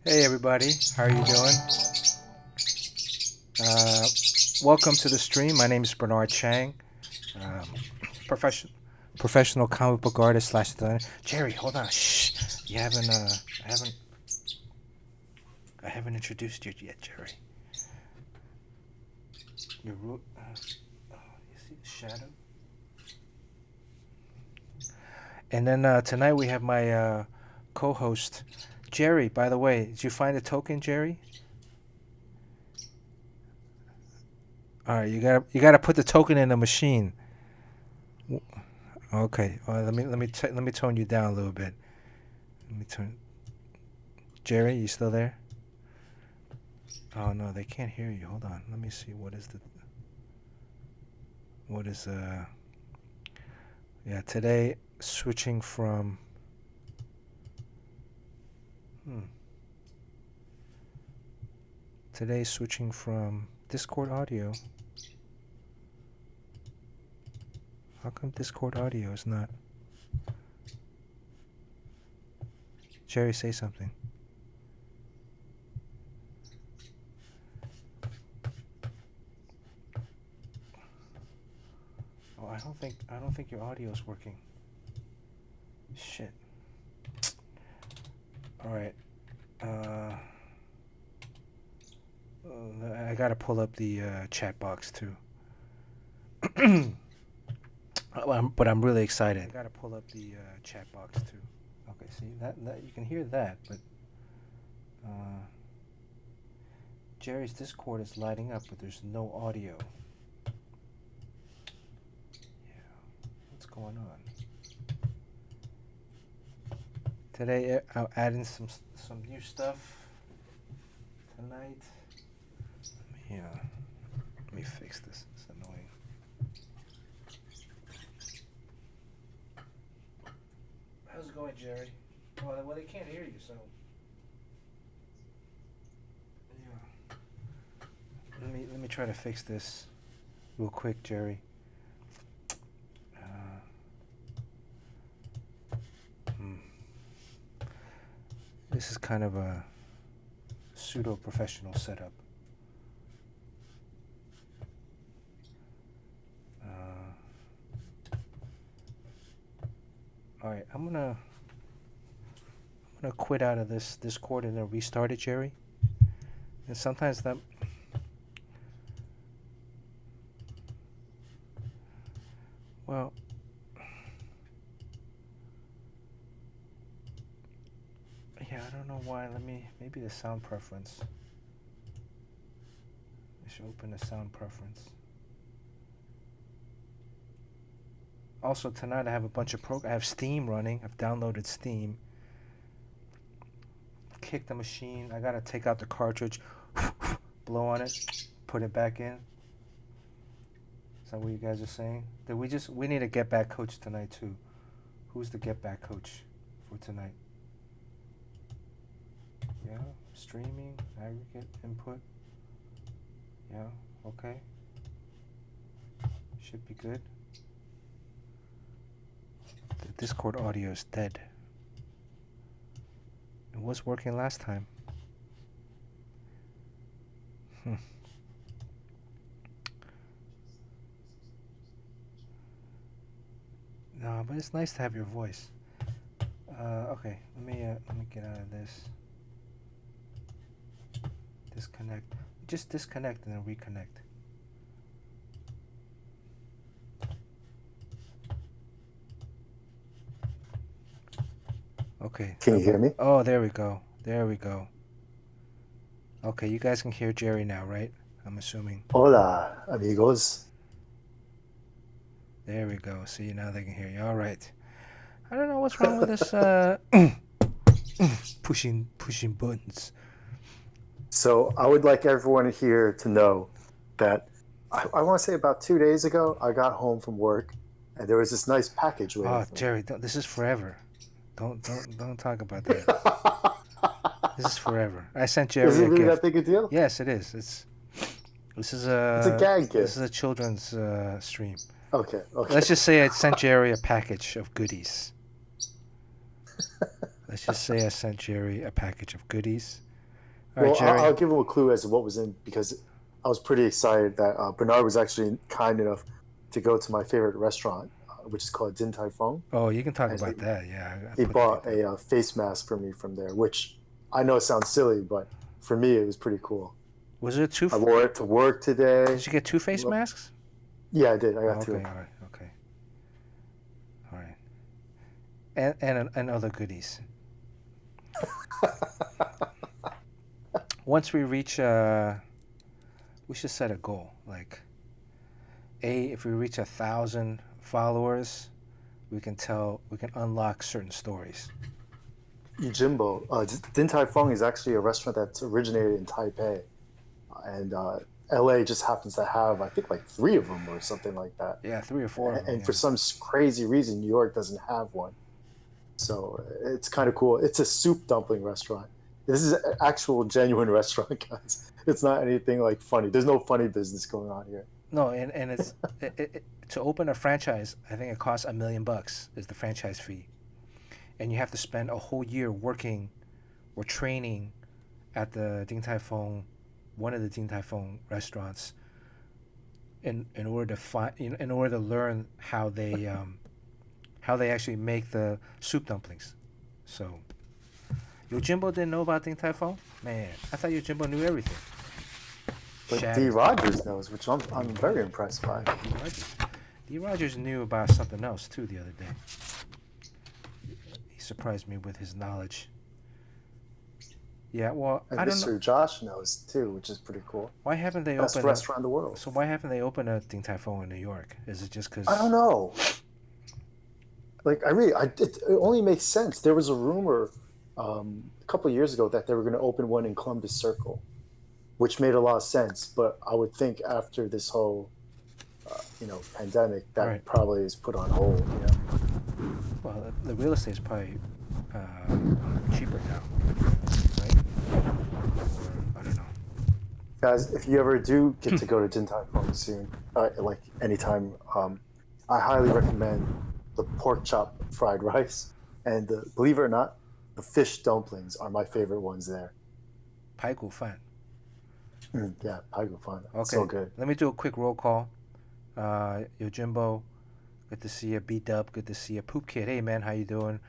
Hey everybody, how are you doing? Uh, Welcome to the stream. My name is Bernard Chang, um, profession, professional comic book artist slash designer. Jerry, hold on. Shh. You haven't. I haven't. I haven't introduced you yet, Jerry. Oh, you see the shadow? And then tonight we have my co-host, Jerry. By the way, did you find the token, Jerry? All right, you gotta put the token in the machine. Okay. Let me tone you down a little bit. Let me turn. Jerry, you still there? Oh no, they can't hear you. Hold on. Let me see. What is Yeah, today switching from. Hmm. Today switching from Discord audio. How come Discord audio is not? Jerry, say something. Oh, I don't think your audio is working. Shit. All right. Uh, I gotta pull up the chat box too. But I'm really excited. I gotta pull up the chat box too. Okay, see that you can hear that, but uh, Jerry's Discord is lighting up, but there's no audio. Yeah, what's going on? Today I'm adding some new stuff tonight. Let me fix this. It's annoying. How's it going, Jerry? Well, they can't hear you, so yeah. Let me try to fix this real quick, Jerry. Uh, hmm. This is kind of a pseudo-professional setup. All right, I'm gonna quit out of this Discord and then restart it, Jerry. And sometimes that. Well, yeah, I don't know why. Maybe the sound preference. I should open the sound preference. Also, tonight I have a bunch of I have Steam running. I've downloaded Steam. Kick the machine. I gotta take out the cartridge, blow on it, put it back in. Is that what you guys are saying? We need a get back coach tonight too. Who's the get back coach for tonight? Yeah, streaming, aggregate, input. Yeah, okay. Should be good. The Discord audio is dead. It was working last time. No, but it's nice to have your voice. Okay, let me get out of this. Disconnect. Just disconnect and then reconnect. Okay. Can you hear me? Oh, there we go. There we go. Okay, you guys can hear Jerry now, right? I'm assuming. Hola, amigos. There we go. See, now they can hear you. All right. I don't know what's wrong with this pushing buttons. So I would like everyone here to know that I want to say about 2 days ago, I got home from work and there was this nice package waiting Oh, for Jerry, this is forever. Don't talk about that. me. This is forever. I sent Is Jerry it a really gift. that big a deal? Yes, it is. This is It's a gag gift. a children's stream. Okay. Let's just say I sent Jerry a package of goodies. Let's just say I sent Jerry a package of goodies. All right, Well, Jerry. I'll give him a clue as to what was in because I was pretty excited that Bernard was actually kind enough to go to my favorite restaurant, which is called Din Tai Fung, Oh, you can talk and about that. Yeah, I he put the bought people. a face mask for me from there, which I know sounds silly, but for me it was pretty cool. Was it two? I wore it to work today. Did you get two face Well, masks? yeah, I did. I Oh, got okay. two. All right. Okay. All right. And other goodies. Once we reach, we should set a goal. Like, if we reach 1,000 followers, we can unlock certain stories. Yojimbo, Din Tai Fung is actually a restaurant that's originated in Taipei, and LA just happens to have, I think, like three of them or something like that. Yeah, three or four of them. And Yeah. for some crazy reason, New York doesn't have one. So it's kind of cool. It's a soup dumpling restaurant. This is an actual genuine restaurant, guys. It's not anything like funny. There's no funny business going on here. No, and it's to open a franchise. I think it costs $1 million is the franchise fee, and you have to spend a whole year working or training at the Din Tai Fung, one of the Din Tai Fung restaurants, in order to in order to learn how they actually make the soup dumplings. So, Yojimbo didn't know about Din Tai Fung? Man, I thought Yojimbo knew everything. But Shattered. D. Rogers knows, which I'm very impressed by. D. Rogers knew about something else too the other day. He surprised me with his knowledge. Yeah, well, And I don't know. Mr. Josh knows too, which is pretty cool. Why haven't they Best opened restaurant in the world. So why haven't they opened a Din Tai Fung in New York? Is it just because? I don't know. Like it only makes sense. There was a rumor a couple of years ago that they were going to open one in Columbus Circle, which made a lot of sense. But I would think after this whole, pandemic, that Right. probably is put on hold. You know? Well, the real estate is probably cheaper now, right? Or I don't know. Guys, if you ever do get to go to Din Tai Fung soon, like anytime, I highly recommend the pork chop fried rice, and believe it or not, the fish dumplings are my favorite ones there. Pai Gu Fan. Yeah, Paigu Fan. Okay. So good. Let me do a quick roll call. Yojimbo, good to see you. B-Dub, good to see you. Poop Kid, hey man, how you doing?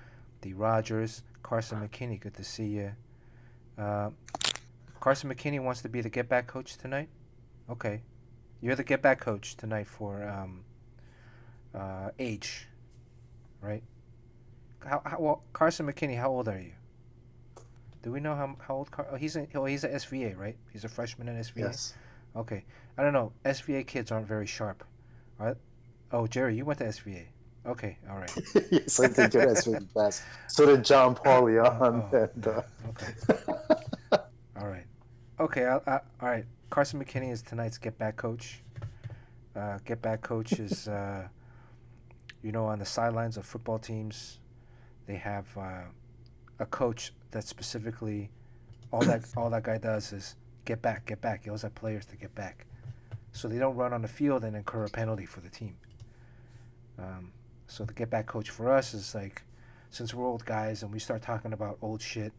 D. Rogers, Carson McKinney, good to see you. Carson McKinney wants to be the get back coach tonight. Okay, you're the get back coach tonight for H, right? Well, Carson McKinney, how old are you? Do we know how old? He's a SVA, right? He's a freshman in SVA. Yes. Okay, I don't know. SVA kids aren't very sharp. All right. Oh, Jerry, you went to SVA. Okay, all right. Yes, I think it is really fast. So did John Paul Leon. Okay. All right. Okay. All right. Carson McKinney is tonight's get back coach. Get back coach is, on the sidelines of football teams, they have a coach that specifically all that guy does is get back. He always have players to get back, so they don't run on the field and incur a penalty for the team. So the get back coach for us is like, since we're old guys and we start talking about old shit,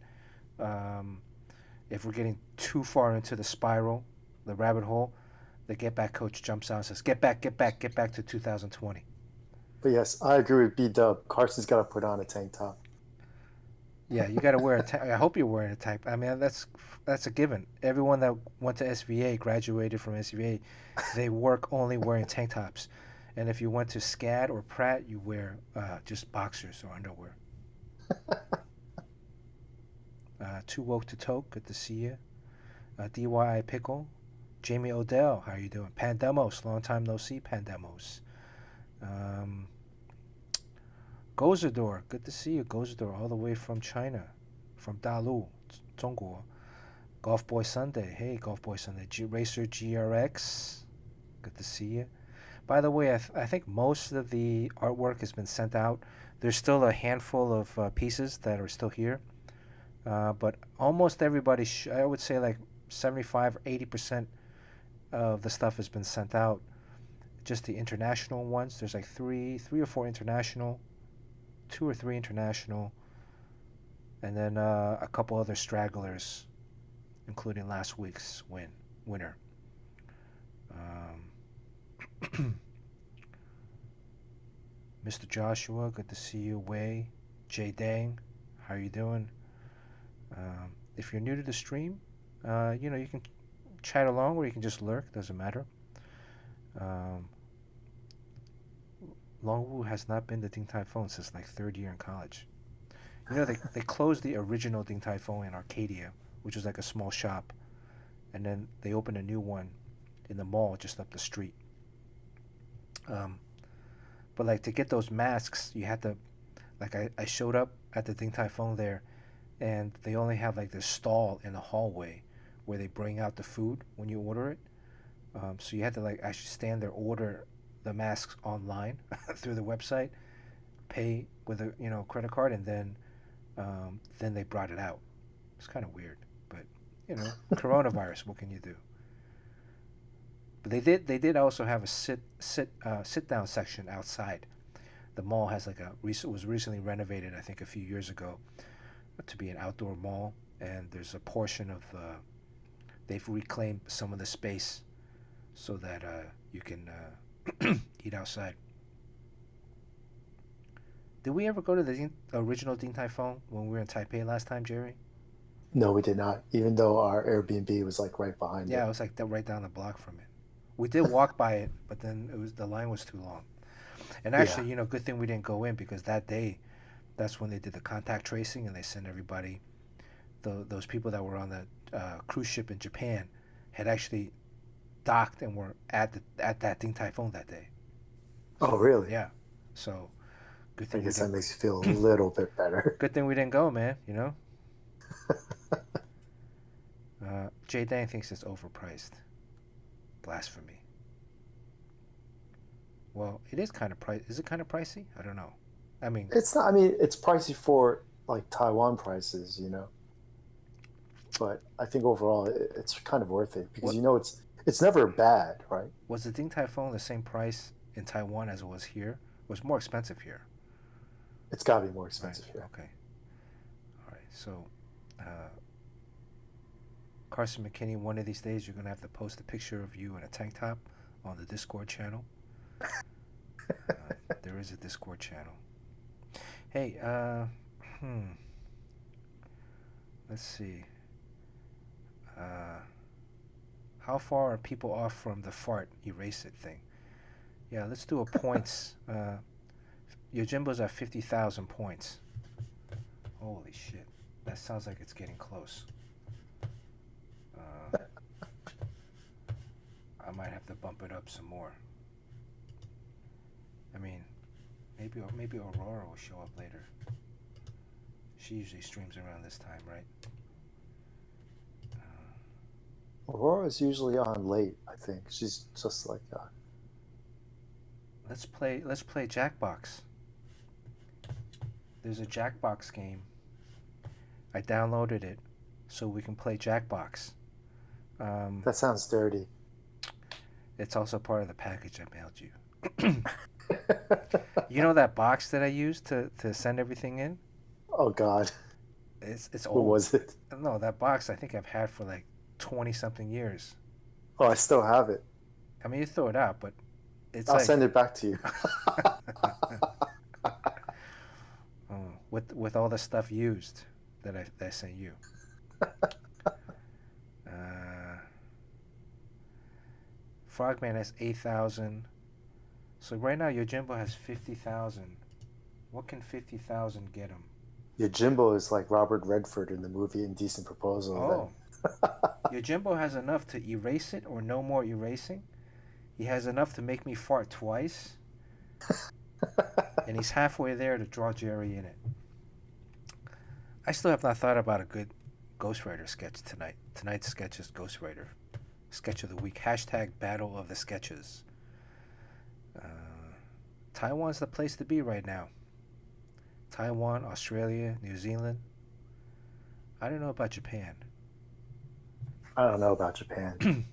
if we're getting too far into the spiral, the rabbit hole, the get back coach jumps out and says, get back to 2020. But yes, I agree with B-Dub. Carson's got to put on a tank top. Yeah, you got to wear a tank. I hope you're wearing a tank. I mean, that's a given. Everyone that went to SVA, graduated from SVA, they work only wearing tank tops. And if you went to SCAD or Pratt, you wear just boxers or underwear. Too Woke to Toke, good to see you. DYI Pickle, Jamie Odell, how are you doing? Pandemos, long time no see, Pandemos. Gozador, good to see you, Gozador, all the way from China, from Dalu, Zhongguo. Golf Boy Sunday, hey, Golf Boy Sunday. Racer GRX, good to see you. By the way, I think most of the artwork has been sent out. There's still a handful of pieces that are still here. But almost everybody, I would say like 75 or 80% of the stuff has been sent out. Just the international ones. There's like three or four international, 2 or 3 international, and then a couple other stragglers including last week's winner. Mr. Joshua, good to see you. Wei, Jay Dang, how you doing? If you're new to the stream, you can chat along or you can just lurk. Doesn't matter. Um, Longwu has not been to Ding Tai Fung since like third year in college. They closed the original Ding Tai Fung in Arcadia, which was like a small shop, and then they opened a new one in the mall just up the street. But like to get those masks, you had to, like I showed up at the Ding Tai Fung there, and they only have like this stall in the hallway where they bring out the food when you order it. So you had to like actually stand there, order the masks online through the website, pay with a credit card, and then they brought it out. It's kind of weird, but coronavirus. What can you do? But they did also have a sit down section outside. The mall has like was recently renovated, I think a few years ago, to be an outdoor mall, and there's a portion of they've reclaimed some of the space so that you can eat outside. Did we ever go to the original Din Tai Fung when we were in Taipei last time, Jerry? No, we did not. Even though our Airbnb was like right behind Yeah, it. it was like right down the block from it. We did walk by it, but then the line was too long. And Yeah. actually, good thing we didn't go in because that day, that's when they did the contact tracing and they sent everybody. Those people that were on the cruise ship in Japan had actually docked and were at that Din Tai Fung that day. So, Oh, really? yeah. So good I thing we guess that didn't. makes you feel a little bit better. Good thing we didn't go, man. Jay Dang thinks it's overpriced. Blasphemy. Well, it is kind of Is it kind of pricey? I don't know. I mean, It's not. I mean, it's pricey for like Taiwan prices, but I think overall it's kind of worth it because what it's never bad, right? was the Ding Tai Fung the same price in Taiwan as it was here? It was more expensive here. It's got to be more Right. expensive here. Okay. All right. So, Carson McKinney, one of these days you're gonna have to post a picture of you in a tank top on the Discord channel. There is a Discord channel. Hey, let's see. How far are people off from the fart erase it thing? Yeah, let's do a points. Yojimbo's at 50,000 points. Holy shit. That sounds like it's getting close. I might have to bump it up some more. I mean, maybe Aurora will show up later. She usually streams around this time, right? Aurora's usually on late. I think she's just like. Let's play Jackbox. There's a Jackbox game. I downloaded it so we can play Jackbox. That sounds dirty. It's also part of the package I mailed you. You know that box that I used to send everything in? Oh God. It's What old. was it? No, that box I think I've had for like 20 something years. Oh, I still have it. I mean, you throw it out, but it's I'll like send it back to you. with all the stuff used that I sent you. Frogman has 8,000. So right now Yojimbo has 50,000. What can 50,000 get him? Yojimbo is like Robert Redford in the movie Indecent Proposal. Oh. Yojimbo has enough to erase it or no more erasing. He has enough to make me fart twice. And he's halfway there to draw Jerry in it. I still have not thought about a good Ghost Rider sketch tonight. Tonight's sketch is Ghost Rider. Sketch of the week. Hashtag Battle of the Sketches. Taiwan's the place to be right now. Taiwan, Australia, New Zealand. I don't know about Japan. I don't know about Japan.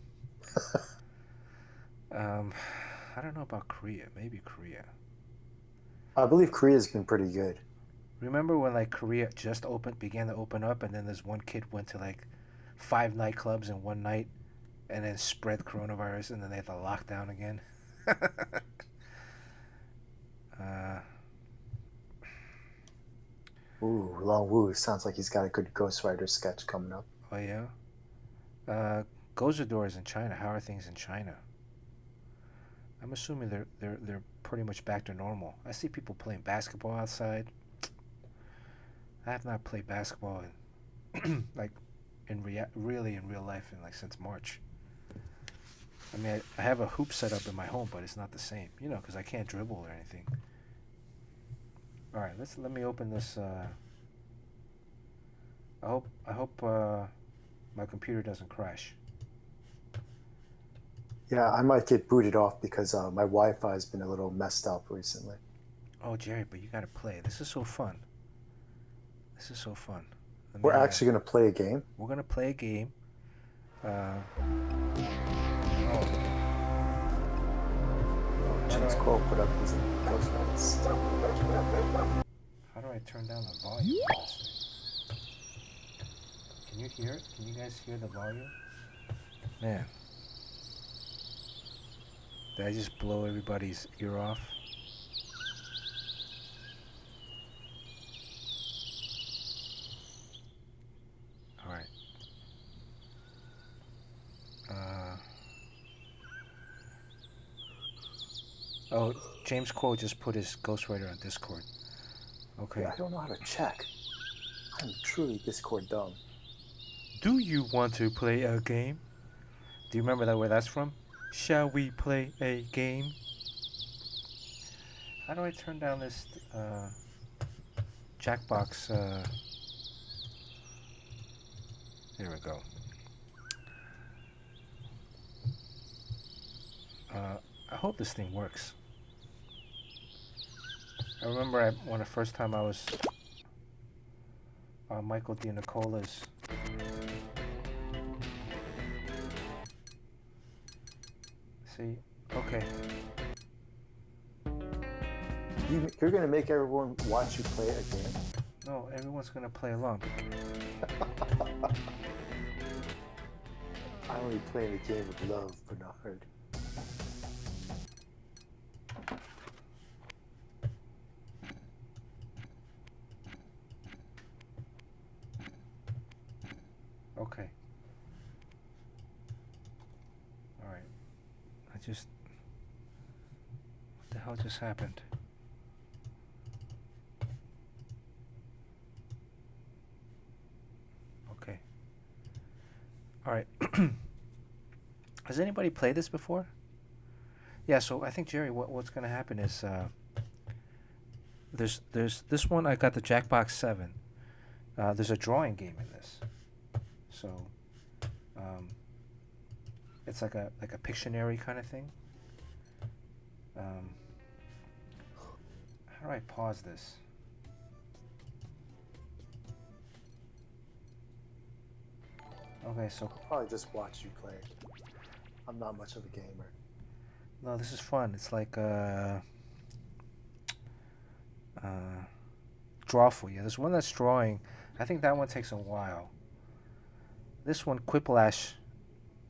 I don't know about Korea. Maybe Korea. I believe Korea's been pretty good. Remember when like Korea just began to open up, and then this one kid went to like 5 nightclubs in one night and then spread coronavirus and then they have to lock down again. uh, Ooh, Long Wu sounds like he's got a good Ghost Rider sketch coming up. oh yeah. Uh, Gozador is in China. How are things in China? I'm assuming they're pretty much back to normal. I see people playing basketball outside. I have not played basketball in like really in real life in like since March. I mean, I have a hoop set up in my home, but it's not the same, you know, because I can't dribble or anything. All right, let me open this. I hope my computer doesn't crash. Yeah, I might get booted off because my Wi-Fi has been a little messed up recently. Oh, Jerry, but you gotta play. This is so fun. This is so fun. Let We're me. actually going to play a game. We're gonna play a game. Oh, James Cole put up his Ghost Riders. how do I turn down the volume of this thing? Can you hear it? Can you guys hear the volume? Man, did I just blow everybody's ear off? All right. Oh, James Cole just put his Ghost Rider on Discord. Okay. Yeah, I don't know how to check. I'm truly Discord dumb. Do you want to play a game? Do you remember that where that's from? Shall we play a game? How do I turn down this Jackbox? There we go. I hope this thing works. I remember when the first time I was Michael D. Nicola's. See, okay. You're going to make everyone watch you play a game? No, everyone's gonna play along. I only play in a game of love, Bernard. Okay. All right. What the hell just happened? Okay. All right. Has anybody played this before? Yeah. So I think Jerry, what's gonna happen is there's this one. I got the Jackbox 7. There's a drawing game in this. So, it's like a Pictionary kind of thing. How do I pause this? Okay, so I'll probably just watch you play. I'm not much of a gamer. no, this is fun. It's like Drawful. Yeah, there's one that's drawing. I think that one takes a while. This one, Quiplash,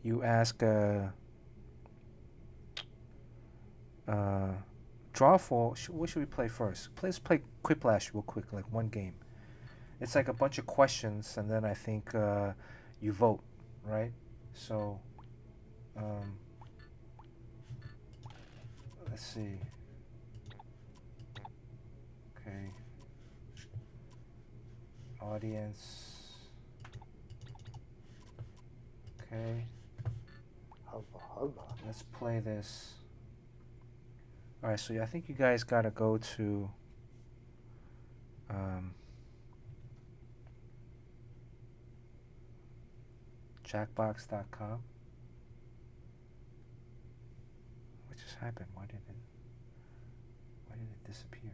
you ask Drawful. What should we play first? Let's play Quiplash real quick, like one game. It's like a bunch of questions, and then I think you vote, right? So, let's see. Okay. Audience. Okay. Hubba hubba. Let's play this. Alright, so I think you guys gotta go to jackbox.com. What just happened? Why did it disappear?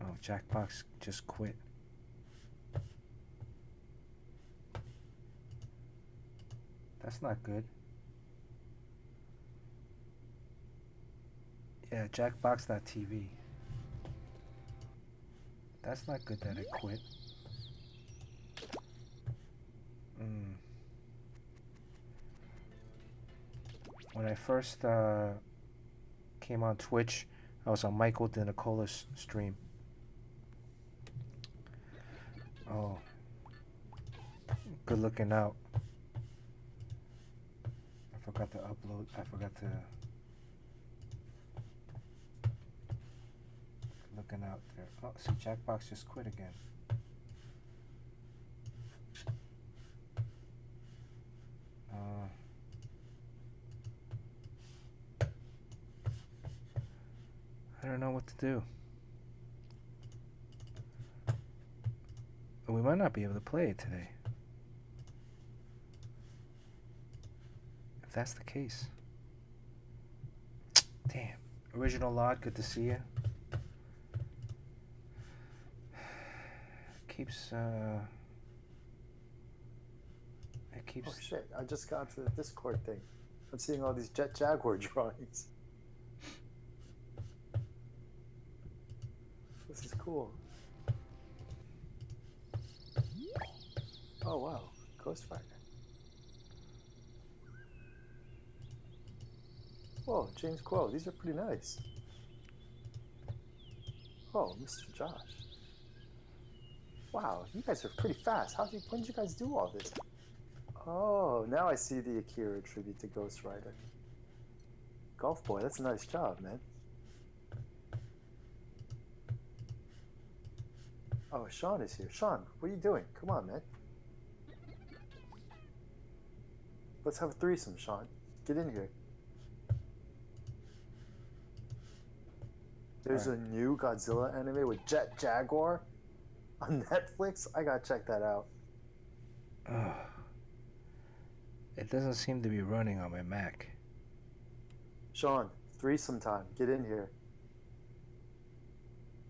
Oh, Jackbox just quit. That's not good. Yeah, jackbox.tv. That's not good that it quit. Mm. When I first came on Twitch, I was on Michael DeNicola's stream. Oh, good looking out. I forgot to upload. I forgot to. Looking out there. Oh, see, Jackbox just quit again. I don't know what to do. We might not be able to play it today. If that's the case. Damn. Original Lot, good to see you. Keeps it keeps. Oh shit! I just got to the Discord thing. I'm seeing all these Jet Jaguar drawings. This is cool. Oh wow, Ghost Rider. Whoa, James Quo. These are pretty nice. Oh, Mr. Josh. Wow, you guys are pretty fast. When did you guys do all this? Oh, now I see the Akira tribute to Ghost Rider. Golf Boy, that's a nice job, man. Oh, Sean is here. Sean, what are you doing? Come on, man. Let's have a threesome, Sean. Get in here. There's a new Godzilla anime with Jet Jaguar on Netflix. I gotta check that out. It doesn't seem to be running on my Mac. Sean, threesome time. Get in here.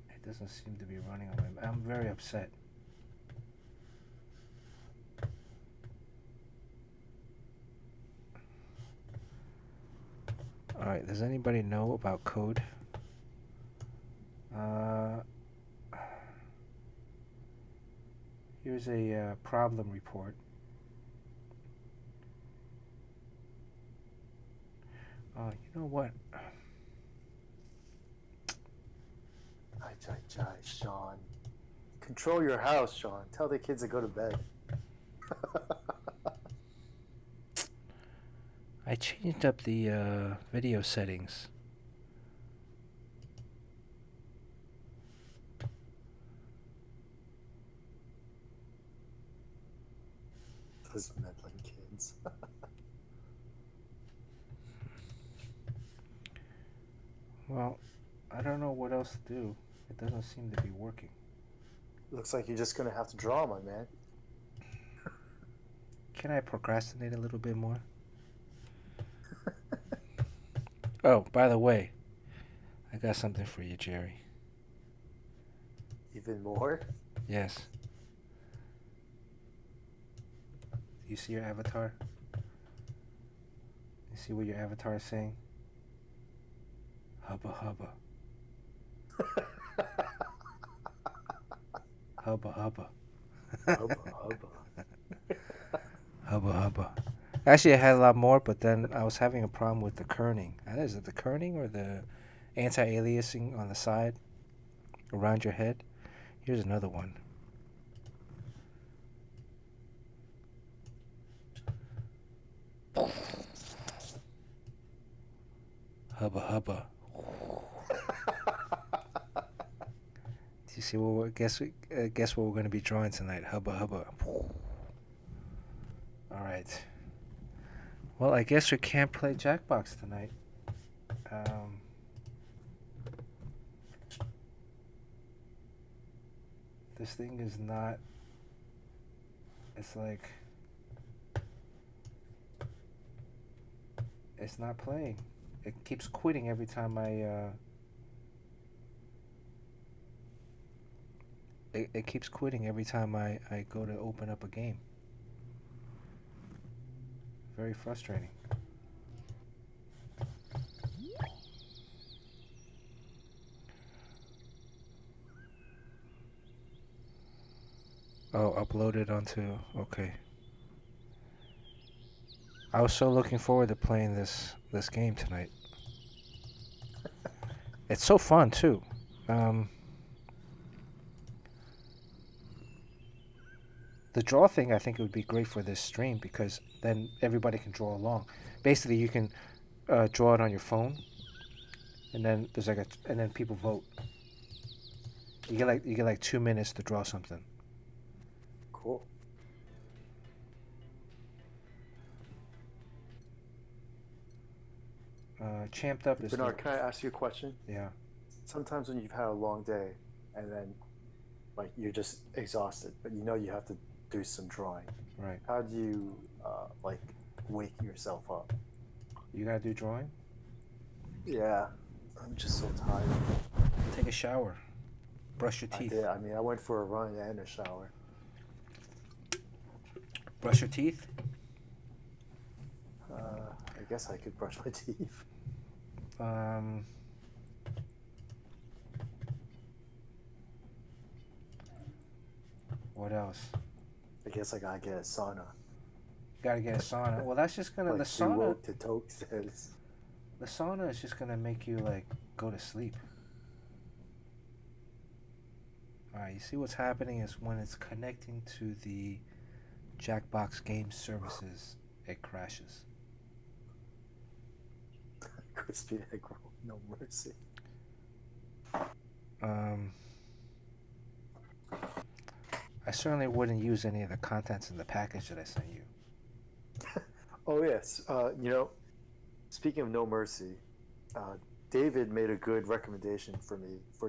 It doesn't seem to be running on my Mac. I'm very upset. Alright, does anybody know about code? Here's a problem report. You know what? Sean. Control your house, Sean. Tell the kids to go to bed. I changed up the video settings. Those meddling kids. Well, I don't know what else to do. It doesn't seem to be working. Looks like you're just gonna have to draw, my man. Can I procrastinate a little bit more? Oh, by the way, I got something for you, Jerry. Even more? Yes. You see your avatar? You see what your avatar is saying? Hubba hubba. Hubba hubba. Hubba hubba. Hubba hubba. Actually, I had a lot more, but then I was having a problem with the kerning. Is it the kerning or the anti-aliasing on the side around your head? Here's another one. Hubba hubba. Do you see what we're, guess what we're going to be drawing tonight? Hubba hubba. All right. Well, I guess we can't play Jackbox tonight. This thing is not. It's like. It's not playing. It keeps quitting every time It keeps quitting every time I go to open up a game. Very frustrating. Oh, uploaded onto. Okay. I was so looking forward to playing this game tonight. It's so fun too. Um, the draw thing, I think it would be great for this stream because then everybody can draw along. Basically, you can draw it on your phone, and then there's like and then people vote. You get like 2 minutes to draw something. Cool. Champed up is Bernard, can I ask you a question? yeah. Sometimes when you've had a long day and then like you're just exhausted, but you know you have to do some drawing. Right. How do you like wake yourself up? You gotta do drawing. Yeah, I'm just so tired. Take a shower. Brush your I teeth. did. I mean, I went for a run and a shower. Brush your teeth. I guess I could brush my teeth. What else? I guess I gotta get a sauna. Gotta get a sauna. Well, that's just gonna Like the Too sauna. Woke to Toke says. The sauna is just gonna make you like go to sleep. All right. You see what's happening is when it's connecting to the Jackbox game services, it crashes. Crispy egg roll, no mercy. I certainly wouldn't use any of the contents in the package that I sent you. Oh yes. Speaking of no mercy, David made a good recommendation for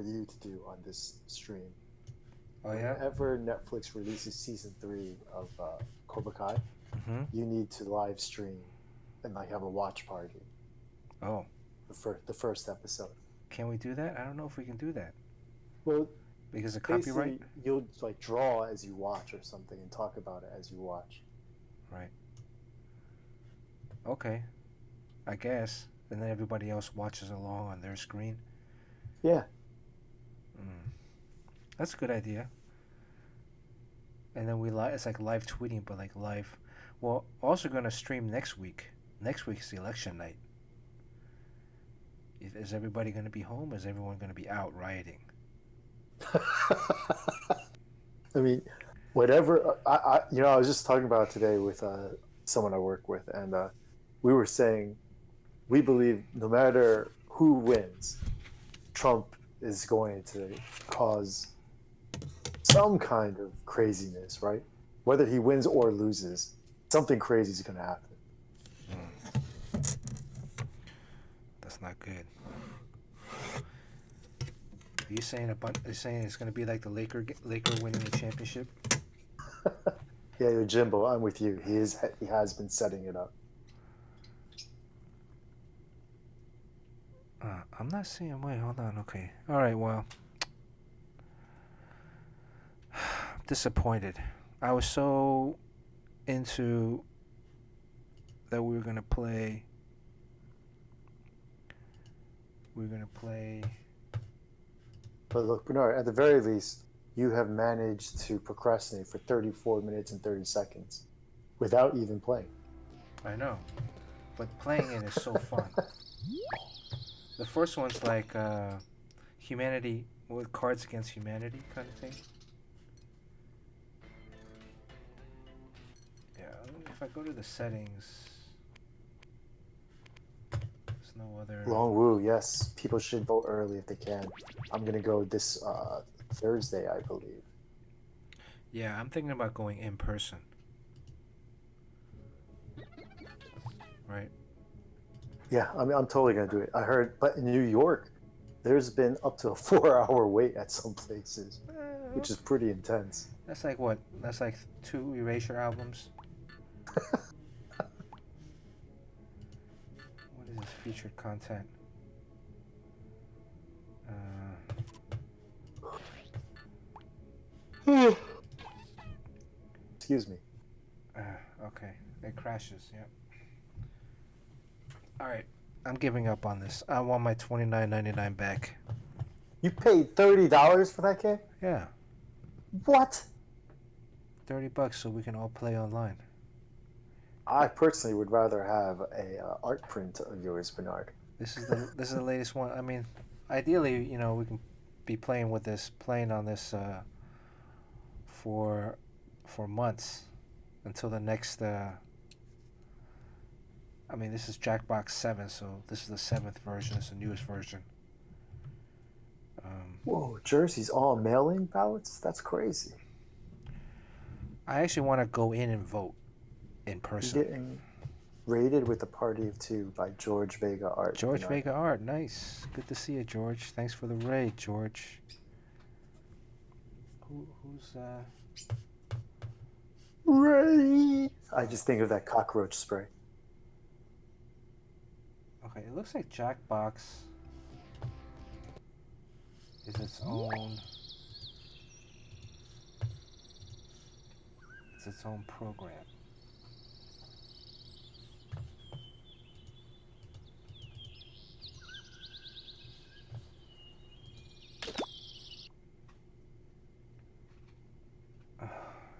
you to do on this stream. Oh yeah. Whenever Netflix releases season 3 of Cobra Kai, you need to live stream and like have a watch party. Oh. The first episode. Can we do that? I don't know if we can do that. Well, because of copyright. You'll like draw as you watch or something and talk about it as you watch. Right. Okay. I guess. And then everybody else watches along on their screen. Yeah. That's a good idea. And then it's like live tweeting, but like live. Well, also going to stream next week. Next week's the election night. Is everybody going to be home? Is everyone going to be out rioting? I mean, whatever. I was just talking about it today with someone I work with, and we were saying we believe no matter who wins, Trump is going to cause some kind of craziness, right? Whether he wins or loses, something crazy is going to happen. That's not good. Are you saying it's going to be like the Laker winning the championship? Yeah, Jimbo, I'm with you. He has been setting it up. I'm not seeing. Wait, hold on. Okay. All right. Well, disappointed. I was so into that we were gonna play. But look, Bernard, at the very least, you have managed to procrastinate for 34 minutes and 30 seconds without even playing. I know, but playing it is so fun. The first one's like humanity with Cards Against Humanity kind of thing. Yeah, if I go to the settings, there's no other. Long Wu, yes. People should vote early if they can. I'm going to go this Thursday, I believe. Yeah, I'm thinking about going in person. Right? Yeah, I mean, I'm totally going to do it. I heard, but in New York, there's been up to a 4-hour wait at some places, which is pretty intense. That's like what? That's like 2 Erasure albums. What is this featured content? Excuse me. Okay, it crashes. Yep. All right, I'm giving up on this. I want my $29.99 back. You paid $30 for that game? Yeah. What? $30 so we can all play online. I personally would rather have a art print of yours, Bernard. This is the latest one. I mean, ideally, we can be playing on this for months until the next. I mean, this is Jackbox 7, so this is the 7th version. It's the newest version. Whoa, Jersey's all mail-in ballots? That's crazy. I actually want to go in and vote in person. Getting rated with a party of two by George Vega Art. George Vega Art, nice. Good to see you, George. Thanks for the raid, George. Who's Ray? I just think of that cockroach spray. Okay, it looks like Jackbox is its own. It's its own program.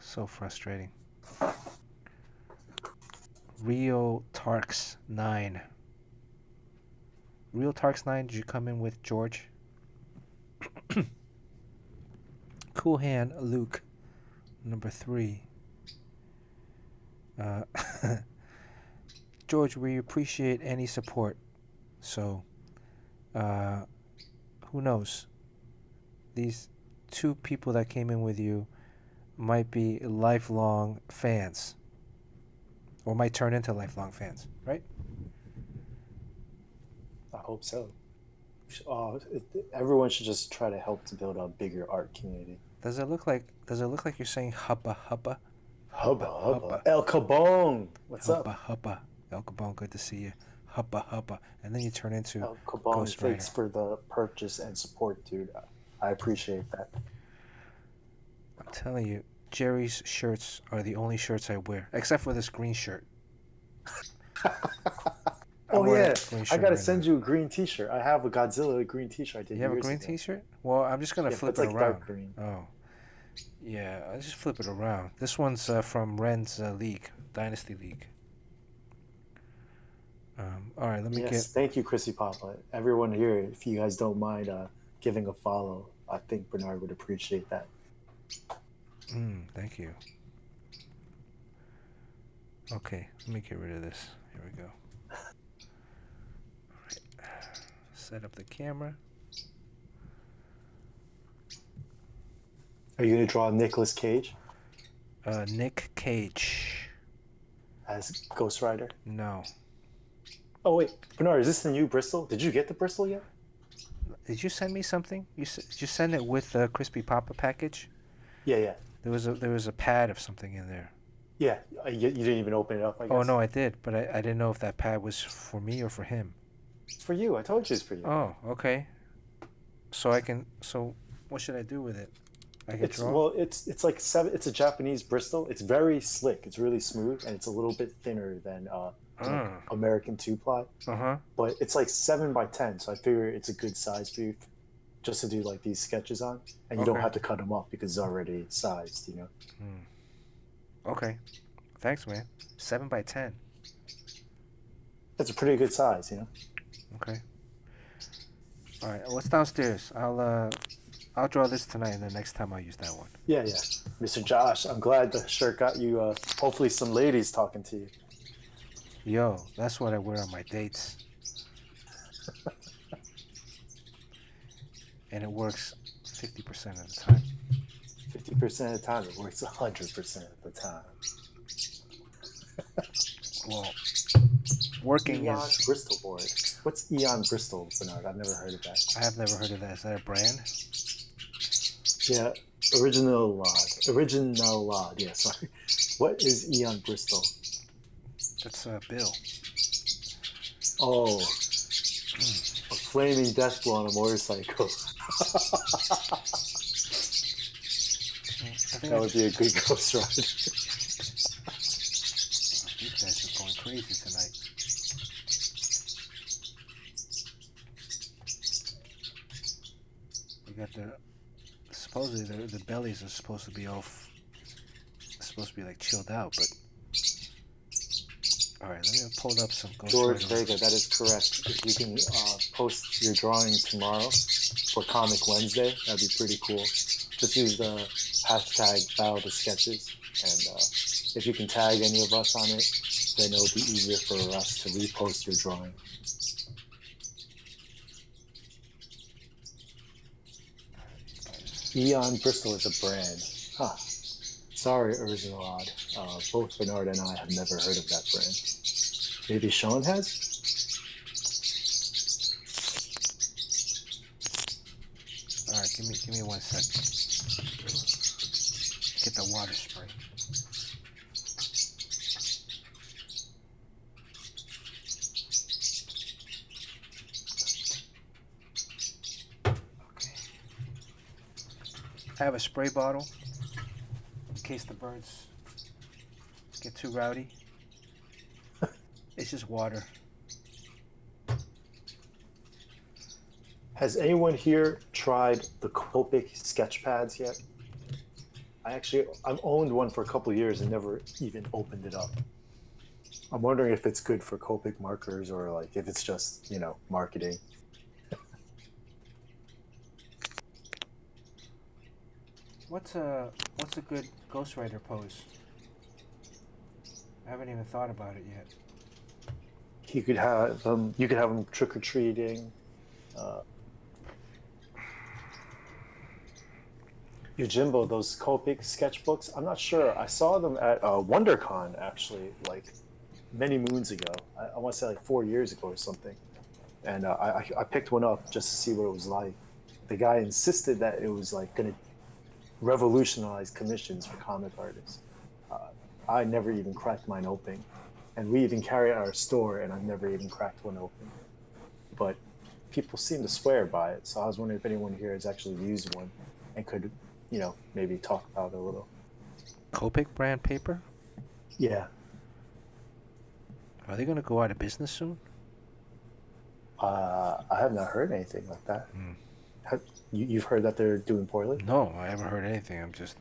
So frustrating. Rio Tarks 9. Real Tarks 9, did you come in with George? Cool Hand Luke, number 3. George, we appreciate any support. So, who knows? These 2 people that came in with you might be lifelong fans. Or might turn into lifelong fans, right? I hope so. Everyone should just try to help to build a bigger art community. Does it look like you're saying hubba hubba? Hubba hubba. El Cabong. What's hubba, up? Hubba. El Cabong, good to see you. Hubba hubba. And then you turn into El Cabong, Ghost Rider. thanks for the purchase and support, dude. I appreciate that. I'm telling you, Jerry's shirts are the only shirts I wear, except for this green shirt. Oh yeah, I gotta right send now. you a green T-shirt. I have a Godzilla green T-shirt I did. You have a years green ago. T-shirt? Well, I'm just gonna flip it's it like around. dark green. Oh, yeah, I just flip it around. This one's from Ren's League, Dynasty League. All right, let me get. Thank you, Chrissy Papa. Everyone here, if you guys don't mind giving a follow, I think Bernard would appreciate that. Thank you. Okay, let me get rid of this. Here we go. All right. Set up the camera. Are you gonna draw Nicolas Cage Nick Cage. as Ghost Rider? No. Oh wait, Bernard, is this the new Bristol? Did you get the Bristol yet? Did you send me something? Did you send it with the Crispy Papa package? Yeah. There was a pad of something in there. Yeah, you didn't even open it up, I guess. Oh no, I did, but I didn't know if that pad was for me or for him. It's for you. I told you it's for you. Oh, okay. So what should I do with it? I can draw? Well, it's like it's a Japanese Bristol. It's very slick. It's really smooth, and it's a little bit thinner than like American 2-ply. But it's like 7x10, so I figure it's a good size for you, just to do like these sketches on, and you don't have to cut them up because it's already sized, you know. Okay, thanks, man. 7x10. That's a pretty good size, you know. Okay. All right, what's downstairs? I'll draw this tonight, and the next time I'll use that one. Yeah. Mr. Josh, I'm glad the shirt got you. Hopefully, some ladies talking to you. Yo, that's what I wear on my dates. And it works 50% of the time. 50% of the time, it works 100% of the time. Well, working Eon is... Bristol board. What's Eon Bristol, Bernard? I've never heard of that. I have never heard of that. Is that a brand? Yeah, Original Lod. Yeah, sorry. What is Eon Bristol? That's Bill. Oh, a flaming death blow on a motorcycle. That would be a good Ghost Rider. These guys are going crazy tonight. We got supposedly the bellies are supposed to be all supposed to be like chilled out, but all right, let me pull up some Ghost George Rider. Vega, that is correct. If you can post your drawing tomorrow for Comic Wednesday, that'd be pretty cool. Just use the hashtag Battle the Sketches, and if you can tag any of us on it, then it'll be easier for us to repost your drawing. Eon Bristol is a brand. Huh. Sorry, Original Odd. Both Bernard and I have never heard of that brand. Maybe Sean has? All right, give me 1 second. Get the water spray. Okay. I have a spray bottle in case the birds get too rowdy. It's just water. Has anyone here tried the Copic sketch pads yet? I've owned one for a couple of years and never even opened it up. I'm wondering if it's good for Copic markers or like if it's just, marketing. What's a good Ghost Rider pose? I haven't even thought about it yet. You could have them trick or treating. Yojimbo, those Copic sketchbooks, I'm not sure. I saw them at WonderCon actually, like many moons ago. I want to say like 4 years ago or something. And I picked one up just to see what it was like. The guy insisted that it was like going to revolutionize commissions for comic artists. I never even cracked mine open. And we even carry it at our store, and I've never even cracked one open. But people seem to swear by it, so I was wondering if anyone here has actually used one and could, maybe talk about it a little. Copic brand paper? Yeah. Are they going to go out of business soon? I have not heard anything like that. You've heard that they're doing poorly? No, I haven't heard anything. I'm just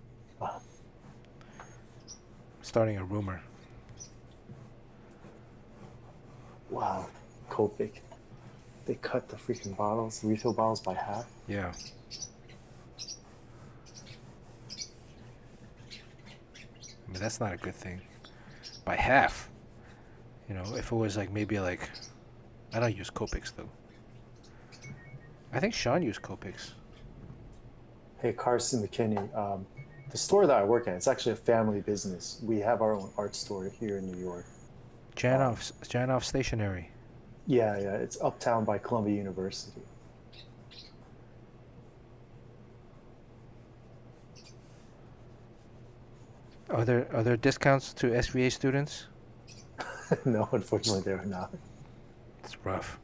starting a rumor. Wow, Copic. They cut the freaking bottles, refill bottles by half? Yeah. I mean, that's not a good thing. By half. If it was like maybe like... I don't use Copics though. I think Sean used Copics. Hey, Carson McKinney. The store that I work at, it's actually a family business. We have our own art store here in New York. Janoff Stationery. Yeah, it's uptown by Columbia University. Are there discounts to SVA students? No, unfortunately, there are not. It's rough.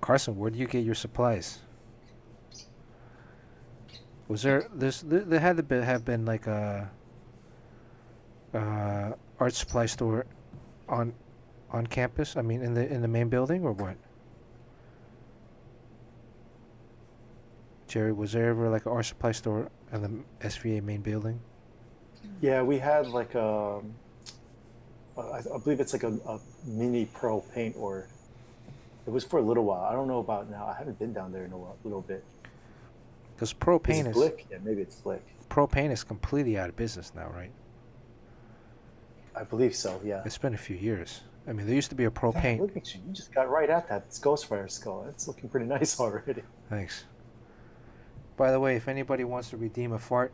Carson, where do you get your supplies? Was there had to have been like a art supply store on campus? I mean, in the main building, or what? Jerry, was there ever like an art supply store in the SVA main building? Yeah, we had like I believe it's like a mini Pearl Paint, or it was for a little while. I don't know about now. I haven't been down there in a little bit. Because Pro Paint is Blick? Yeah, maybe it's Blick. Pro Paint is completely out of business now, right? I believe so. Yeah. It's been a few years. I mean, there used to be a Pro Paint. Look at you! You just got right at that. It's Ghost Rider skull. It's looking pretty nice already. Thanks. By the way, if anybody wants to redeem a fart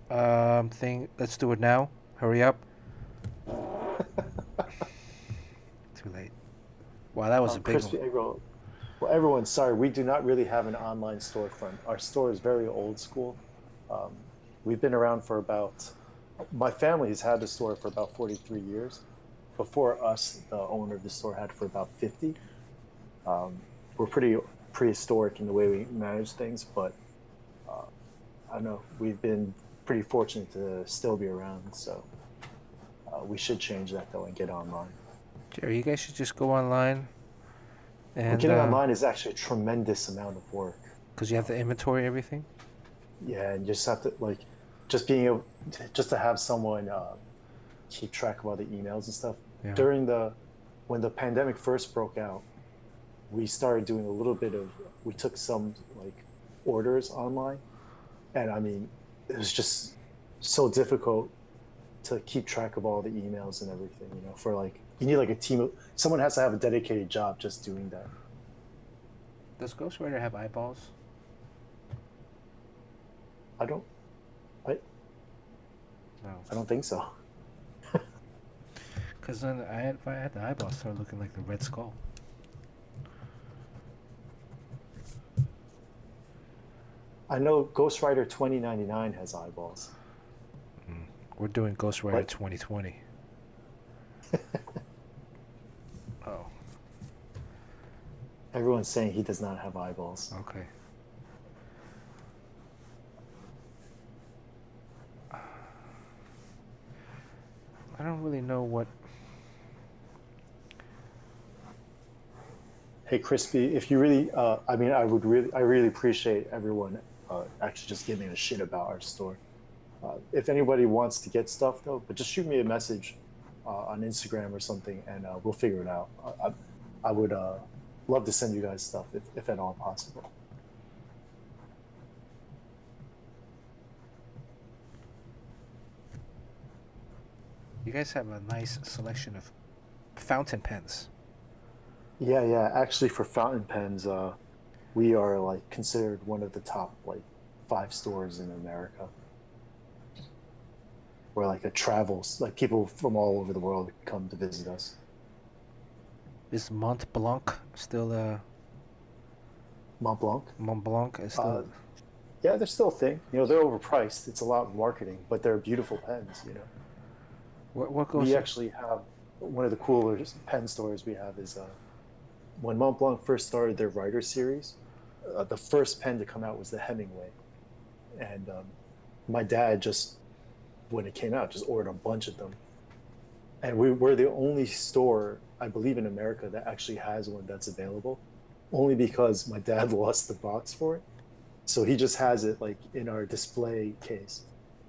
thing, let's do it now. Hurry up. Too late. Wow, that was a big crispy one. egg roll. Well, everyone, sorry, we do not really have an online storefront. Our store is very old school. We've been around for about... My family has had the store for about 43 years. Before us, the owner of the store had for about 50. We're pretty prehistoric in the way we manage things, but I don't know, we've been pretty fortunate to still be around, so we should change that though and get online. Jerry, you guys should just go online. And getting online is actually a tremendous amount of work. Because you have to inventory everything? Yeah, and you just have to, like, just being able to have someone keep track of all the emails and stuff. Yeah. During the when the pandemic first broke out, we started doing a little bit of we took some like orders online, and I mean it was just so difficult to keep track of all the emails and everything. For like you need like a team of someone has to have a dedicated job just doing that. Does Ghost Rider have eyeballs? I don't I No. I don't think so. Because then if I had the eyeballs, start looking like the Red Skull. I know Ghost Rider 2099 has eyeballs. We're doing Ghost Rider What? 2020. Oh, Everyone's saying he does not have eyeballs. okay. I don't really know what. Hey, Crispy, if you really, I really appreciate everyone actually just giving a shit about our store. If anybody wants to get stuff though, but just shoot me a message on Instagram or something, and we'll figure it out. I would love to send you guys stuff if at all possible. You guys have a nice selection of fountain pens. Yeah, yeah. Actually, for fountain pens, we are like considered one of the top like 5 stores in America. We're like a travels, like people from all over the world come to visit us. Is Mont Blanc still Mont Blanc. Mont Blanc is still? Yeah, they're still a thing. They're overpriced. It's a lot of marketing, but they're beautiful pens. What goes? We actually have one of the cooler pen stores we have is when Mont Blanc first started their Writer series. The first pen to come out was the Hemingway, and my dad just when it came out just ordered a bunch of them, and we're the only store I believe in America that actually has one that's available, only because my dad lost the box for it. So he just has it like in our display case.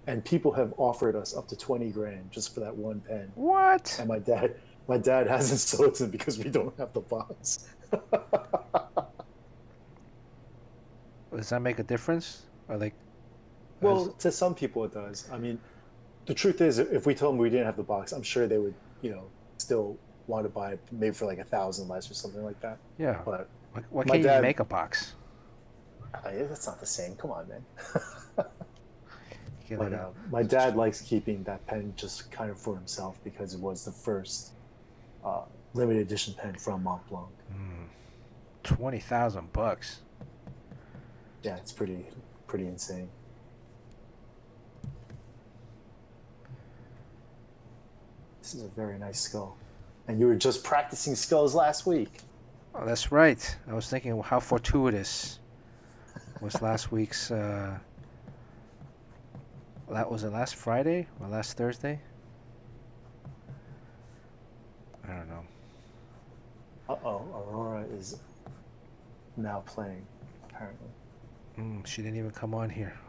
And people have offered us up to 20 grand just for that one pen. What? And my dad hasn't sold it because we don't have the box. Does that make a difference? Or like? Well, to some people it does. I mean, the truth is, if we told them we didn't have the box, I'm sure they would, still want to buy it maybe for like 1,000 less or something like that. Yeah. But Why my can't you dad- make a box? That's not the same. Come on, man. You get But like a- my dad likes keeping that pen just kind of for himself because it was the first limited edition pen from Mont Blanc. $20,000. Yeah, it's pretty insane. This is a very nice skull. And you were just practicing skulls last week. Oh, that's right. I was thinking how fortuitous was last week's. Was it last Friday or last Thursday? I don't know. Uh-oh, Aurora is now playing, apparently. She didn't even come on here.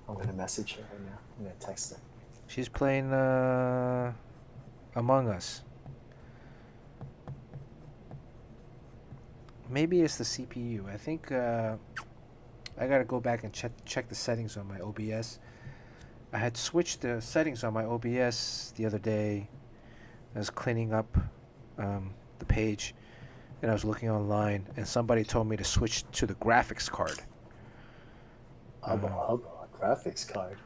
I'm going to message her right now. I'm going to text her. She's playing Among Us. Maybe it's the CPU. I think I gotta go back and check the settings on my OBS. I had switched the settings on my OBS the other day. I was cleaning up the page, and I was looking online, and somebody told me to switch to the graphics card. A graphics card.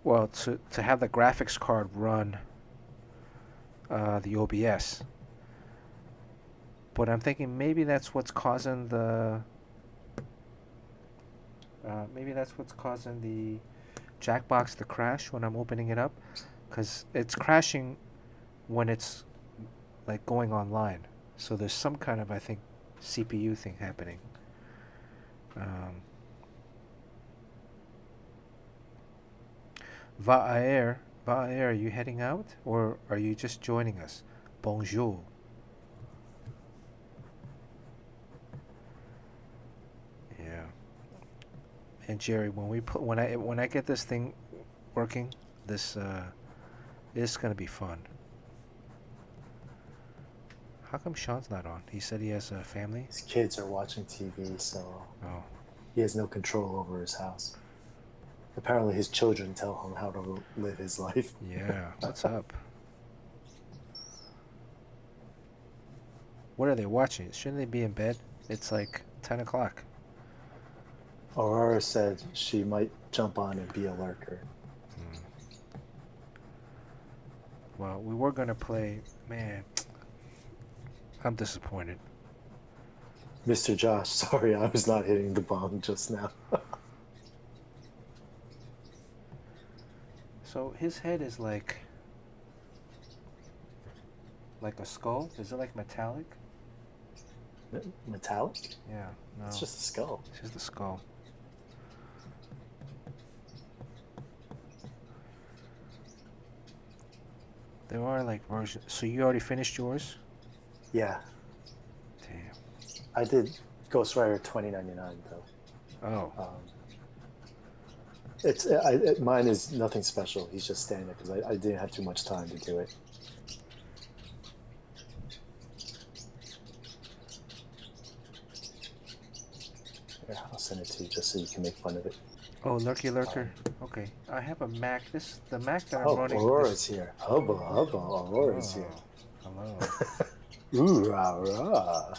Well, to have the graphics card run the OBS. But I'm thinking maybe that's what's causing the Jackbox to crash when I'm opening it up, because it's crashing when it's like going online. So there's some kind of, I think, CPU thing happening. Va'air, are you heading out or are you just joining us? Bonjour. Yeah. And Jerry, when I get this thing working, this It's gonna be fun. How come Sean's not on? He said he has a family. His kids are watching TV, so Oh, he has no control over his house. Apparently, his children tell him how to live his life. yeah. What's up? What are they watching? Shouldn't they be in bed? It's like 10 o'clock. Aurora said she might jump on and be a lurker. Well, we were gonna play. Man, I'm disappointed. Mr. Josh, sorry, I was not hitting the bomb just now. So his head is like a skull. Is it like metallic? Metallic? Yeah. No. It's just a skull. It's just the skull. There are like versions. So you already finished yours? Yeah, Damn. I did Ghost Rider 2099 though. Oh. Mine is nothing special. He's just standing there because I didn't have too much time to do it. Yeah, I'll send it to you just so you can make fun of it. Oh, Lurky Lurker. Okay. I have a Mac. The Mac that I'm Oh, running. Aurora's here. Hubba, hubba, Aurora's here. Hello. Ooh, rah, rah.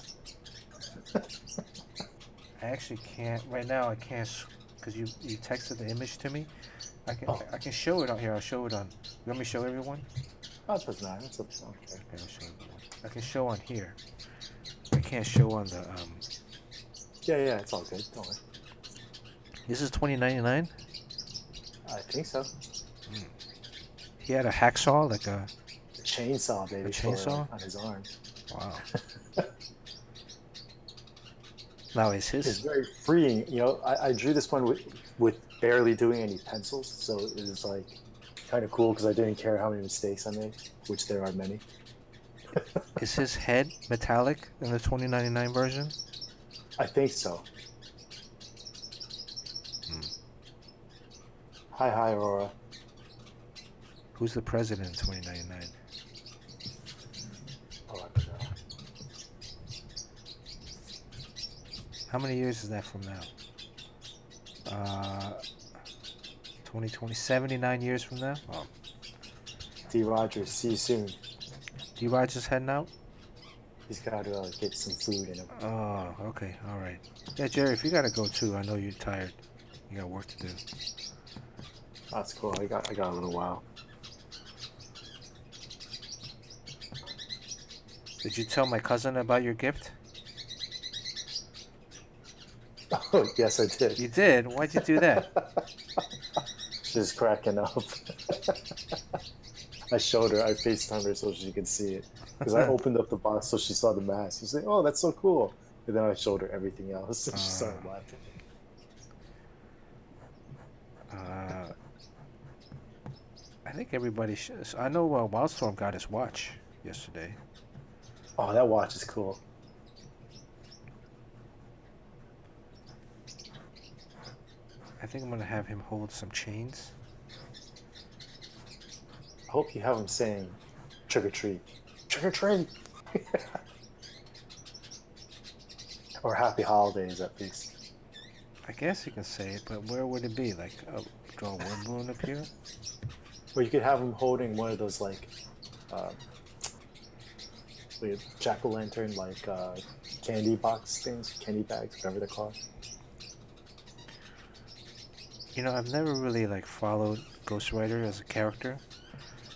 I actually can't right now. I can't because you texted the image to me. I can show it on here. I'll show it on. You want me to show everyone? Oh, it doesn't matter. It's okay. Okay, I'll show everyone. I can show on here. I can't show on the Yeah, it's all good. Don't worry. This is 2099. I think so. He had a hacksaw, like a Chainsaw, baby. A chainsaw? On his arm. wow. Now is It's his very freeing. You know, I drew this one with barely doing any pencils, so it was like kind of cool because I didn't care how many mistakes I made, which there are many. is his head metallic in the 2099 version? I think so. Hi, Aurora. Who's the president in 2099? Oh, I don't know. How many years is that from now? 2020, 79 years from now? Oh. D. Rogers, see you soon. D. Rogers heading out? He's got to get some food in him. Oh, okay, all right. Yeah, Jerry, if you gotta go too, I know you're tired. You got work to do. That's cool. I got a little while. Did you tell my cousin about your gift? Oh, yes, I did. You did? Why'd you do that? She's cracking up. I showed her. I FaceTimed her so she could see it. Because I opened up the box so she saw the mask. She's like, "Oh, that's so cool." And then I showed her everything else, and she started laughing. I think everybody should. I know Wildstorm got his watch yesterday. Oh, that watch is cool. I think I'm gonna have him hold some chains. I hope you have him saying "trick or treat," "trick or treat," or "Happy Holidays" at least. I guess you can say it, but where would it be? Like, draw a wood balloon up here? Or you could have him holding one of those like jack-o'-lantern candy box things, candy bags, whatever they're called. You know, I've never really like followed Ghost Rider as a character.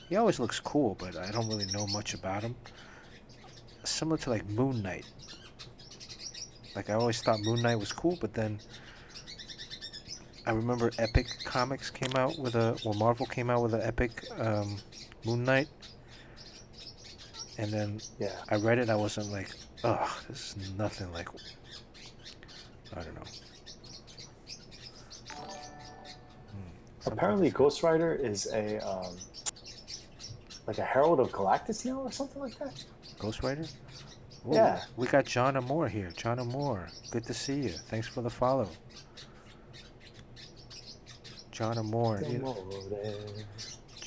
He always looks cool, but I don't really know much about him. Similar to like Moon Knight. Like I always thought Moon Knight was cool, but then I remember Epic Comics came out with Marvel came out with an Epic Moon Knight, and then Yeah. I read it. I wasn't like, ugh, this is nothing like. I don't know. Apparently, Ghost Rider is a like a Herald of Galactus now or something like that. Ghost Rider? Ooh, Yeah. We got John Amore here. John Amore, good to see you. Thanks for the follow. John Amore.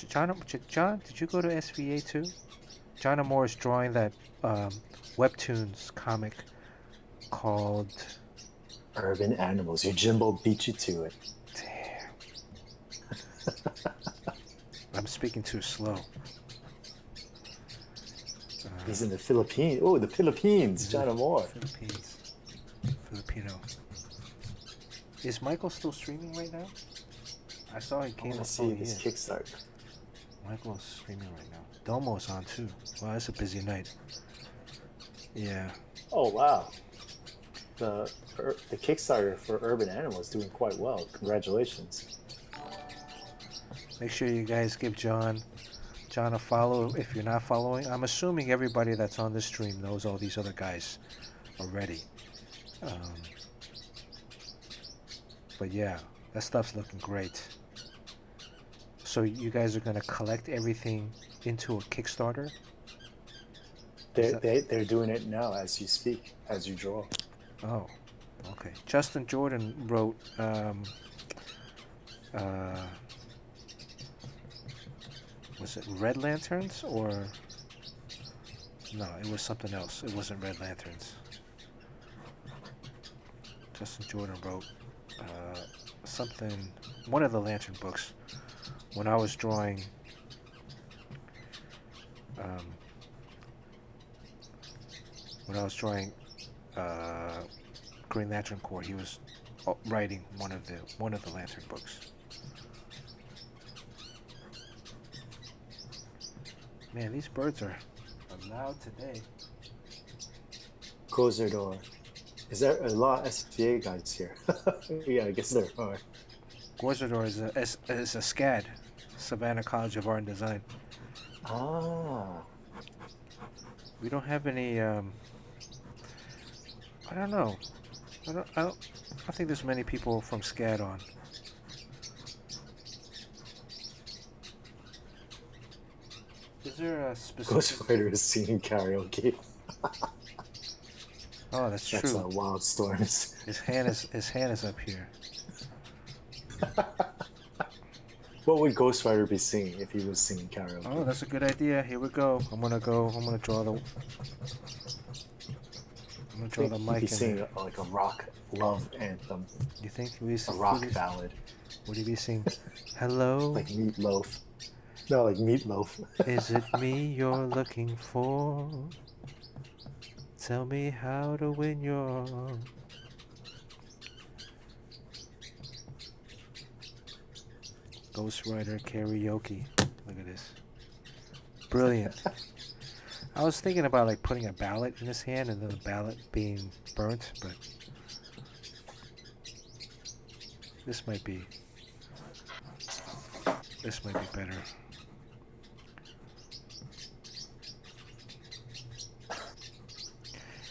John, did you go to SVA too? John Amore is drawing that webtoons comic called. Urban Animals. Your Jimbo beat you to it. Damn. I'm speaking too slow. He's in the Philippines. Oh, the Philippines. John Amore. Philippines. Filipino. Is Michael still streaming right now? I saw he I came want up. to see this Kickstarter. Michael's streaming right now. Domo's on too. Wow, it's a busy night. Yeah. Oh, wow. The Kickstarter for Urban Animals is doing quite well. Congratulations. Make sure you guys give John a follow if you're not following. I'm assuming everybody that's on this stream knows all these other guys already. But yeah, that stuff's looking great. So you guys are gonna collect everything into a Kickstarter? They're doing it now as you speak, as you draw. Oh, okay. Justin Jordan wrote was it Red Lanterns or no, it was something else. It wasn't Red Lanterns. Justin Jordan wrote something, one of the Lantern books when I was drawing Green Lantern Corps. He was writing one of the Lantern books. Man, these birds are loud today. Gozerdor. Is there a lot of SVA guys here? Yeah, I guess there are. Gozerdor is a SCAD, Savannah College of Art and Design. Ah. We don't have any. I don't know. I don't think there's many people from SCAD on. Is there a specific? Ghost Rider is singing karaoke. Oh, that's true. That's Wild Storms. His hand is up here. What would Ghost Rider be singing if he was singing karaoke? Oh, that's a good idea. Here we go. I'm gonna draw the mic He'd be in singing there. like a rock love anthem. You think he's A rock ballad. Would he be singing? Hello. Like Meatloaf. No, like Meatloaf. Is it me you're looking for? Tell me how to win your. Ghost Rider karaoke. Look at this. Brilliant. I was thinking about like putting a ballot in his hand and then the ballot being burnt, but this might be better.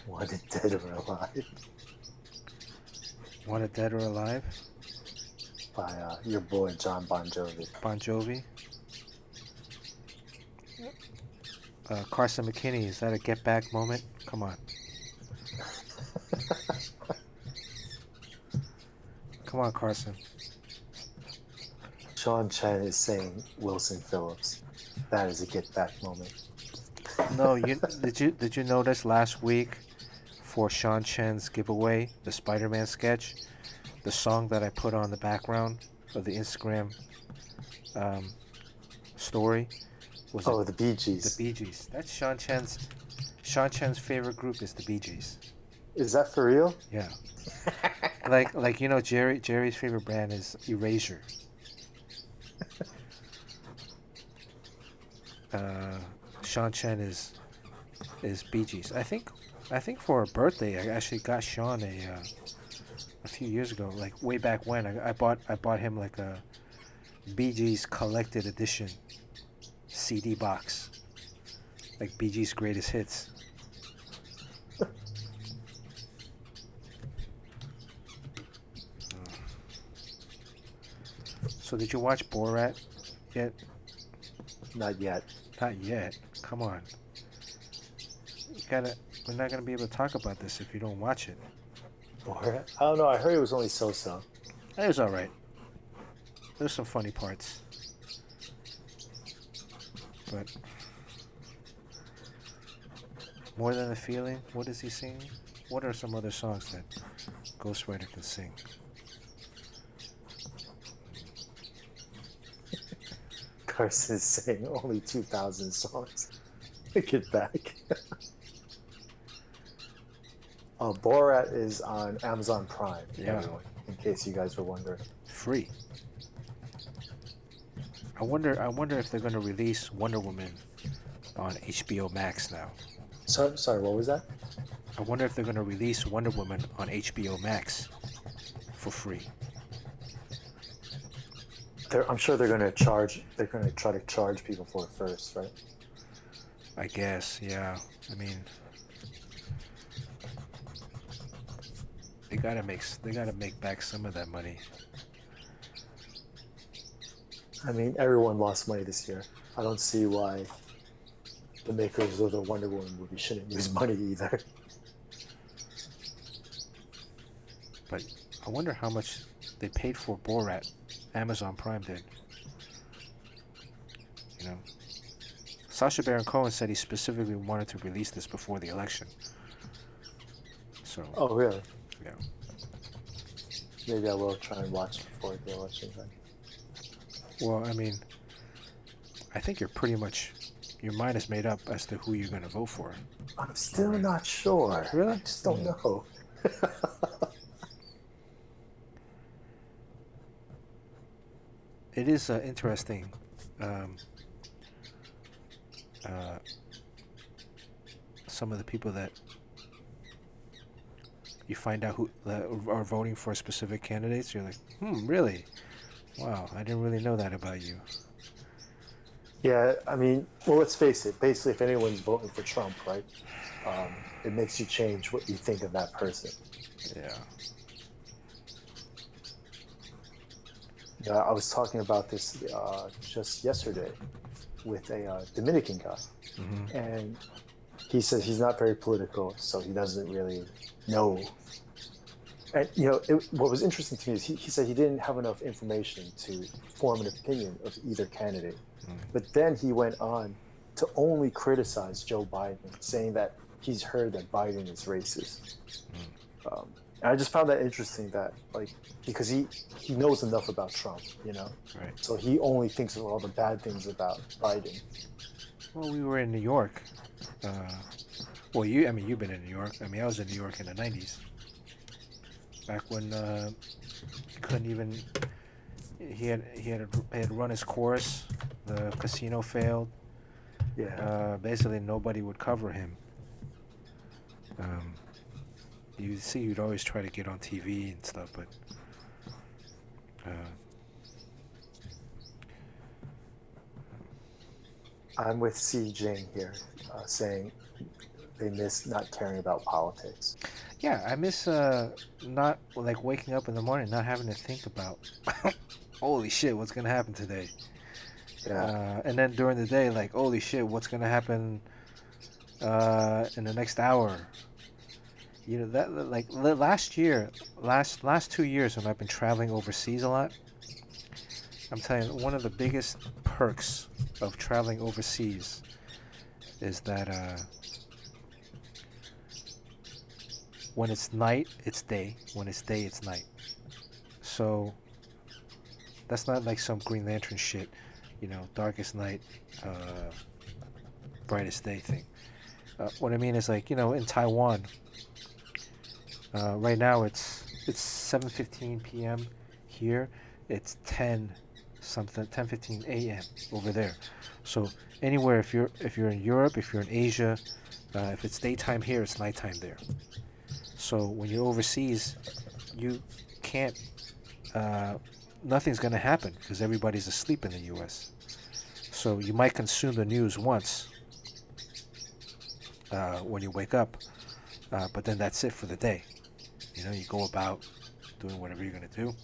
Wanted Dead or Alive Wanted Dead or Alive? by your boy John Bon Jovi. Bon Jovi. Carson McKinney, is that a get back moment? Come on. Come on, Carson. Sean Chen is saying Wilson Phillips. That is a get back moment. No, did you notice last week for Sean Chen's giveaway, the Spider-Man sketch, the song that I put on the background of the Instagram story was the Bee Gees. The Bee Gees. That's Sean Chen's favorite group is the Bee Gees. Is that for real? Yeah. like you know Jerry's favorite brand is Erasure. Sean Chen is Bee Gees. I think for a birthday I actually got Sean a few years ago, like way back when. I bought him like a Bee Gees collected edition CD box, like Bee Gees greatest hits. So did you watch Borat yet? Not yet. Not yet. Come on. We're not gonna be able to talk about this if you don't watch it. Or I don't know. I heard it was only so-so. It was all right. There's some funny parts. But More Than a Feeling, what is he singing? What are some other songs that Ghostwriter can sing? Carson's saying only 2,000 songs. Get back. Borat is on Amazon Prime, Yeah. everyone, in case you guys were wondering. Free. I wonder if they're going to release Wonder Woman on HBO Max now. Sorry, what was that? I wonder if they're going to release Wonder Woman on HBO Max for free. I'm sure they're going to charge. They're going to try to charge people for it first, right? I guess, yeah. I mean, they gotta make back some of that money. I mean, everyone lost money this year. I don't see why the makers of the Wonder Woman movie shouldn't lose money either. But I wonder how much they paid for Borat. Amazon Prime did. You know, Sacha Baron Cohen said he specifically wanted to release this before the election. So. Oh, really? Yeah. Maybe I will try and watch it before the election then. Well, I mean, I think your mind is made up as to who you're going to vote for. I'm still not sure. Really? I just don't know. It is interesting. Some of the people that you find out who are voting for specific candidates, you're like, really? Wow, I didn't really know that about you. Yeah, I mean, well, let's face it. Basically, if anyone's voting for Trump, right, it makes you change what you think of that person. Yeah. Yeah, I was talking about this just yesterday with a Dominican guy, and he says he's not very political, so he doesn't really know. And what was interesting to me is he said he didn't have enough information to form an opinion of either candidate. But then he went on to only criticize Joe Biden, saying that he's heard that Biden is racist. And I just found that interesting, that because he knows enough about Trump, Right. So he only thinks of all the bad things about Biden. Well, we were in New York. You've been in New York. I mean, I was in New York in the 90s. Back when couldn't even, he had run his course. The casino failed. Yeah. Basically, nobody would cover him. You'd always try to get on TV and stuff, but I'm with C. Jing here, saying they miss not caring about politics. Yeah, I miss not waking up in the morning, not having to think about, holy shit, what's gonna happen today? Yeah. And then during the day, holy shit, what's gonna happen in the next hour? That last 2 years when I've been traveling overseas a lot, I'm telling you, one of the biggest perks of traveling overseas is that when it's night, it's day. When it's day, it's night. So that's not like some Green Lantern shit, darkest night, brightest day thing. What I mean is in Taiwan, right now it's 7:15 p.m. here. It's 10:15 a.m. over there. So anywhere, if you're in Europe, if you're in Asia, if it's daytime here, it's nighttime there. So when you're overseas, you can't. Nothing's gonna happen because everybody's asleep in the U.S. So you might consume the news once when you wake up, but then that's it for the day. You go about doing whatever you're gonna do.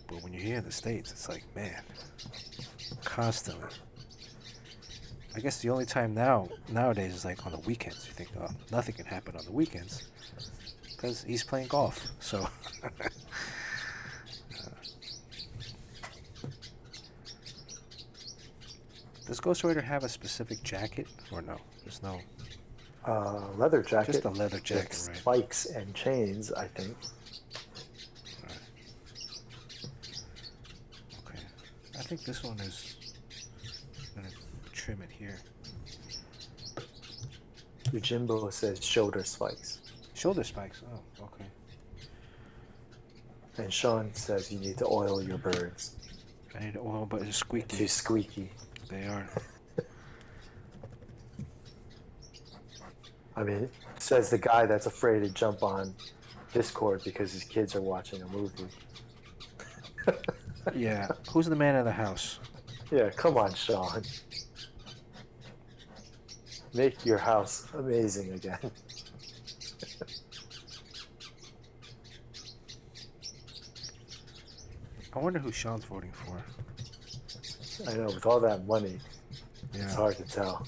But when you're here in the States, it's like, man, constantly. I guess the only time nowadays is on the weekends. You think, oh, nothing can happen on the weekends because he's playing golf. So. Does Ghost Rider have a specific jacket or no? There's no. Leather jacket. Just a leather with jacket, right? spikes and chains, I think. Right. Okay. I think this one is. I'm gonna trim it here. Yojimbo says shoulder spikes. Shoulder spikes. Oh, okay. And Sean says you need to oil your birds. I need oil, but it's squeaky. Too squeaky. They are. I mean, says the guy that's afraid to jump on Discord because his kids are watching a movie. Yeah. Who's the man of the house? Yeah, come on, Sean. Make your house amazing again. I wonder who Sean's voting for. I know, with all that money, Yeah. it's hard to tell.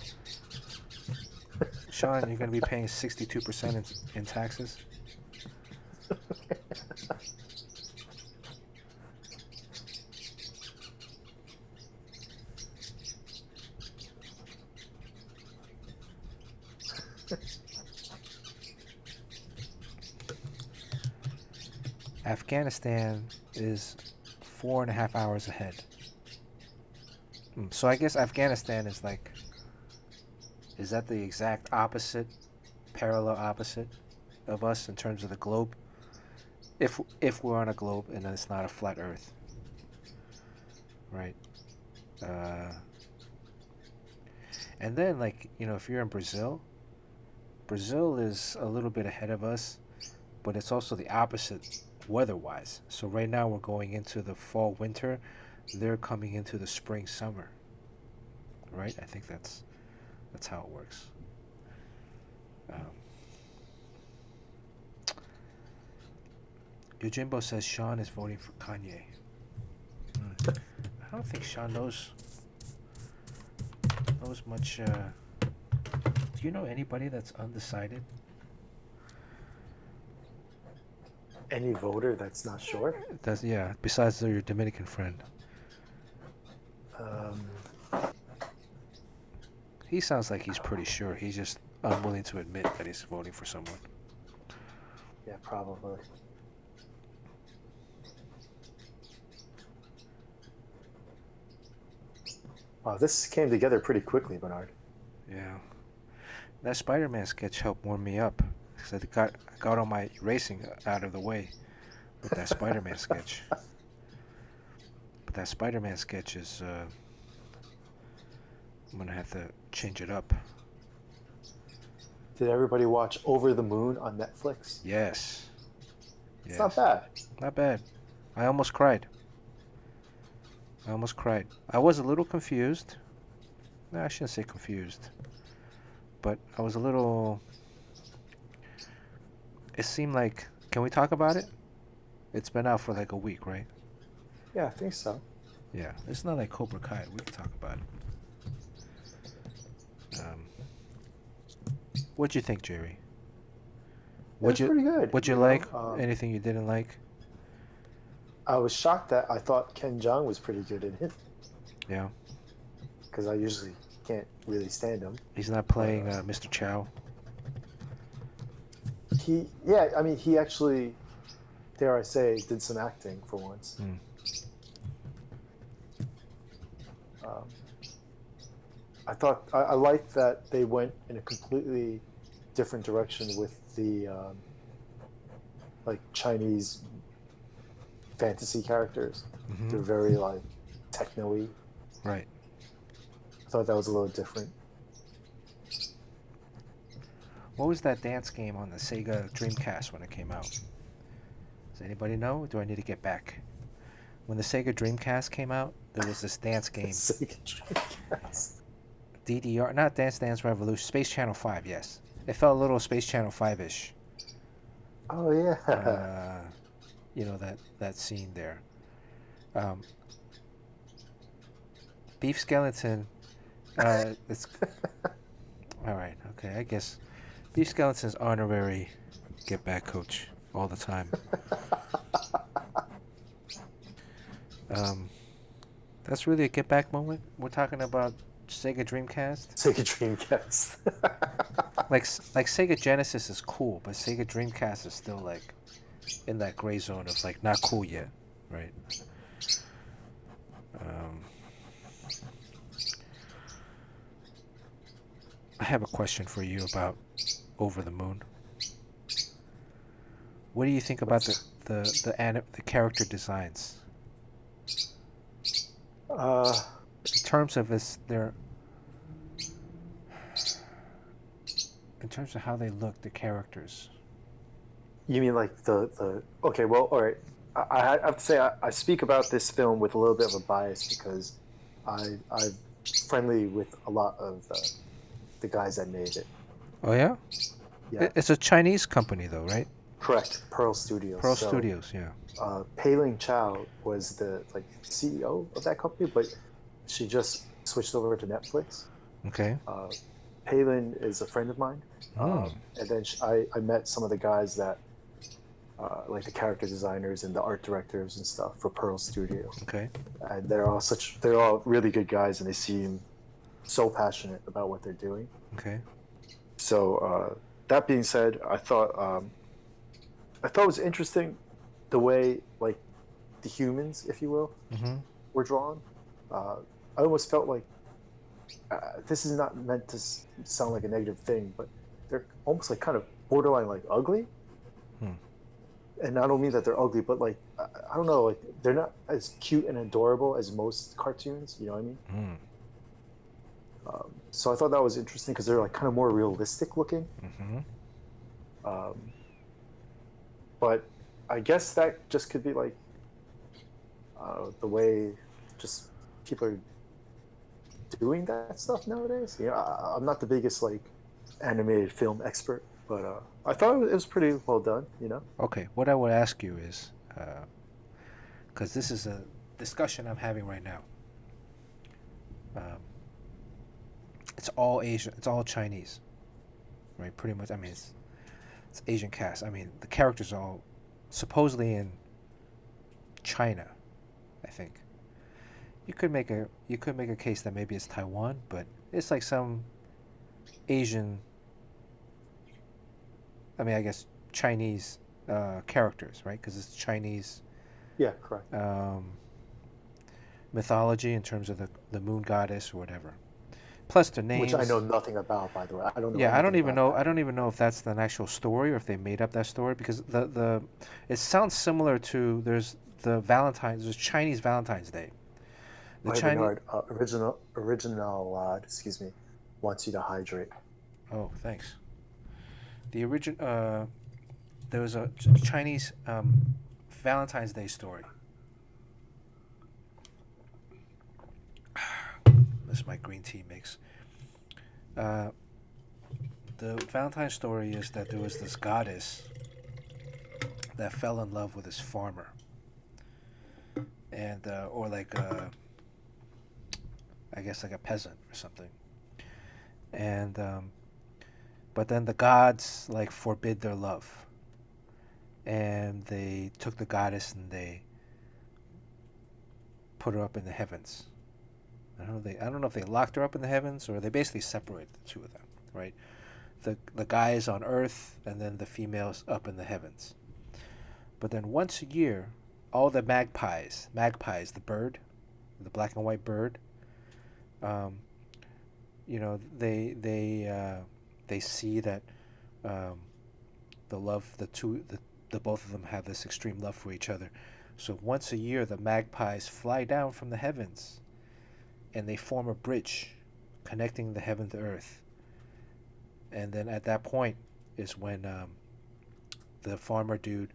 Sean, you're going to be paying 62% in taxes? Afghanistan is 4.5 hours ahead. So I guess Afghanistan is like, is that the exact opposite, parallel opposite of us in terms of the globe? If we're on a globe and it's not a flat Earth, right? And then, like, you know, if you're in Brazil, Brazil is a little bit ahead of us, but it's also the opposite weather-wise. So right now we're going into the fall winter, they're coming into the spring summer, right? I think that's how it works. Yojimbo says Sean is voting for Kanye. I don't think Sean knows much. Do you know anybody that's undecided? Any voter that's not sure? That's, yeah, besides your Dominican friend. He sounds like he's pretty sure. He's just unwilling to admit that he's voting for someone. Yeah, probably. Wow, this came together pretty quickly, Bernard. Yeah. That Spider-Man sketch helped warm me up. Because I got all my erasing out of the way with that Spider-Man sketch. But that Spider-Man sketch is... I'm going to have to change it up. Did everybody watch Over the Moon on Netflix? Yes. It's not bad. Not bad. I almost cried. I was a little confused. No, I shouldn't say confused. But I was a little... It seemed like... Can we talk about it? It's been out for like a week, right? Yeah, I think so. Yeah. It's not like Cobra Kai. We can talk about it. What'd you think, Jerry? Pretty good. What'd you like? Anything you didn't like? I was shocked that I thought Ken Jeong was pretty good in it. Yeah. Because I usually can't really stand him. He's not playing Mr. Chow. He actually, dare I say, did some acting for once. I liked that they went in a completely different direction with the like Chinese fantasy characters. Mm-hmm. They're very like techno-y. Right. I thought that was a little different. What was that dance game on the Sega Dreamcast when it came out? Does anybody know? Or do I need to get back? When the Sega Dreamcast came out, there was this dance game. Sega Dreamcast. DDR, not Dance Dance Revolution, Space Channel 5, yes. It felt a little Space Channel 5-ish. Oh, yeah. You know, that scene there. Beef Skeleton, it's... Alright, okay, I guess Beef Skeleton's honorary get back coach all the time. That's really a get back moment. We're talking about Sega Dreamcast. Sega Dreamcast. Like Sega Genesis is cool, but Sega Dreamcast is still like in that gray zone of like not cool yet, right? Um, I have a question for you about Over the Moon. What do you think about the character designs uh, in terms of in terms of how they look, the characters? you mean like the? Okay, well, all right. I have to say I speak about this film with a little bit of a bias because I'm friendly with a lot of the guys that made it. Oh yeah, Yeah, it's a Chinese company though, right? correct. Pearl Studios. Pearl So Studios, yeah. Pei Ling Chow was the like CEO of that company, but she just switched over to Netflix. Okay. Palin is a friend of mine, Hmm. and then I met some of the guys that like the character designers and the art directors and stuff for Pearl Studio, Okay. and they're all really good guys, and they seem so passionate about what they're doing. Okay. So that being said, I thought it was interesting the way like the humans, if you will, Mm-hmm. were drawn. Uh, I almost felt like this is not meant to sound like a negative thing, but they're almost like kind of borderline like ugly. Hmm. And I don't mean that they're ugly, but like I don't know, like they're not as cute and adorable as most cartoons. You know what I mean? Hmm. So I thought that was interesting because they're like kind of more realistic looking. Mm-hmm. Um, but I guess that just could be like the way just people are doing that stuff nowadays. You know, I'm not the biggest like animated film expert, but I thought it was pretty well done. You know, Okay. What I would ask you is, because this is a discussion I'm having right now. Um, it's all Asian. It's all Chinese, right? Pretty much. I mean, it's Asian cast. I mean, the characters are all supposedly in China, I think. You could make a case that maybe it's Taiwan, but it's like some Asian. I mean, I guess Chinese characters, right? Because it's Chinese yeah, correct. um, mythology in terms of the moon goddess or whatever. Plus the Which I know names. nothing about, by the way. I don't know Yeah, I don't anything even about know. that. I don't even know if that's an actual story or if they made up that story because the it sounds similar to there's Chinese Valentine's Day. The Hi Chinese. Bernard, original excuse me, wants you to hydrate. Oh, thanks. The origin. There was a Chinese Valentine's Day story. This is my green tea mix. Uh, the Valentine's story is that there was this goddess that fell in love with this farmer, and or like I guess like a peasant or something, and but then the gods like forbid their love, and they took the goddess and they put her up in the heavens. I don't know if they locked her up in the heavens or they basically separated the two of them, right? The guy is on earth and then the female's up in the heavens. But then once a year, all the magpies, the bird, the black and white bird, um, they see that um, the love the both of them have this extreme love for each other. So once a year, the magpies fly down from the heavens and they form a bridge connecting the heaven to earth. And then at that point is when the farmer dude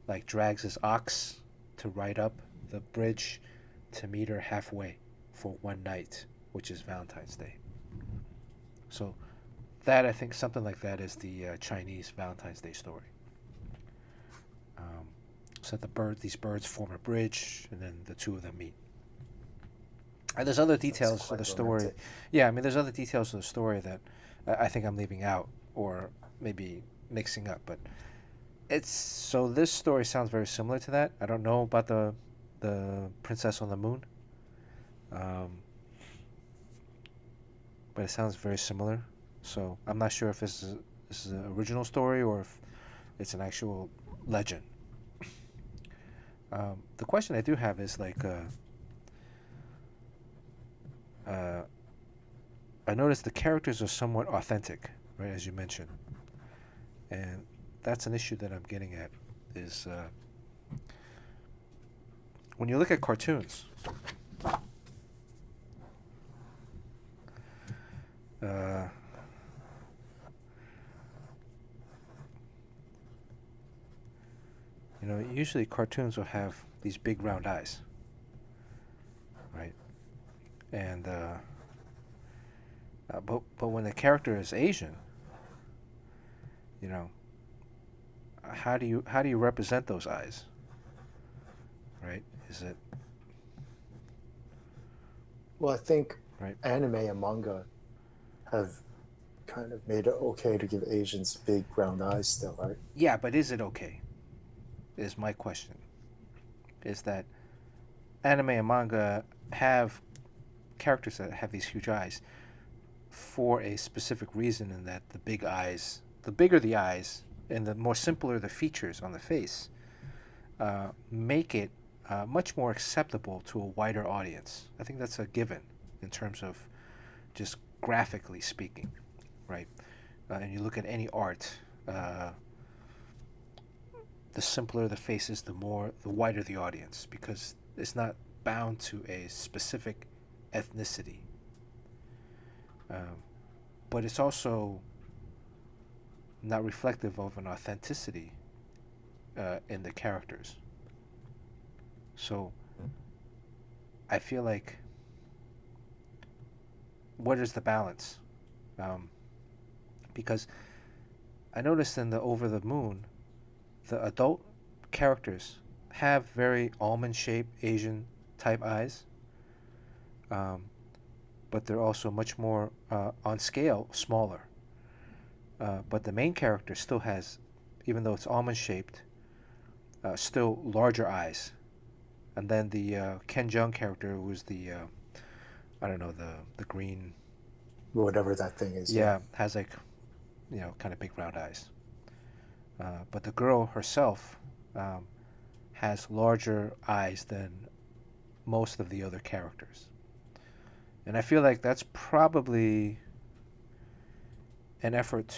like drags his ox to ride up the bridge to meet her halfway for one night, which is Valentine's Day. So that I think something like that is the Chinese Valentine's Day story. Um, so these birds form a bridge, and then the two of them meet. And there's other That's details to quite the story. romantic. Yeah, I mean, there's other details to the story that I think I'm leaving out or maybe mixing up. But this story sounds very similar to that. I don't know about the Princess on the Moon. Um, but it sounds very similar. So I'm not sure if this is an original story or if it's an actual legend. The question I do have is like, uh, I noticed the characters are somewhat authentic, right, as you mentioned, and that's an issue that I'm getting at. Is when you look at cartoons, uh, usually cartoons will have these big round eyes, right? And but when the character is Asian, you know, how do you represent those eyes, right? Is it Well, I think right? anime and manga have kind of made it okay to give Asians big round eyes still, right? Yeah, but is it okay? Is my question. Is that anime and manga have characters that have these huge eyes for a specific reason, in that the big eyes, the bigger the eyes, and the more simpler the features on the face, make it much more acceptable to a wider audience. I think that's a given in terms of just graphically speaking, right? And you look at any art, the simpler the faces, the wider the audience, because it's not bound to a specific ethnicity. Um, but it's also not reflective of an authenticity in the characters. So I feel like, what is the balance? Um, because I noticed in the Over the Moon, the adult characters have very almond shaped Asian type eyes, um, but they're also much more on scale smaller. But the main character still has, even though it's almond shaped, still larger eyes. And then the Ken Jeong character was the I don't know, the green, Whatever that thing is, yeah. yeah, has like kind of big round eyes. But the girl herself um, has larger eyes than most of the other characters, and I feel like that's probably an effort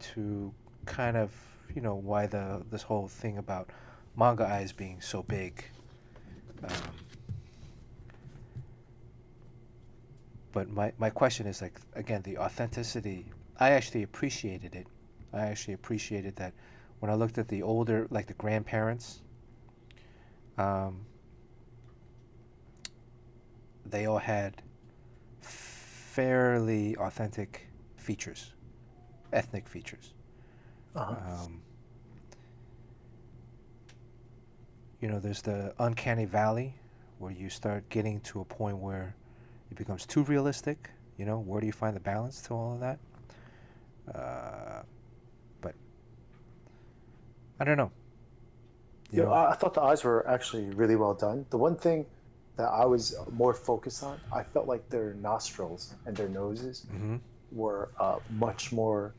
to kind of why this whole thing about manga eyes being so big. Um, but my question is, like, again, the authenticity. I actually appreciated it. I actually appreciated that when I looked at the older, like the grandparents. Um, they all had fairly authentic features, ethnic features. Uh-huh. Um, there's the uncanny valley where you start getting to a point where it becomes too realistic. Where do you find the balance to all of that? But I don't know. You Yeah, know. I thought the eyes were actually really well done. The one thing that I was more focused on, I felt like their nostrils and their noses Mm-hmm. were much more.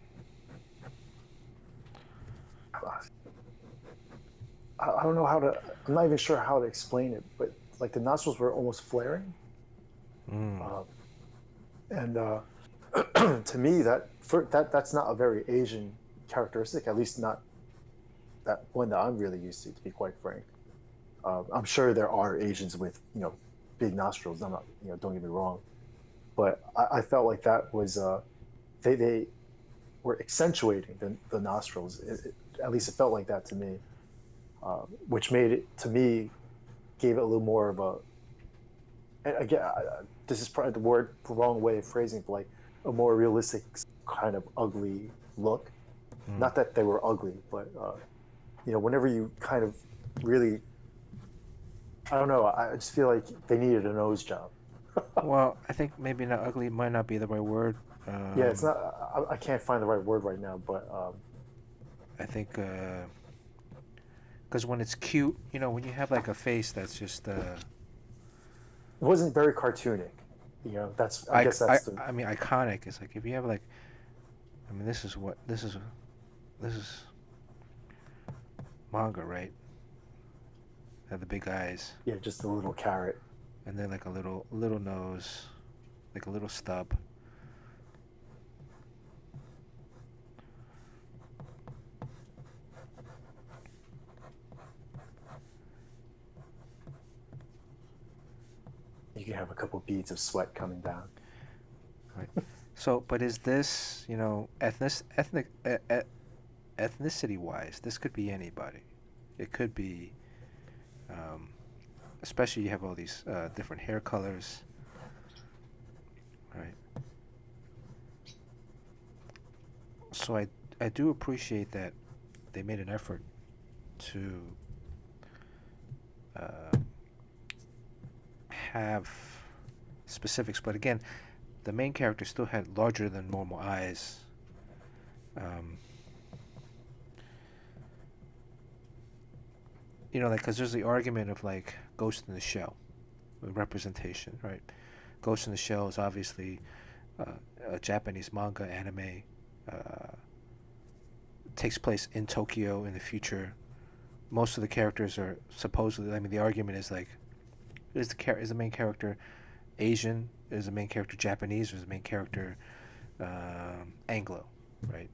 I don't know how to. I'm not even sure how to explain it, but like the nostrils were almost flaring, Mm. uh, and to me that's not a very Asian characteristic. At least not that one that I'm really used to be quite frank. I'm sure there are Asians with big nostrils. I'm not don't get me wrong, but I felt like that was they were accentuating the nostrils. At least it felt like that to me, which made it to me gave it a little more of a. And again, this is probably the wrong way of phrasing it, but like a more realistic kind of ugly look. Mm. Not that they were ugly, but whenever you kind of really, I don't know. I just feel like they needed a nose job. Well, I think maybe not ugly might not be the right word. Yeah, it's not. I can't find the right word right now, but I think because when it's cute, when you have like a face that's just it wasn't very cartoonic. You know, that's I guess that's the I mean, iconic. It's like if you have like, I mean, this is manga, right? Have the big eyes, yeah, just a little carrot. and then like a little nose, like a little stub. You can have a couple beads of sweat coming down. Right. So, but is this, you know, ethnicity wise, this could be anybody. It could be, um, especially you have all these different hair colors, right? So I do appreciate that they made an effort to uh, have specifics, but again, the main character still had larger than normal eyes. Um, you know, like, because there's the argument of like Ghost in the Shell, representation, right? Ghost in the Shell is obviously a Japanese manga anime. Uh, Takes place in Tokyo in the future. Most of the characters are supposedly. I mean, the argument is like, is the main character Asian? Is the main character Japanese? Or is the main character Anglo, right?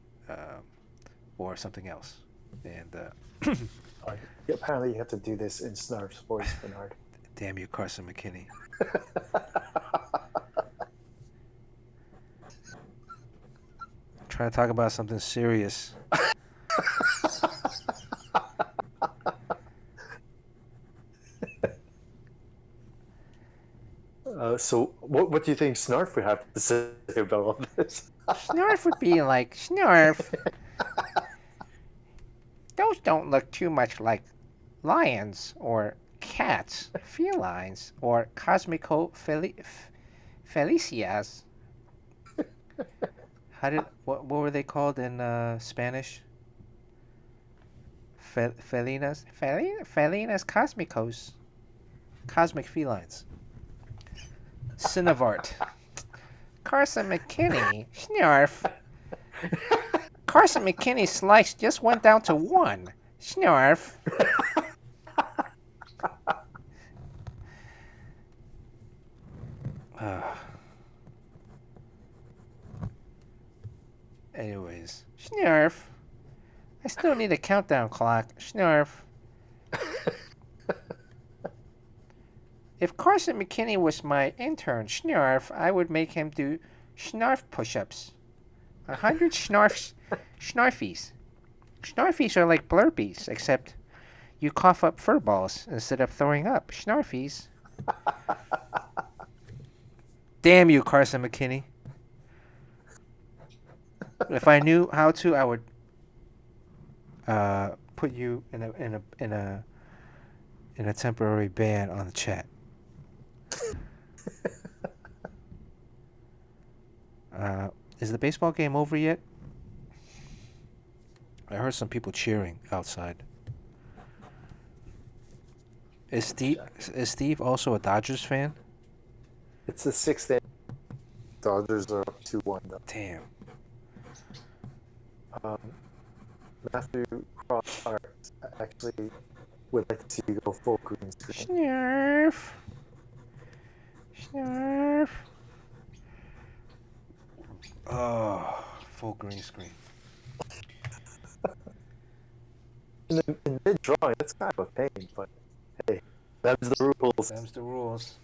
Or something else? And Yeah, apparently, you have to do this in Snarf's voice, Bernard. damn you, Carson McKinney. Trying to talk about something serious. So, what do you think Snarf would have to say about all this? Snarf would be like, Snarf, those don't look too much like lions or cats, felines, or cosmico felicias. What were they called in Spanish? Felinas? Felinas cosmicos. Cosmic felines. Cinevart. Carson McKinney. Snarf. Carson McKinney's likes just went down to 1. Snarf. Anyways. Snarf. I still need a countdown clock. Snarf. If Carson McKinney was my intern, Snarf, I would make him do Snarf push-ups. 100 Snarfies. Snarfies are like Blurpees, except you cough up fur balls instead of throwing up. Snarfies. Damn you, Carson McKinney. If I knew how to, I would put you in a temporary ban on the chat. Is the baseball game over yet? I heard some people cheering outside. Is Steve also a Dodgers fan? It's the 6th inning. Dodgers are up 2-1 though. Damn. Matthew Cross Art actually would like to see you go full green screen. Snarf. Snarf. Oh, full green screen. In mid-drawing, that's kind of a pain, but hey, that's the rules. Them's the rules.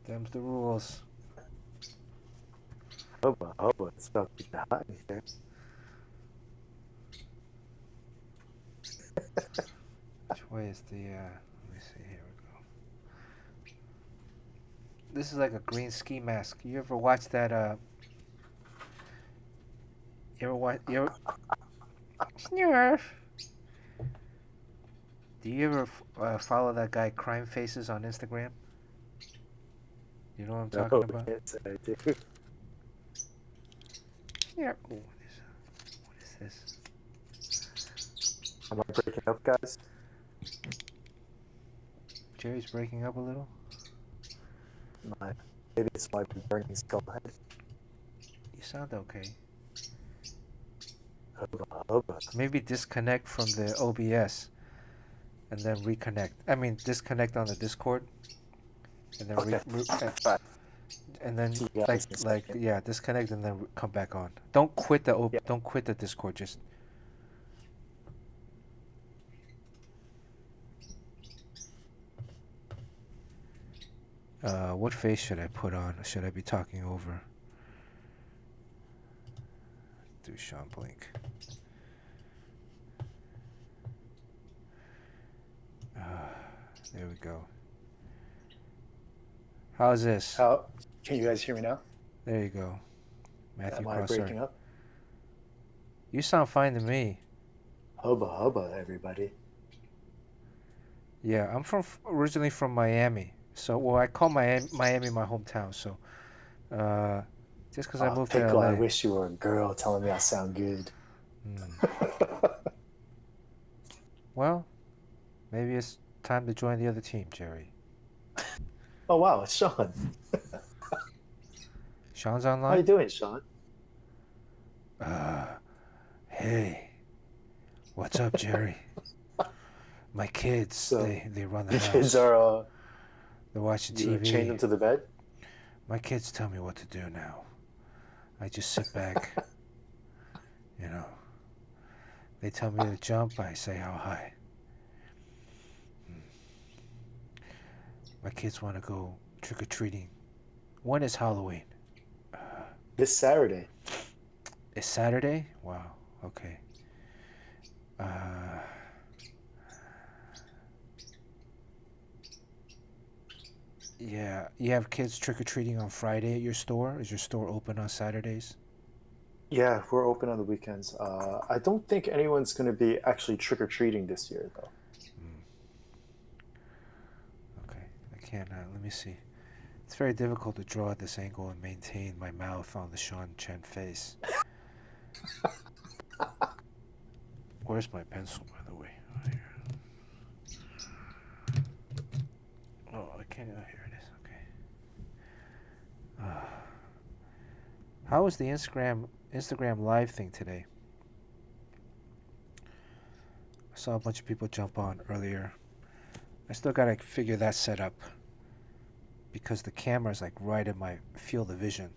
Them's the rules. Hubba, it's about to get hot in here. Which way is the, let me see, here we go. This is like a green ski mask. You ever watch that, Snarf. Do you ever follow that guy Crime Faces on Instagram? You know what I'm talking about? Yes, I do. Snarf. Oh, what is this? Am I breaking up, guys? Jerry's breaking up a little. Maybe it's my burning skull head. You sound okay. Hubba, hubba. Maybe disconnect from the OBS and then reconnect. I mean, disconnect on the Discord and then Okay. Bye. and then See you guys in a second. yeah, disconnect and then come back on. Don't quit the Yeah. don't quit the Discord. Just what face should I put on? Should I be talking over? Do Sean Blink. There we go. How's this? How can you guys hear me now? There you go. Matthew Am I Crosser. breaking up? You sound fine to me. Hubba hubba, everybody. Yeah, I'm originally from Miami. So, well, I call Miami my hometown. So, just because I moved to Pickle, LA. I wish you were a girl telling me I sound good. Well, maybe it's time to join the other team, Jerry. Oh wow, it's Sean. Sean's How you online? doing, Sean? Hey, what's up, Jerry? My kids, So, they run the Your house. kids are They're watching you TV. chained them to the bed? My kids tell me what to do now. I just sit back. You know, they tell me to jump, I say how high. My kids want to go trick-or-treating. When is Halloween? This Saturday. It's Saturday? Wow, okay. Yeah, you have kids trick-or-treating on Friday at your store? Is your store open on Saturdays? Yeah, we're open on the weekends. I don't think anyone's going to be actually trick-or-treating this year, though. Okay, I can't, let me see. It's very difficult to draw at this angle and maintain my mouth on the Sean Chen face. Where's my pencil, by the way? Oh, here. Oh, I can't, oh, here it is, okay. How was the Instagram live thing today? I saw a bunch of people jump on earlier. I still gotta figure that set up because the camera's like right in my field of vision.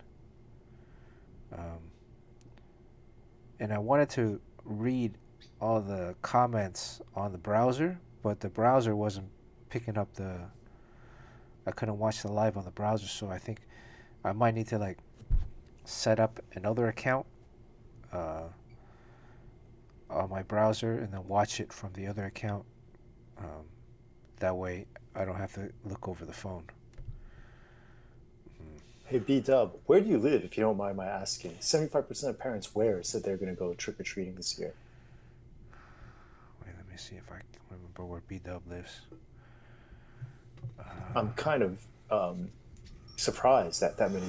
And I wanted to read all the comments on the browser, but the browser wasn't picking up I couldn't watch the live on the browser, so I think I might need to like set up another account on my browser and then watch it from the other account. That way I don't have to look over the phone. Hey, B-Dub, where do you live, if you don't mind my asking? 75% of parents where said they're going to go trick-or-treating this year. Wait, let me see if I can remember where B-Dub lives. I'm kind of surprised that many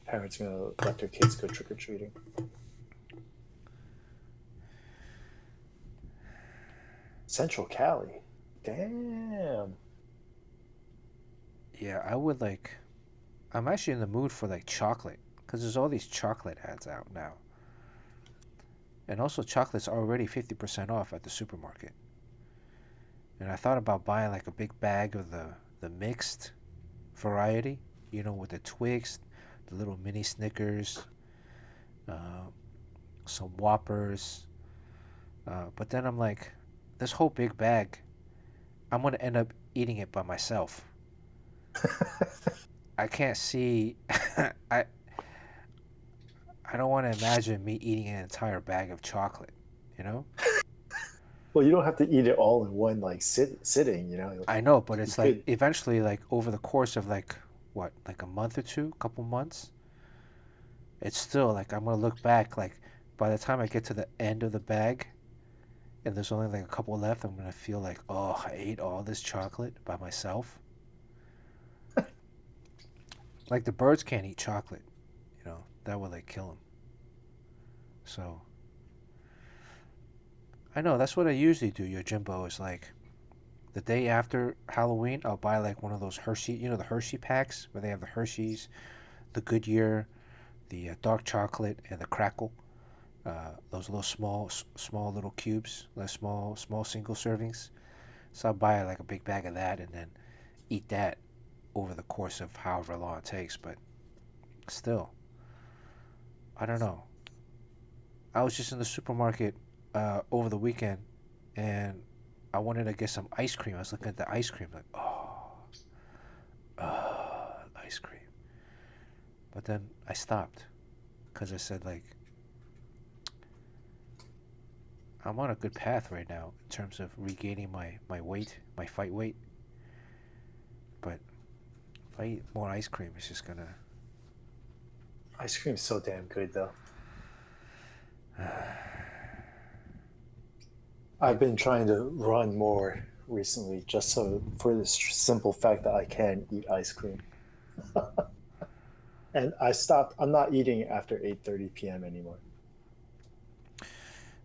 parents are going to let their kids go trick-or-treating. Central Cali. Damn. Yeah, I'm actually in the mood for like chocolate because there's all these chocolate ads out now. And also chocolate's already 50% off at the supermarket. And I thought about buying like a big bag of the mixed variety, with the Twix, the little mini Snickers, some Whoppers. But then I'm like, this whole big bag, I'm going to end up eating it by myself. I can't see. I don't want to imagine me eating an entire bag of chocolate. Well, you don't have to eat it all in one sitting. I know, but it's like could. eventually, like over the course of like a month or two, couple months. It's still like I'm gonna look back. Like by the time I get to the end of the bag, and there's only like a couple left, I'm gonna feel like, oh, I ate all this chocolate by myself. Like the birds can't eat chocolate, that would like kill them. So I know that's what I usually do. Yojimbo is like, The day after Halloween, I'll buy like one of those Hershey, the Hershey packs where they have the Hershey's, the Goodyear, the dark chocolate, and the crackle. Those little small little cubes, like small single servings. So I'll buy like a big bag of that and then eat that over the course of however long it takes. But still, I don't know. I was just in the supermarket over the weekend and I wanted to get some ice cream. I was looking at the ice cream like, ice cream. But then I stopped because I said like, I'm on a good path right now in terms of regaining my weight, my fight weight. But if I eat more ice cream, it's just gonna. Ice cream's so damn good, though. I've been trying to run more recently, just so for this simple fact that I can eat ice cream. And I stopped. I'm not eating after 8:30 p.m. anymore.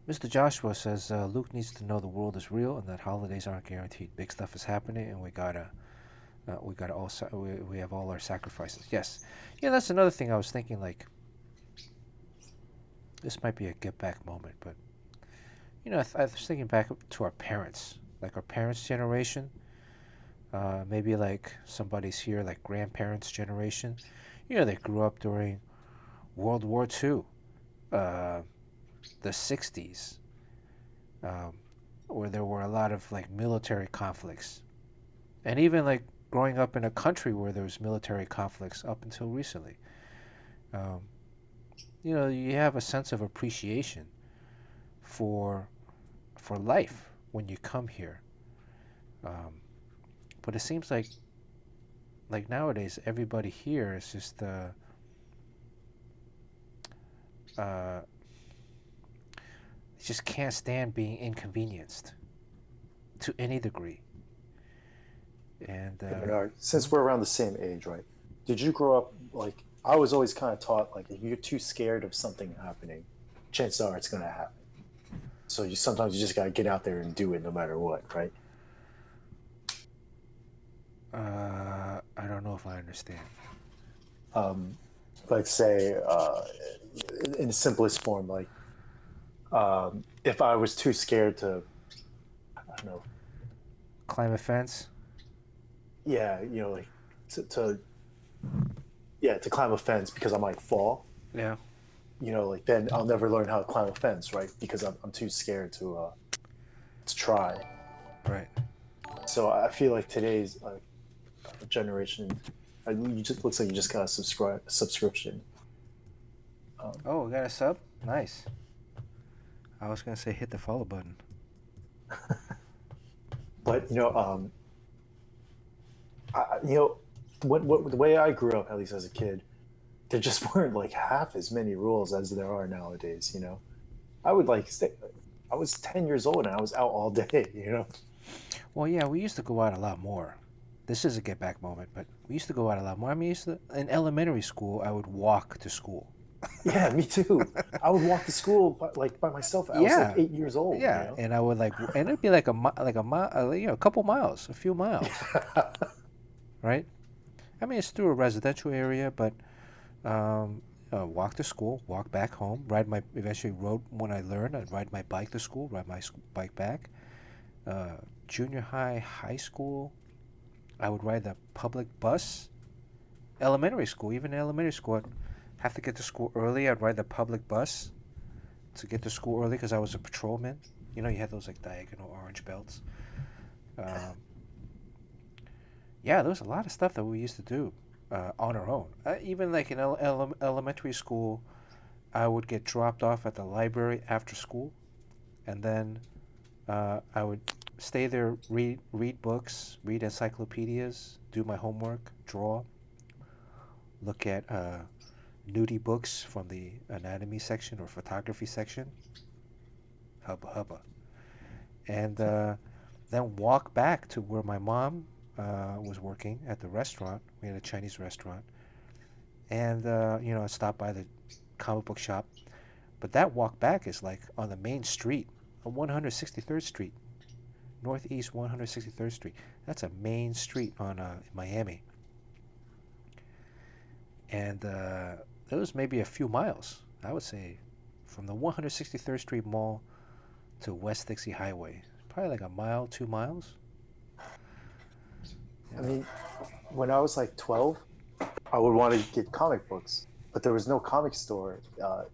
Mr. Joshua says Luke needs to know the world is real and that holidays aren't guaranteed. Big stuff is happening, and we gotta we have all our sacrifices. Yes, yeah, that's another thing I was thinking. Like this might be a get back moment, but I was thinking back to our parents, like our parents' generation. Maybe like somebody's here, like grandparents' generation. They grew up during World War II, uh, the '60s, um, where there were a lot of like military conflicts, and even like growing up in a country where there was military conflicts up until recently. Um, you have a sense of appreciation for life when you come here. Um, but it seems like nowadays everybody here is just uh, just can't stand being inconvenienced to any degree. And Hey, Bernard, since we're around the same age, right? Did you grow up like I was always kind of taught like if you're too scared of something happening, chances are it's going to happen. So you sometimes you just got to get out there and do it no matter what, right? I don't know if I understand. Um, like say in the simplest form, like if I was too scared to, I don't know, Climb a fence? yeah, like to yeah to climb a fence because I might fall. Yeah, Like then I'll never learn how to climb a fence, right? Because I'm too scared to try. right. So I feel like today's generation, you just looks like you just got a subscription. Um, Oh, we got a sub? Nice. I was gonna say hit the follow button. but you know, what the way I grew up, at least as a kid, there just weren't like half as many rules as there are nowadays. I would like stay. I was 10 years old and I was out all day. Well, yeah, we used to go out a lot more. This is a get back moment, but we used to go out a lot more. I mean, in elementary school, I would walk to school. Yeah, me too. I would walk to school by myself. I was like Yeah, 8 years old. yeah, and I would and it'd be like a mile, a couple miles, a few miles, right? I mean, it's through a residential area, but walk to school, walk back home, eventually rode when I learned, I'd ride my bike to school, ride my bike back. Uh, Junior high, high school, I would ride the public bus. Elementary school, even in elementary school, I'd have to get to school early. I'd ride the public bus to get to school early because I was a patrolman. You had those like diagonal orange belts. Um, yeah, there was a lot of stuff that we used to do on our own. Even like in elementary school, I would get dropped off at the library after school, and then I would stay there, read books, read encyclopedias, do my homework, draw, look at nudie books from the anatomy section or photography section. Hubba hubba. And then walk back to where my mom was working at the restaurant. We had a Chinese restaurant. And, I stopped by the comic book shop. But that walk back is like on the main street, on 163rd Street. Northeast 163rd Street. That's a main street on in Miami, and it was maybe a few miles. I would say, from the 163rd Street Mall to West Dixie Highway, probably like a mile, 2 miles. I Yeah. mean, when I was like 12, I would want to get comic books, but there was no comic store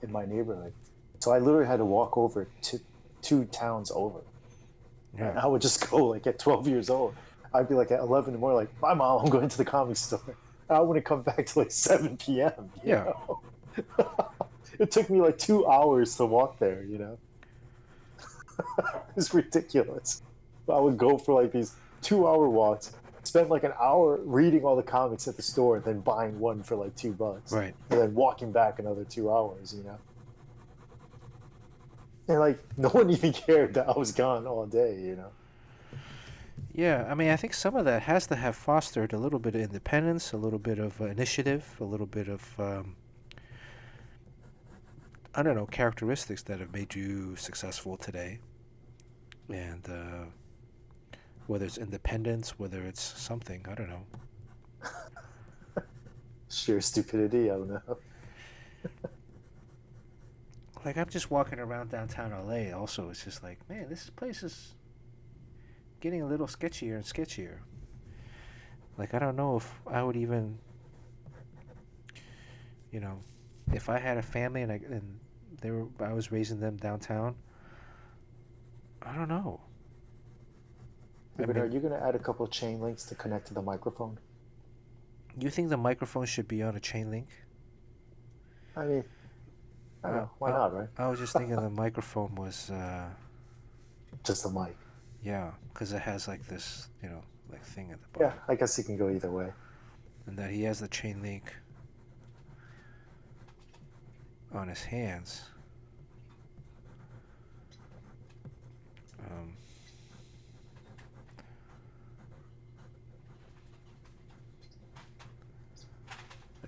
in my neighborhood. So I literally had to walk over to 2 towns over. And Yeah. I would just go like at 12 years old. I'd be like at 11 in the morning, like, "Bye, Mom, I'm going to the comic store." And I wouldn't come back till like 7 p.m. Yeah. It took me like 2 hours to walk there, It's ridiculous. I would go for like these 2 hour walks, spend like an hour reading all the comics at the store, then buying one for like $2, Right. and then walking back another 2 hours. And like no one even cared that I was gone all day. Yeah, I mean, I think some of that has to have fostered a little bit of independence, a little bit of initiative, a little bit of, I don't know, characteristics that have made you successful today. And whether it's independence, whether it's something, I don't know. Sheer stupidity, I don't know. Like, I'm just walking around downtown LA, also, it's just like, man, this place is getting a little sketchier and sketchier. Like, I don't know if I would even, you know, if I had a family and I was raising them downtown, I don't know. Hey, I Bernard, mean, you're gonna add a couple of chain links to connect to the microphone. you think the microphone should be on a chain link? I mean, I don't I, know. Why I, not, right? I was just thinking the microphone was, Just a mic. yeah, because it has like this, like thing at the Yeah, bottom. I guess it can go either way. And that he has the chain link on his hands. Um,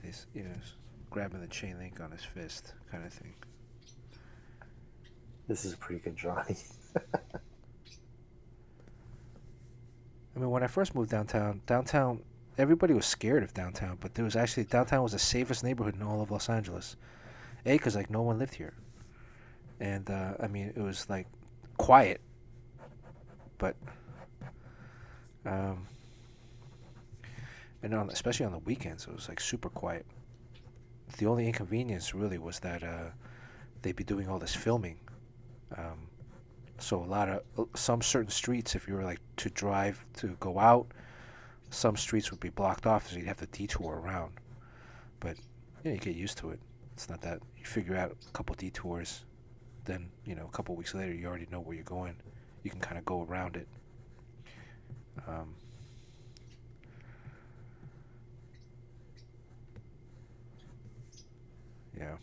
he's, grabbing the chain link on his fist, kind of thing. This is a pretty good drawing. I mean, when I first moved downtown, everybody was scared of downtown, but downtown was the safest neighborhood in all of Los Angeles. Because like no one lived here, and I mean it was like quiet, but um, and especially on the weekends, it was like super quiet. The only inconvenience really was that they'd be doing all this filming. Um, so some certain streets, if you were like to drive to go out, some streets would be blocked off, so you'd have to detour around. But you get used to it. It's not that you figure out a couple detours, then a couple weeks later you already know where you're going. You can kind of go around it. Um, yeah.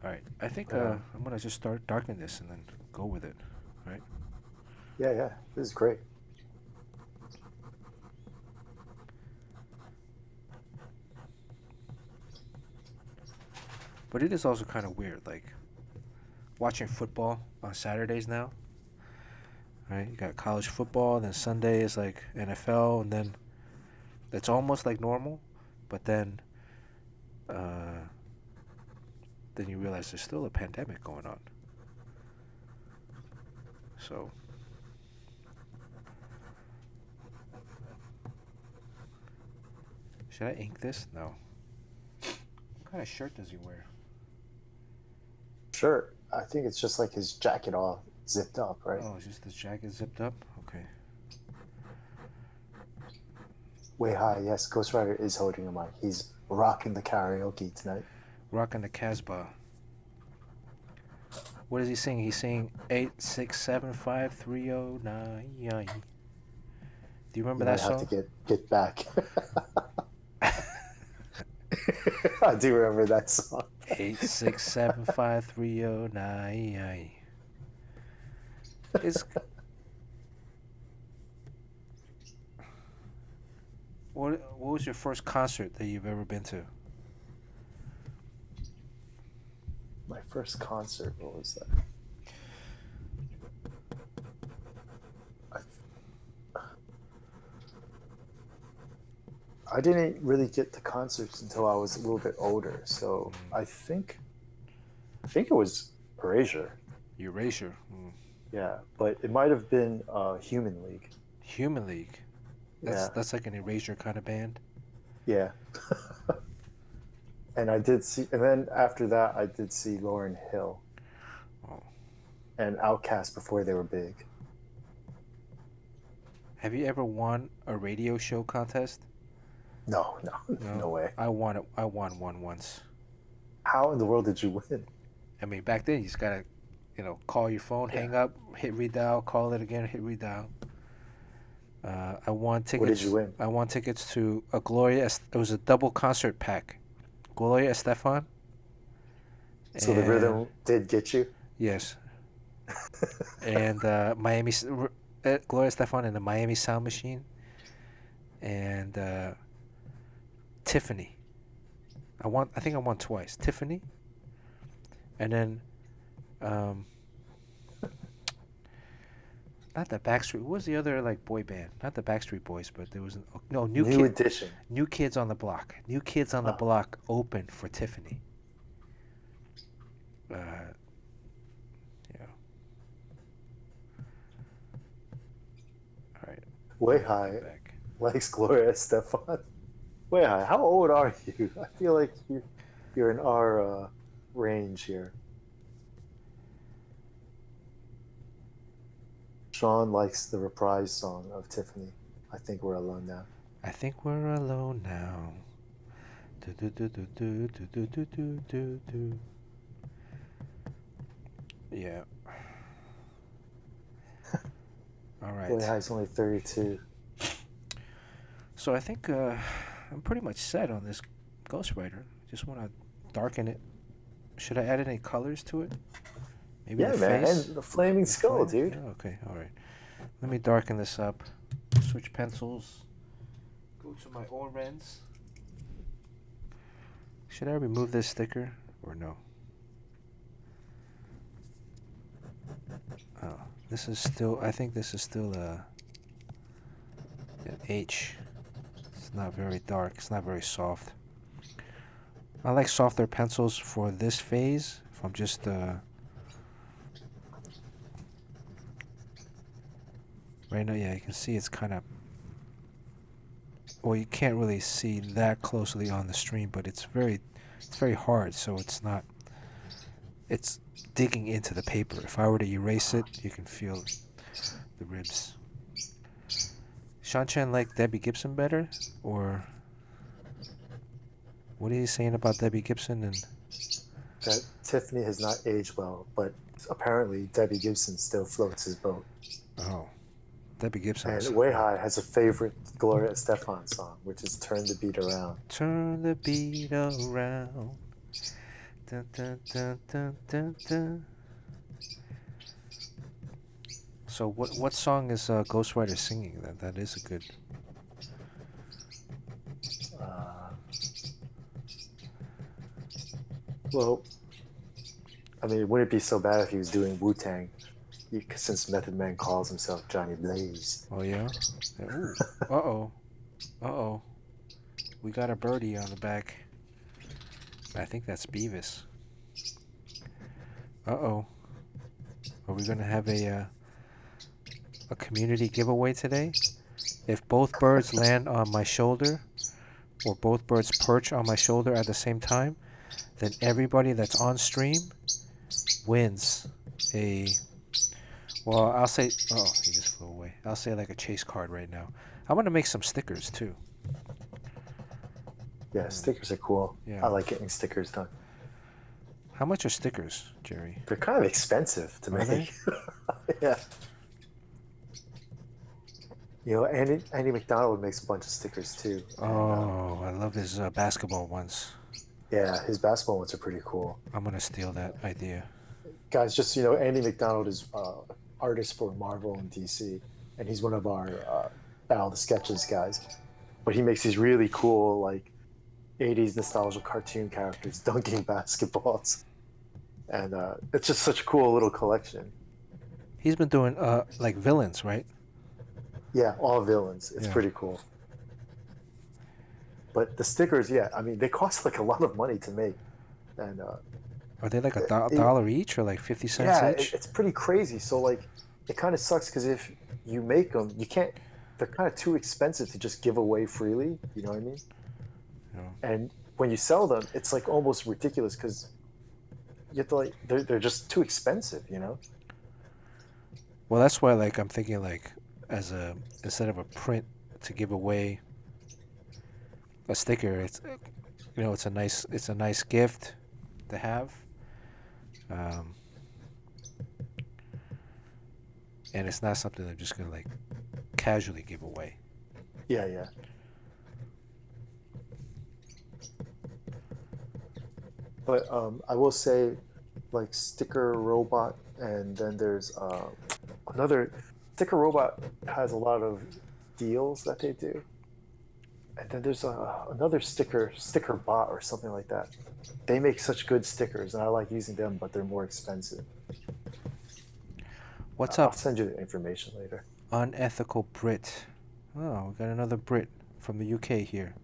All right. I think I'm gonna just start darkening this and then go with it. Right. Yeah, this is great. But it is also kind of weird, like watching football on Saturdays now. Right? You got college football, then Sunday is like NFL, and then it's almost like normal, but then you realize there's still a pandemic going on. So should I ink this? No. What kind of shirt does he wear? Sure. I think it's just like his jacket all zipped up, right? Oh, it's just the jacket zipped up? Okay. Way high, yes. Ghost Rider is holding a mic. He's rocking the karaoke tonight. Rocking the Casbah. What is he singing? He's singing 8675309. Do you remember that song? I have to get back. I do remember that song. 8675309. Is what was your first concert that you've ever been to? My first concert, what was that? I didn't really get to concerts until I was a little bit older. So I think it was Erasure. Erasure. Yeah, but it might have been Human League. Human League. Yeah, That's like an Erasure kind of band. yeah. And then after that, I did see Lauryn Hill Oh. and Outkast before they were big. Have you ever won a radio show contest? No, No. no way. I won it. I won one once. How in the world did you win? I mean, back then you just gotta, call your phone, hang up, hit redial, call it again, hit redial. I won tickets. What did you win? I won tickets to a Gloria. It was a double concert pack. Gloria Estefan. So the rhythm did get you? Yes. And Gloria Estefan and the Miami Sound Machine. And Tiffany. I think I won twice. Tiffany. And then not the Backstreet. What was the other boy band? Not the Backstreet Boys, but there was New Edition. New Kids on the Block. New Kids on the Block opened for Tiffany. Yeah. All right. Way High likes Gloria Estefan. Way High. How old are you? I feel like you're in our range here. Sean likes the reprise song of Tiffany. I think we're alone now. I think we're alone now. Do, do, do, do, do, do, do, do, do, do. Yeah. All right. Way High's only 32. So I think I'm pretty much set on this Ghostwriter. Just want to darken it. Should I add any colors to it? Maybe yeah, the man, face? and the flaming skull, dude. Oh, okay, all right. Let me darken this up. Switch pencils. Go to my Orens. Should I remove this sticker or no? Oh, this is still. I think this is still an H. It's not very dark. It's not very soft. I like softer pencils for this phase. If I'm just right now, yeah, you can see it's kind of. Well, you can't really see that closely on the stream, but it's very hard. So it's not. It's digging into the paper. If I were to erase it, you can feel the ribs. Sean Chen like Debbie Gibson better, or what are you saying about Debbie Gibson and? That Tiffany has not aged well, but apparently Debbie Gibson still floats his boat. Oh, Debbie Gibson. And Way High has a favorite Gloria Estefan song, which is "Turn the Beat Around." Turn the beat around. Dun, dun, dun, dun, dun, dun. So what song is Ghostwriter singing? That is a good. Well, I mean, wouldn't it be so bad if he was doing Wu-Tang, since Method Man calls himself Johnny Blaze? Oh yeah. Ooh. Uh-oh. We got a birdie on the back. I think that's Beavis. Uh-oh. Are we gonna have a community giveaway today? If both birds land on my shoulder, or both birds perch on my shoulder at the same time, then everybody that's on stream wins a. Well, I'll say. Oh, he just flew away. I'll say like a chase card right now. I'm gonna make some stickers too. Yeah, stickers are cool. Yeah. I like getting stickers done. How much are stickers, Jerry? They're kind of expensive to Are make. Yeah. You know, Andy McDonald makes a bunch of stickers too. Oh, I love his basketball ones. Yeah, his basketball ones are pretty cool. I'm gonna steal that idea. Guys, just Andy McDonald is artist for Marvel and DC, and he's one of our Battle of the Sketches guys. But he makes these really cool, like, 80s nostalgia cartoon characters dunking basketballs, and it's just such a cool little collection. He's been doing like villains, right? Yeah, all villains. It's Yeah. pretty cool. But the stickers, yeah, I mean, they cost like a lot of money to make, and Are they like a it, dollar each or like 50 cents yeah, each? it's pretty crazy. So like, it kind of sucks because if you make them, you can't. They're kind of too expensive to just give away freely. You know what I mean? You know? And when you sell them, it's like almost ridiculous because you have to like they're just too expensive. You know? Well, that's why like I'm thinking like as a instead of a print to give away a sticker, it's a nice gift to have. Um, and it's not something I'm just gonna like casually give away. Yeah, yeah. But I will say, like Sticker Robot, and then there's another Sticker Robot has a lot of deals that they do, and then there's another Sticker Bot or something like that. They make such good stickers, and I like using them, but they're more expensive. What's I'll up, send you the information later. unethical Brit? Oh, we got another Brit from the UK here.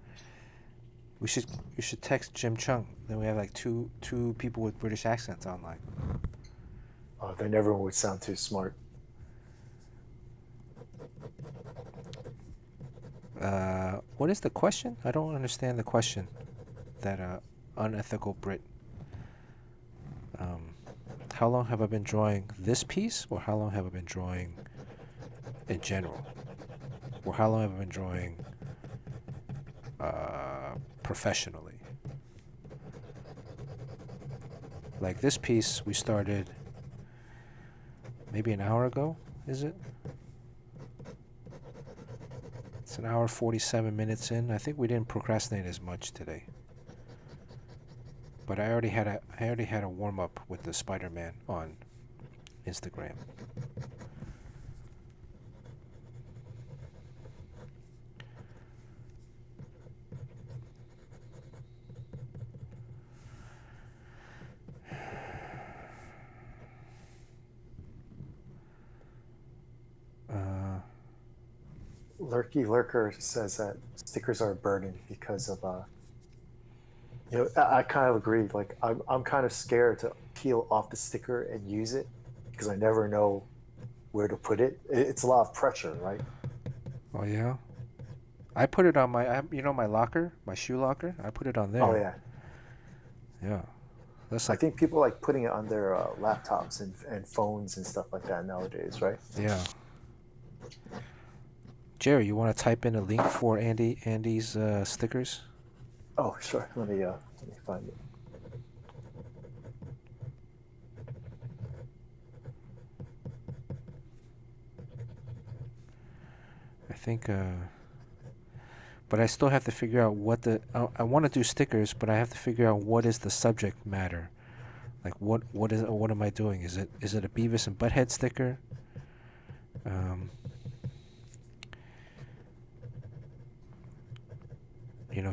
We should we should text Jim Chung. Then we have like two people with British accents online. Then everyone would sound too smart. What is the question? I don't understand the question. That unethical Brit. Um, how long have I been drawing this piece, or how long have I been drawing in general, or how long have I been drawing professionally? Like this piece, we started maybe an hour ago. Is it? It's an hour 47 minutes in. I think we didn't procrastinate as much today. But I already had a warm up with the Spider-Man on Instagram. Lurky Lurker says that stickers are a burden because of I kind of agree. Like I'm kind of scared to peel off the sticker and use it because I never know where to put it. It's a lot of pressure, right? Oh yeah. I put it on my locker, my shoe locker. I put it on Oh there. yeah, Yeah. That's I like, think people like putting it on their laptops and phones and stuff like that nowadays, right? yeah. Jerry, you want to type in a link for Andy's stickers? Oh sure. Let me find it. I think but I still have to figure out I want to do stickers, but I have to figure out what is the subject matter. Like what am I doing? Is it a Beavis and Butthead sticker? Um,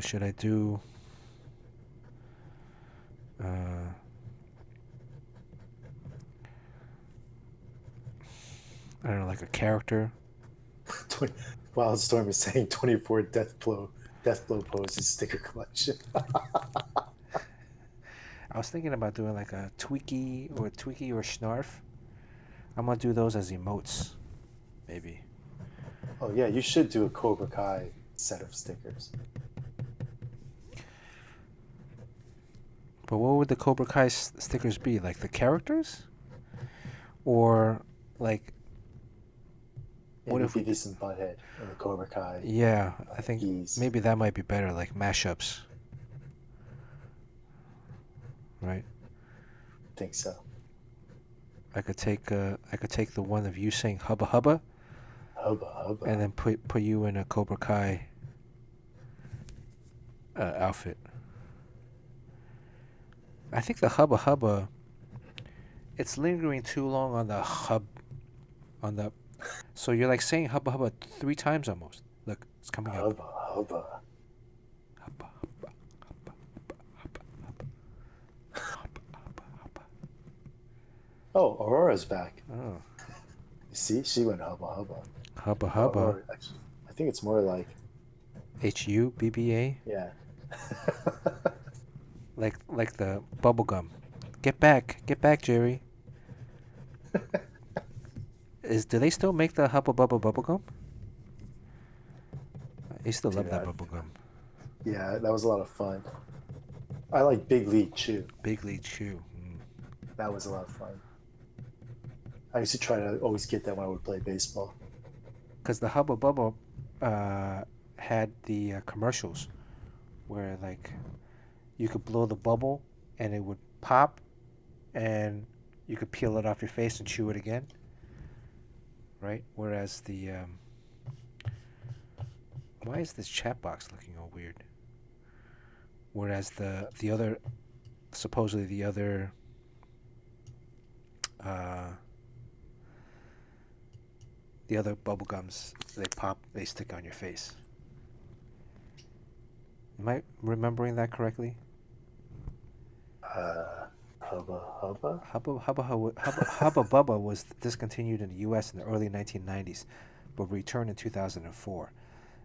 should I do uh, I don't know, like a character? Wildstorm is saying 24 death blow poses sticker collection. I was thinking about doing like a Tweaky or Snarf. I'm gonna do those as emotes, maybe. Oh yeah, you should do a Cobra Kai set of stickers. But what would the Cobra Kai stickers be? Like the characters, or like what Maybe if we? Beavis and Butthead and the Cobra Kai Yeah, I think geese. maybe that might be better. Like mashups, right? I think so. I could take the one of you saying hubba hubba, Hubba and hubba. then put you in a Cobra Kai outfit. I think the hubba hubba, it's lingering too long on the on the. So you're like saying hubba hubba 3 times almost. Look, it's coming up. Hubba hubba. Hubba hubba hubba hubba hubba hubba hubba hubba. Oh, Aurora's back. Oh, You see, she went hubba hubba. hubba hubba. Or actually, I think it's more like HUBBA, Yeah. like the bubble gum. Get back, Jerry. Do they still make the Hubba Bubba bubble gum? I used to love Dude, that bubble gum. yeah, that was a lot of fun. I like Big League Chew. Big League Chew. That was a lot of fun. I used to try to always get that when I would play baseball. Because the Hubba Bubba had the commercials where like you could blow the bubble and it would pop, and you could peel it off your face and chew it again. Right? Whereas the why is this chat box looking all weird? Whereas the other, supposedly the other bubble gums, they pop, they stick on your face. Am I remembering that correctly? Hubba Hubba? Hubba Bubba was discontinued in the U.S. in the early 1990s, but returned in 2004.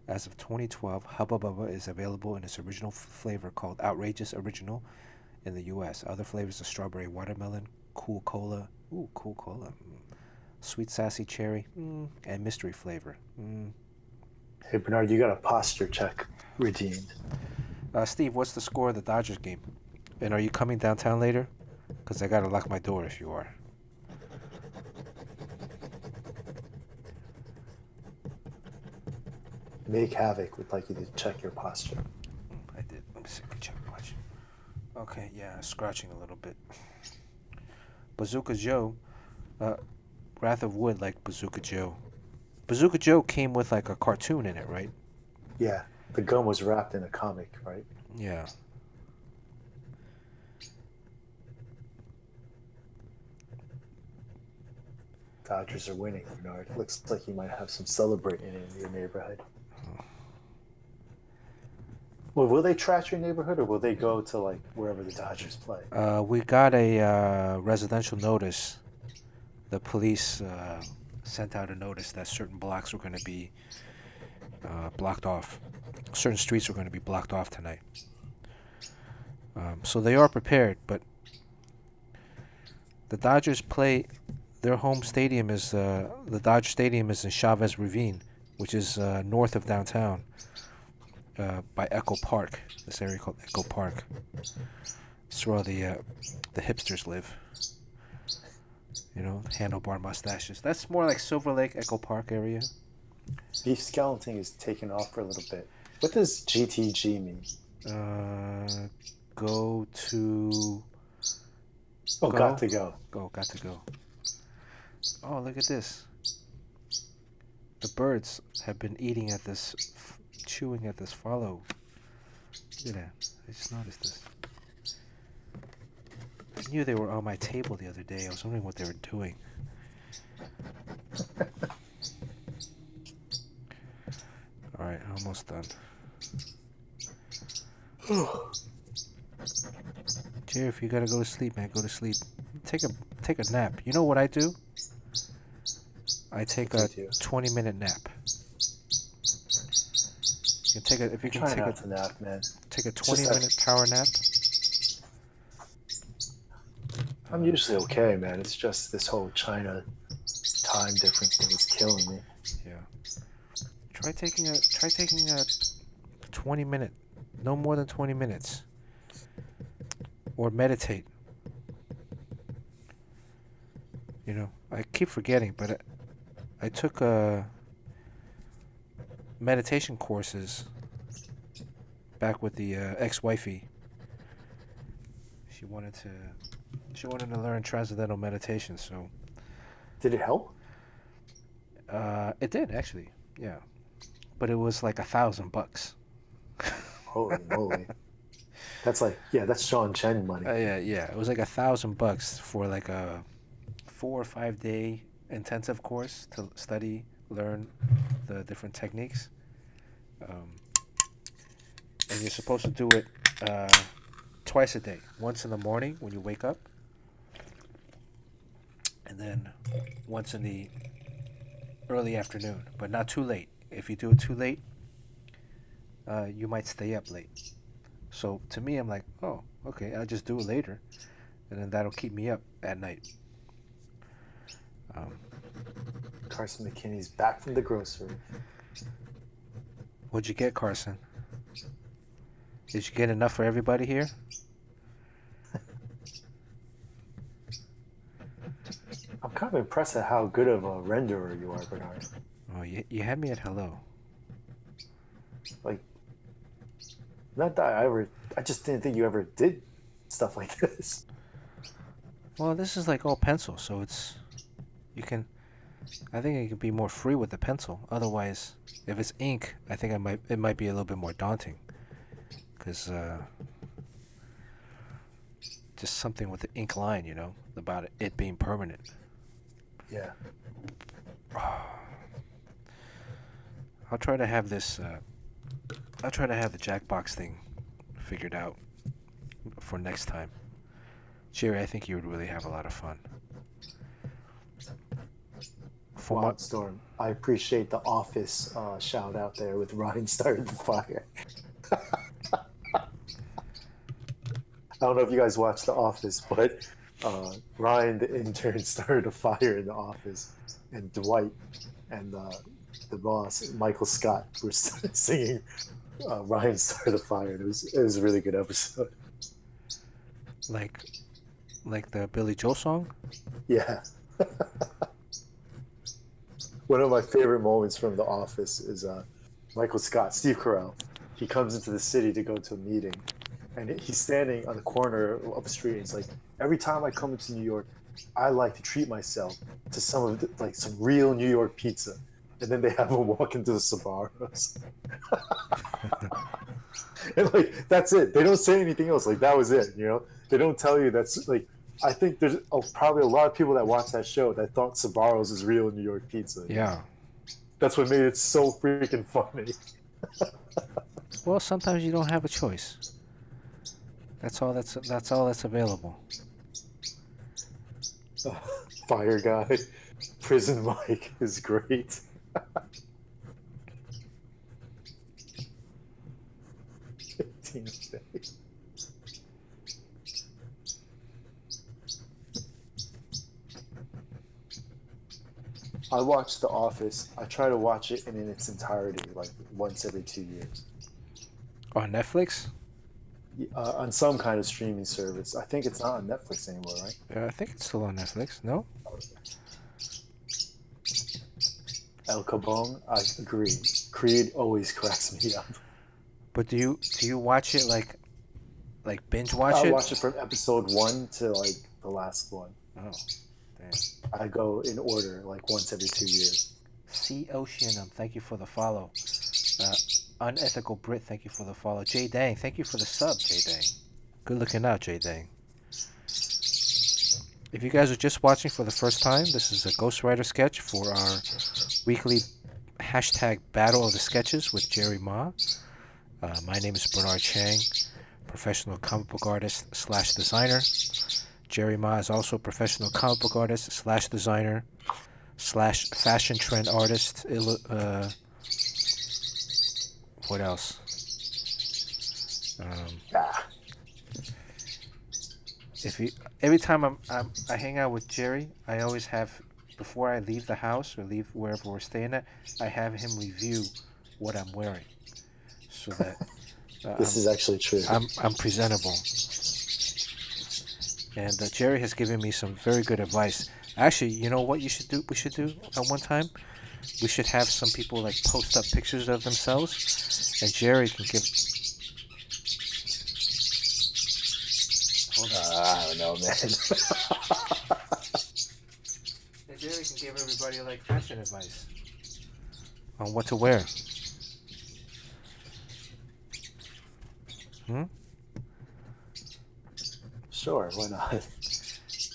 As of 2012, Hubba Bubba is available in its original flavor called Outrageous Original in the U.S. Other flavors are strawberry watermelon, cool cola, sweet sassy cherry, and mystery flavor. Hey, Bernard, you got a posture check redeemed. Steve, what's the score of the Dodgers game? And are you coming downtown later? Because I got to lock my door if you are. Make Havoc would like you to check your posture. I did. Let me see. Check watch. Okay, yeah, scratching a little bit. Bazooka Joe, Wrath of Wood, like Bazooka Joe. Bazooka Joe came with like a cartoon in it, right? Yeah, the gum was wrapped in a comic, right? Yeah. Dodgers are winning, Bernard. Looks like you might have some celebrating in your neighborhood. Well, will they trash your neighborhood, or will they go to like wherever the Dodgers play? We got a residential notice. The police sent out a notice that certain blocks were going to be blocked off. Certain streets were going to be blocked off tonight. So they are prepared, but the Dodgers play. Their home stadium is the Dodger Stadium is in Chavez Ravine, which is north of downtown, by Echo Park. This area called Echo Park. It's where the hipsters live. You know, handlebar mustaches. That's more like Silver Lake, Echo Park area. Beef skeleton is taken off for a little bit. What does GTG mean? Go to. Oh, got to go. Got to go. Oh, look at this. The birds have been eating at this, chewing at this follow. Look at that. I just noticed this. I knew they were on my table the other day. I was wondering what they were doing. Alright, almost done. Jerry, if you gotta go to sleep, man, go to sleep. Take a nap. You know what I do? I take a 20-minute nap. You can take a if you can Try not to nap, man. Take a 20-minute power nap. I'm usually okay, man. It's just this whole China time difference thing is killing me. Yeah. Try taking a 20-minute, no more than 20 minutes. Or meditate. You know, I keep forgetting, but I took meditation courses back with the ex-wifey. She wanted to learn transcendental meditation, so. Did it help? It did actually, yeah, but it was like $1,000. Holy moly! That's that's Sean Chen money. Yeah, it was like $1,000 for like a 4 or 5 day intensive course to learn the different techniques. And you're supposed to do it twice a day. Once in the morning when you wake up, and then once in the early afternoon, but not too late. If you do it too late, you might stay up late. So to me, I'm like, oh, okay, I'll just do it later, and then that'll keep me up at night. Um, Carson McKinney's back from the grocery. what'd you get, Carson? Did you get enough for everybody here? I'm kind of impressed at how good of a renderer you are, Bernard. Oh, you had me at hello. Like, not that I just didn't think you ever did stuff like this. Well, this is like all pencil, so you can. I think it could be more free with the pencil. Otherwise, if it's ink, I think it might be a little bit more daunting, because just something with the ink line, about it being permanent. Yeah. I'll try to have this. I'll try to have the Jackbox thing figured out for next time. Jerry, I think you would really have a lot of fun. Wildstorm, I appreciate the Office shout out there with Ryan started the fire. I don't know if you guys watched The Office, but Ryan, the intern, started a fire in the office, and Dwight and the boss, Michael Scott, were singing Ryan started the fire. It was a really good episode. Like the Billy Joel song? Yeah. One of my favorite moments from The Office is Michael Scott, Steve Carell. He comes into the city to go to a meeting, and he's standing on the corner of the street. And he's like, every time I come into New York, I like to treat myself to some real New York pizza. And then they have him walk into the Sbarro's. And like, that's it. They don't say anything else. Like, that was it, They don't tell you that's like, I think there's probably a lot of people that watch that show that thought Sbarro's is real New York pizza. Yeah. That's what made it so freaking funny. Well, sometimes you don't have a choice. That's all that's available. Fire Guy, Prison Mike is great. Tina Fey. I watch The Office. I try to watch it in its entirety, like once every 2 years. On Netflix? On some kind of streaming service. I think it's not on Netflix anymore, right? Yeah, I think it's still on Netflix. No? El Cabong, I agree. Creed always cracks me up. But do you watch it like binge watch it? I watch it from episode 1 to like the last one. Oh, damn. I go in order, like once every 2 years. C Oceanum, thank you for the follow. Unethical Brit, thank you for the follow. Jay Dang, thank you for the sub, Jay Dang. Good looking out, Jay Dang. If you guys are just watching for the first time, this is a Ghostwriter sketch for our weekly hashtag Battle of the Sketches with Jerry Ma. My name is Bernard Chang, professional comic book artist / designer. Jerry Ma is also a professional comic book artist / designer / fashion trend artist. What else? Every time I hang out with Jerry, I always have, before I leave the house or leave wherever we're staying at, I have him review what I'm wearing, so that this is actually true. I'm presentable. And Jerry has given me some very good advice. Actually, you know what we should do at one time? We should have some people like post up pictures of themselves, and Jerry can give. Hold on. I don't know, man. And Jerry can give everybody like fashion advice on what to wear. Sure, why not?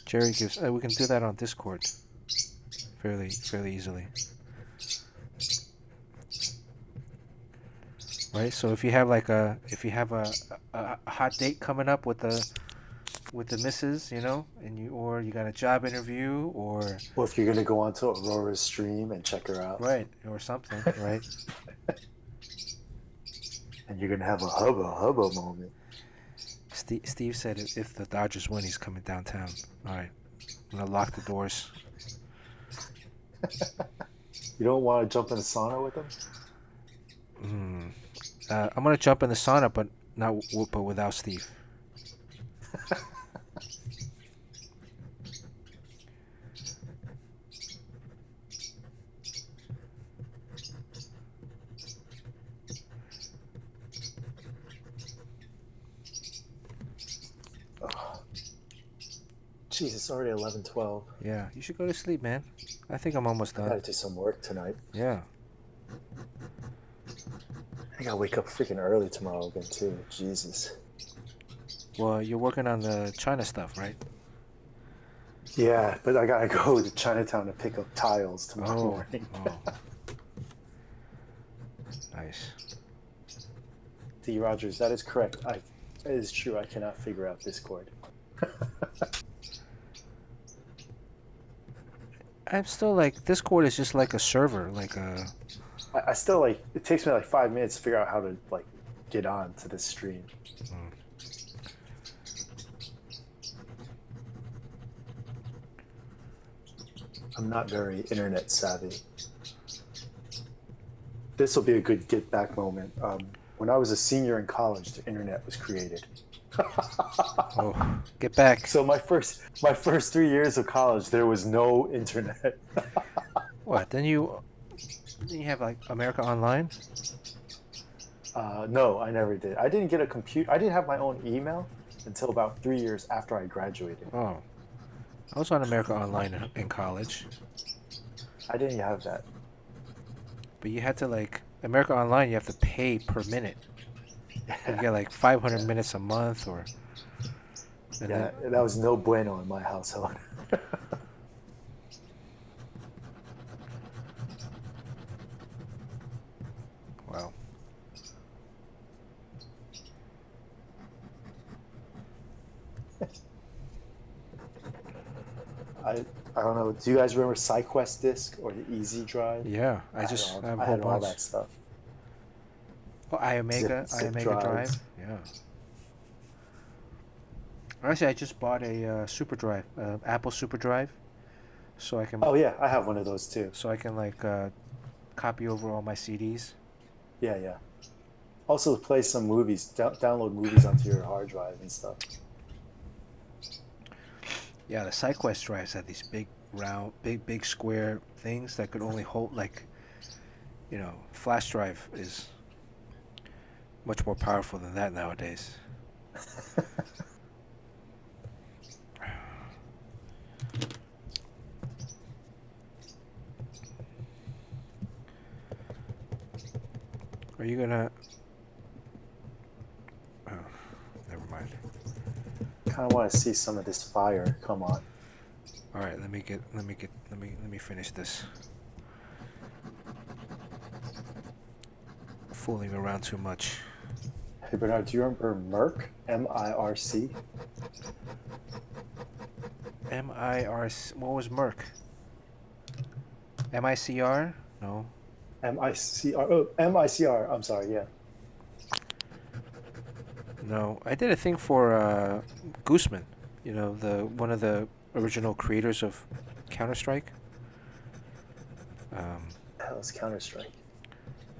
Jerry gives. We can do that on Discord, fairly easily. Right. So if you have a hot date coming up with the missus, and you got a job interview, or if you're gonna go onto Aurora's stream and check her out, right, or something, right? And you're gonna have a hubba moment. Steve said if the Dodgers win, he's coming downtown. All right, I'm gonna lock the doors. You don't want to jump in the sauna with him? Mm. I'm gonna jump in the sauna, but not but without Steve. Oh, jeez, it's already 11:12. Yeah, you should go to sleep, man. I think I'm almost I done. gotta do some work tonight. Yeah. I gotta wake up freaking early tomorrow again too. Jesus. Well, you're working on the China stuff, right? Yeah, but I gotta go to Chinatown to pick up tiles tomorrow morning. Oh. Nice. D. Rogers, that is correct. It is true. I cannot figure out Discord. I'm still like Discord is just like a server, like a. I still like. It takes me like 5 minutes to figure out how to like get on to this stream. I'm not very internet savvy. This will be a good get back moment. When I was a senior in college, the internet was created. Oh, get back. So my first 3 years of college, there was no internet. What? Then you have like America Online? No, I never did. I didn't get a computer. I didn't have my own email until about 3 years after I graduated. Oh, I was on America Online in college. I didn't have that. But you had to like America Online. You have to pay per minute. You get like 500 minutes a month, or. Yeah, that was no bueno in my household. Wow. I don't know. Do you guys remember SideQuest Disc or the Easy Drive? Yeah, I had all that stuff. Oh, iOmega drives. Drive. Yeah. Actually, I just bought a Super Drive, Apple Super Drive, so I can. Oh yeah, I have one of those too. So I can like copy over all my CDs. Yeah, yeah. Also, play some movies, download movies onto your hard drive and stuff. Yeah, the SideQuest drives had these big round, big square things that could only hold like, flash drive is much more powerful than that nowadays. Are you gonna? Oh, never mind. Kind of want to see some of this fire. Come on. All right, let me finish this. Fooling around too much. Hey Bernard, do you remember Mirc? M-I-R-C? M-I-R-C. What was Merc? M-I-C-R? No. M-I-C-R. Oh, M-I-C-R. I'm sorry. Yeah. No, I did a thing for Gooseman. One of the original creators of Counter-Strike. Hell is Counter-Strike?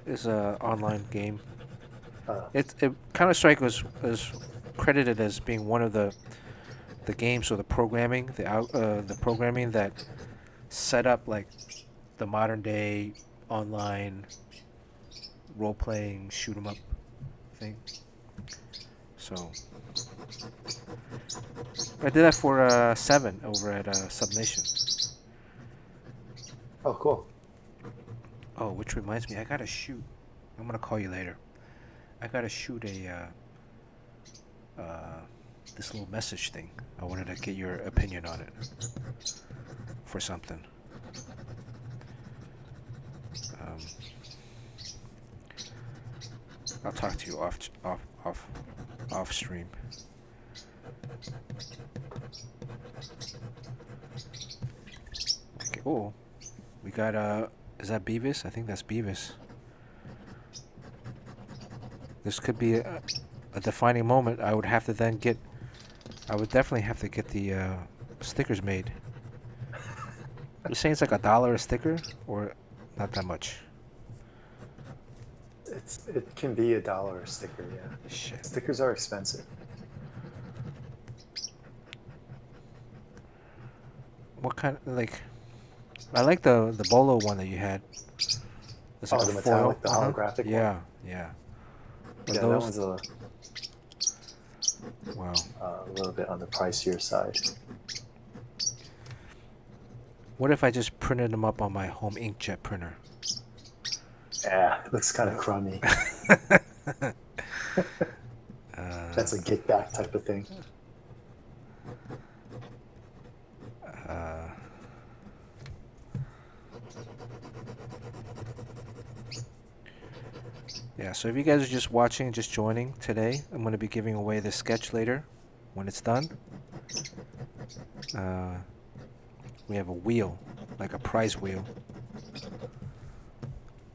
It's a online game. Counter-Strike was credited as being one of the games or the programming that set up like the modern day online role-playing shoot 'em up thing. So I did that for 7 over at Subnation. Oh, cool. Oh, which reminds me, I gotta shoot. I'm gonna call you later. I gotta shoot this little message thing. I wanted to get your opinion on it for something. I'll talk to you off stream. Okay. Oh, we got is that Beavis? I think that's Beavis. This could be a defining moment. I would definitely have to get the stickers made. You're saying it's like $1 a sticker, or not that much? It can be $1 a sticker. Yeah, Shit. stickers are expensive. What kind of like? I like the bolo one that you had. It's like Oh, a the foil. metallic, the holographic one. Yeah, yeah. Are Yeah, that those? one's Wow. a little bit on the pricier side. What if I just printed them up on my home inkjet printer? Yeah, it looks kind of crummy. That's a get back type of thing. Yeah, so if you guys are just watching, just joining today, I'm going to be giving away this sketch later when it's done. We have a wheel, like a prize wheel.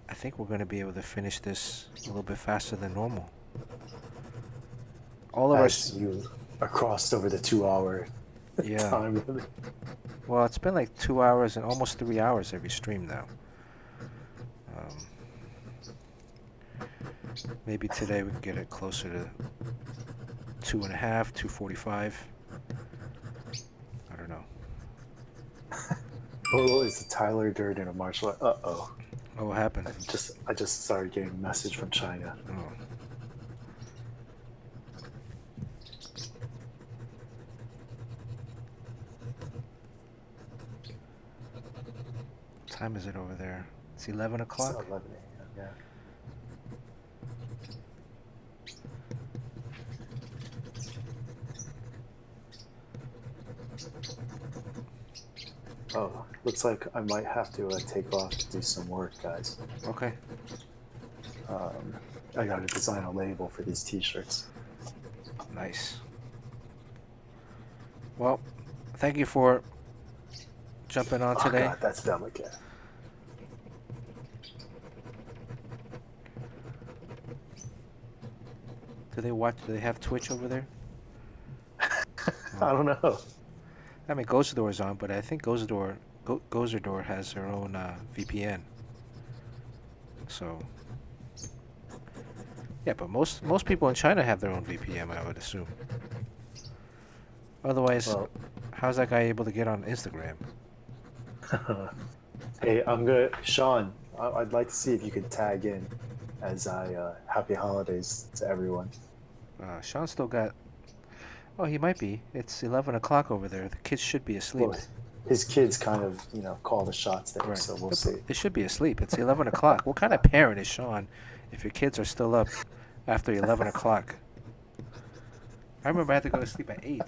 I think we're going to be able to finish this a little bit faster than normal. All of As you are crossed over the 2-hour yeah. time limit. Well, it's been like 2 hours and almost 3 hours every stream now. Maybe today we can get it closer to 2.5, 2:45. I don't know. Oh, it's a Tyler Durden of martial art. Uh-oh. Oh, what happened? I just started getting a message from China. Oh. What time is it over there? It's 11 o'clock? It's 11 a.m., yeah. Oh, looks like I might have to take off to do some work, guys. Okay. I gotta design a label for these t-shirts. Nice. Well, thank you for jumping on today. Oh God, that's delicate. Do they have Twitch over there? I don't know. I mean, Gozador's on, but I think Gozador has their own VPN. So, yeah, but most people in China have their own VPN, I would assume. Otherwise, Well, how's that guy able to get on Instagram? hey, I'm good. Sean, I'd like to see if you could tag in as I happy holidays to everyone. Sean still got... Oh, he might be. It's 11 o'clock over there. The kids should be asleep. Well, his kids kind of, call the shots there, Right. so we'll see. They should be asleep. It's 11 o'clock. What kind of parent is Sean if your kids are still up after 11 o'clock? I remember I had to go to sleep at 8.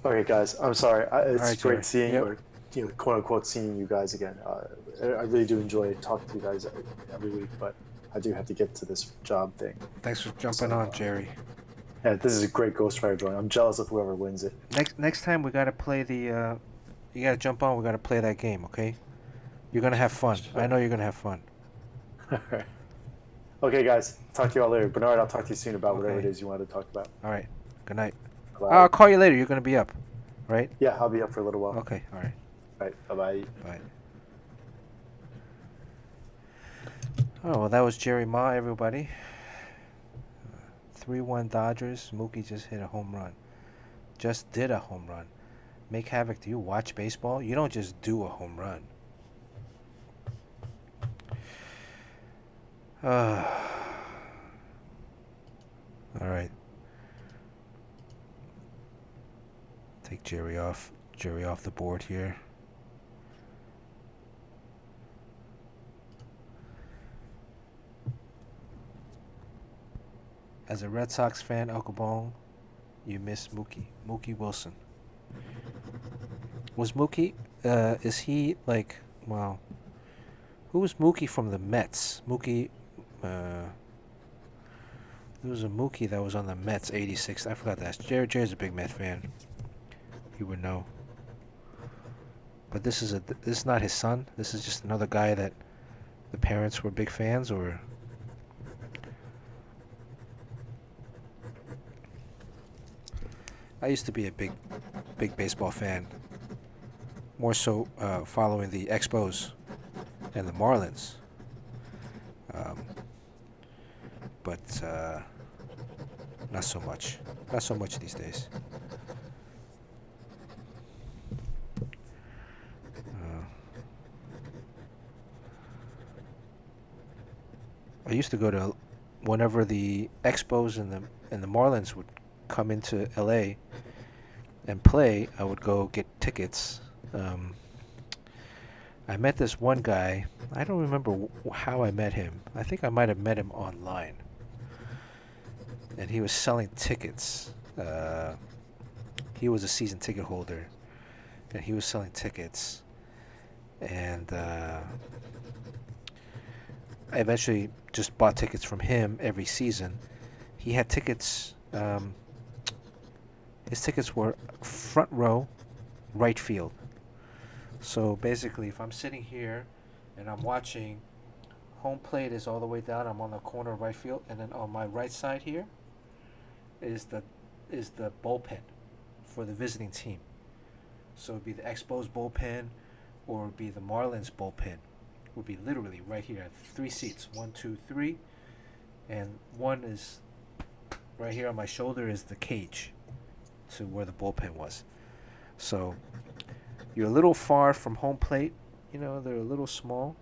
Okay, guys, I'm sorry. It's right, great Jerry. seeing Yep. or quote unquote seeing you guys again. I really do enjoy talking to you guys every week, but I do have to get to this job thing. Thanks for jumping on, Jerry. Yeah, this is a great Ghost Rider drawing. I'm jealous of whoever wins it. Next time we gotta play the. You gotta jump on. We gotta play that game, okay? You're gonna have fun. Sure. I know you're gonna have fun. All right. Okay, guys. Talk to you all later. Bernard, I'll talk to you soon about whatever it Okay. is you wanted to talk about. All right. Good night. Bye. I'll call you later. You're gonna be up, right? Yeah, I'll be up for a little while. Okay. All right. All right. Bye-bye. Bye. Oh, well, that was Jerry Ma, everybody. 3-1 Dodgers. Mookie just hit a home run. Just did a home run. Make Havoc, do you watch baseball? You don't just do a home run. All right. Take Jerry off the board here. As a Red Sox fan, Uncle Bone, you miss Mookie Wilson. Was Mookie, is he like, well, who was Mookie from the Mets? Mookie, there was a Mookie that was on the Mets, 86. I forgot that. Jerry's a big Met fan. He would know. But this is not his son. This is just another guy that the parents were big fans, or I used to be a big baseball fan, more so following the Expos and the Marlins. Um, but not so much. Not so much these days. Uh, I used to go to whenever the Expos and the Marlins would come into LA and play. I would go get tickets. Um, I met this one guy. I don't remember how I met him. I think I might have met him online, and he was selling tickets. He was a season ticket holder, and he was selling tickets. And I eventually just bought tickets from him every season. He had tickets. His tickets were front row, right field. So basically, if I'm sitting here and I'm watching, home plate is all the way down. I'm on the corner of right field, and then on my right side here is the bullpen for the visiting team. So it'd be the Expos bullpen, or it'd be the Marlins bullpen. Would be literally right here. I have 3 seats, 1, 2, 3, and one is right here on my shoulder is the cage to where the bullpen was. So you're a little far from home plate. They're a little small,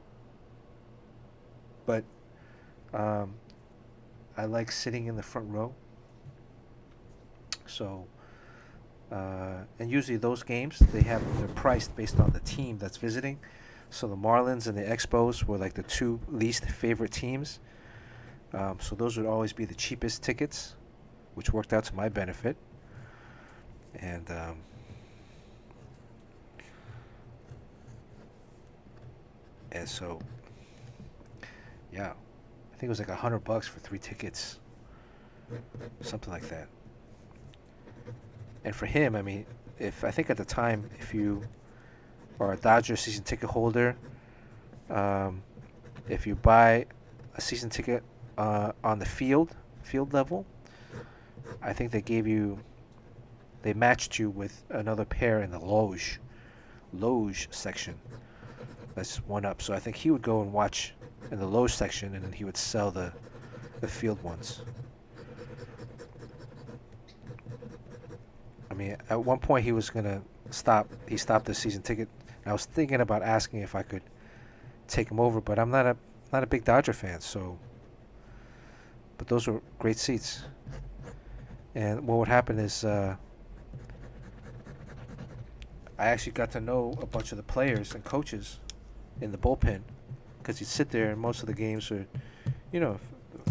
but um, I like sitting in the front row. So, and usually those games they're priced based on the team that's visiting. So the Marlins and the Expos were like the two least favorite teams. So those would always be the cheapest tickets, which worked out to my benefit. And so, yeah, I think it was like $100 for 3 tickets, something like that. And for him, I mean, if I think at the time, if you are a Dodger season ticket holder, um, if you buy a season ticket on the field level, I think they matched you with another pair in the loge section. That's one up. So I think he would go and watch in the loge section, and then he would sell the field ones. I mean, at one point he was gonna stop. He stopped the season ticket. And I was thinking about asking if I could take him over, but I'm not a big Dodger fan. So, but those were great seats. And what would happen is I actually got to know a bunch of the players and coaches in the bullpen, because you'd sit there and most of the games are,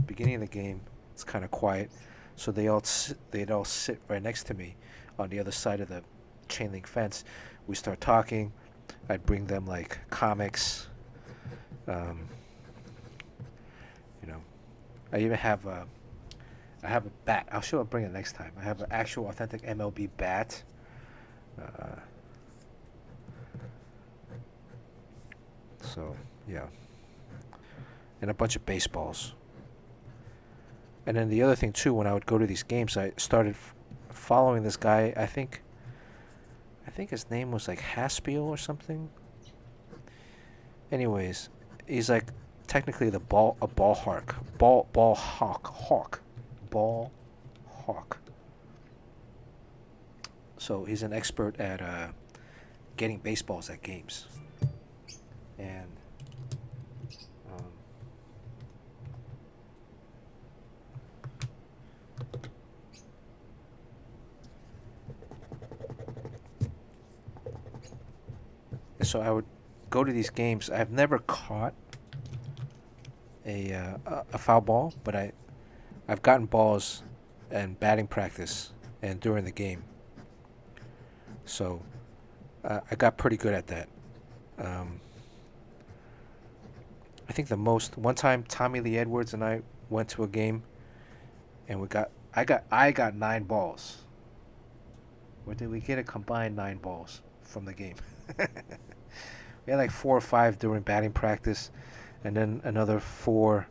beginning of the game it's kind of quiet, so they'd all sit right next to me on the other side of the chain link fence. We start talking. I'd bring them like comics. Um, you know, I even I have a bat. I'll bring it next time. I have an actual authentic MLB bat. Uh, so yeah, and a bunch of baseballs. And then the other thing too, when I would go to these games, I started following this guy. I think his name was like Haspiel or something. Anyways, he's like technically a ball hawk, ball hawk. So he's an expert at getting baseballs at games, and um, so I would go to these games. I've never caught a foul ball, but I've gotten balls in batting practice and during the game. So I got pretty good at that. Um, I think the most one time Tommy Lee Edwards and I went to a game, and I got 9 balls. Or did we get a combined 9 balls from the game? We had like 4 or 5 during batting practice, and then another 4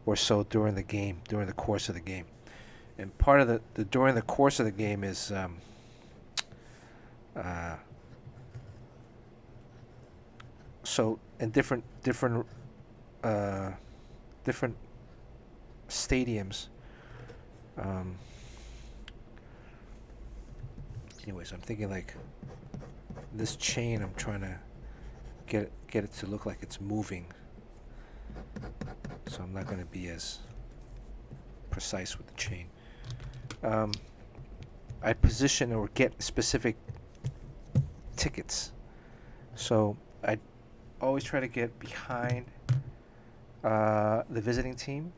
or so during the game, during the course of the game. And part of the during the course of the game is uh, so in uh, different stadiums. Um, anyways, I'm thinking like this chain. I'm trying to get it to look like it's moving, so I'm not going to be as precise with the chain. Um, I position or get specific tickets, so I always try to get behind the visiting team,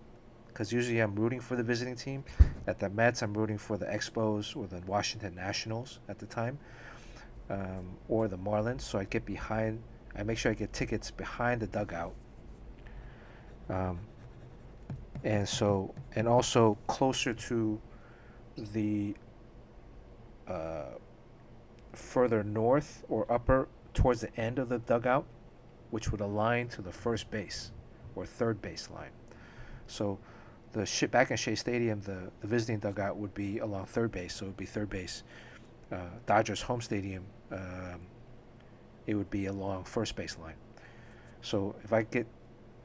because usually I'm rooting for the visiting team. At the Mets, I'm rooting for the Expos or the Washington Nationals at the time, or the Marlins. So I get behind. I make sure I get tickets behind the dugout, um, and also closer to the further north or upper towards the end of the dugout, which would align to the first base or third base line. So back in Shea Stadium, the visiting dugout would be along third base, so it would be third base. Dodgers home stadium, it would be along first base line. So I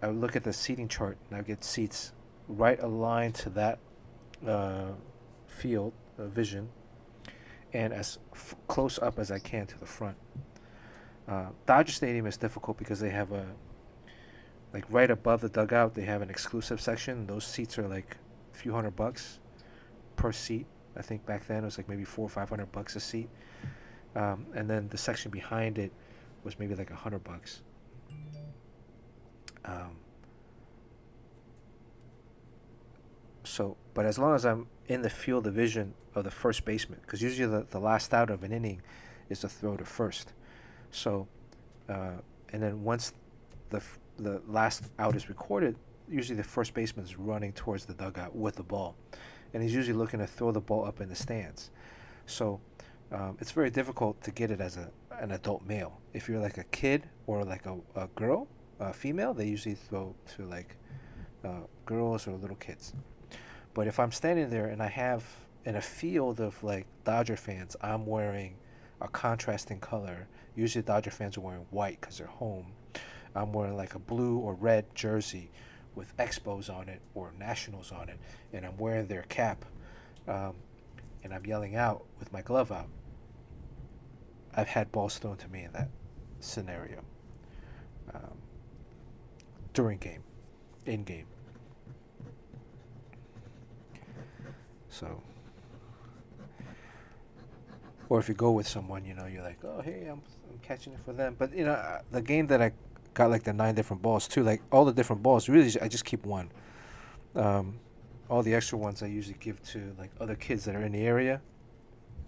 would look at the seating chart and I get seats right aligned to that field vision, and as close up as I can to the front. Dodger Stadium is difficult because they have like right above the dugout, they have an exclusive section. Those seats are like a few $100 per seat. I think back then it was like maybe $400 or $500 a seat, and then the section behind it was maybe like $100. Um, but as long as I'm in the field of vision of the first baseman, because usually the last out of an inning is to throw to first. So, and then once the last out is recorded, usually the first baseman is running towards the dugout with the ball, and he's usually looking to throw the ball up in the stands. So, it's very difficult to get it as an adult male. If you're like a kid or like a girl, a female, they usually throw to like girls or little kids. But if I'm standing there and I have in a field of like Dodger fans, I'm wearing a contrasting color. Usually Dodger fans are wearing white because they're home. I'm wearing like a blue or red jersey with Expos on it or Nationals on it, and I'm wearing their cap, and I'm yelling out with my glove out. I've had balls thrown to me in that scenario, um, during game, in game. So, or if you go with someone, you're like, oh hey, I'm catching it for them. But the game that I got like the 9 different balls too, like all the different balls. Really, I just keep one. Um, all the extra ones I usually give to like other kids that are in the area,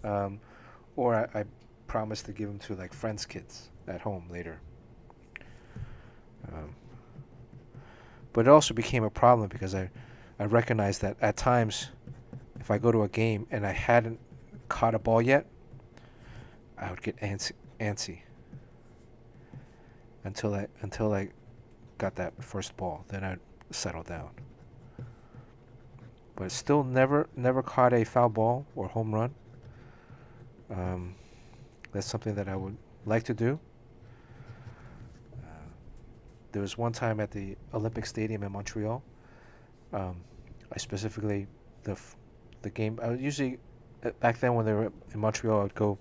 um, or I promise to give them to like friends' kids at home later. Um, but it also became a problem because I recognized that at times, if I go to a game and I hadn't caught a ball yet, I would get antsy until I got that first ball. Then I'd settle down. But still never caught a foul ball or home run. Um, that's something that I would like to do. There was one time at the Olympic Stadium in Montreal. Um, I specifically the game. I would usually back then when they were in Montreal, I would go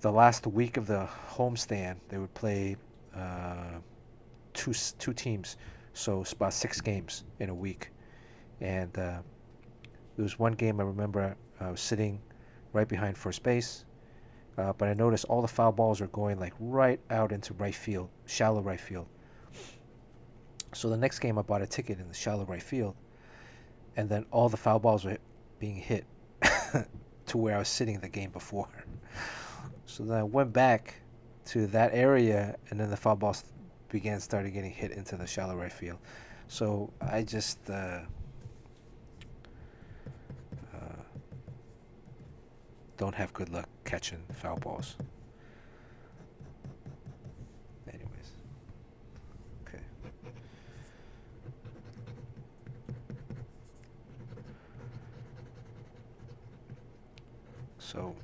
the last week of the homestand. They would play two teams, so it's about 6 games in a week. And there was one game I remember I was sitting right behind first base, but I noticed all the foul balls were going like right out into right field, shallow right field. So the next game I bought a ticket in the shallow right field, and then all the foul balls were being hit to where I was sitting the game before. So then I went back to that area, and then the foul balls started getting hit into the shallow right field. So I just don't have good luck catching foul balls. So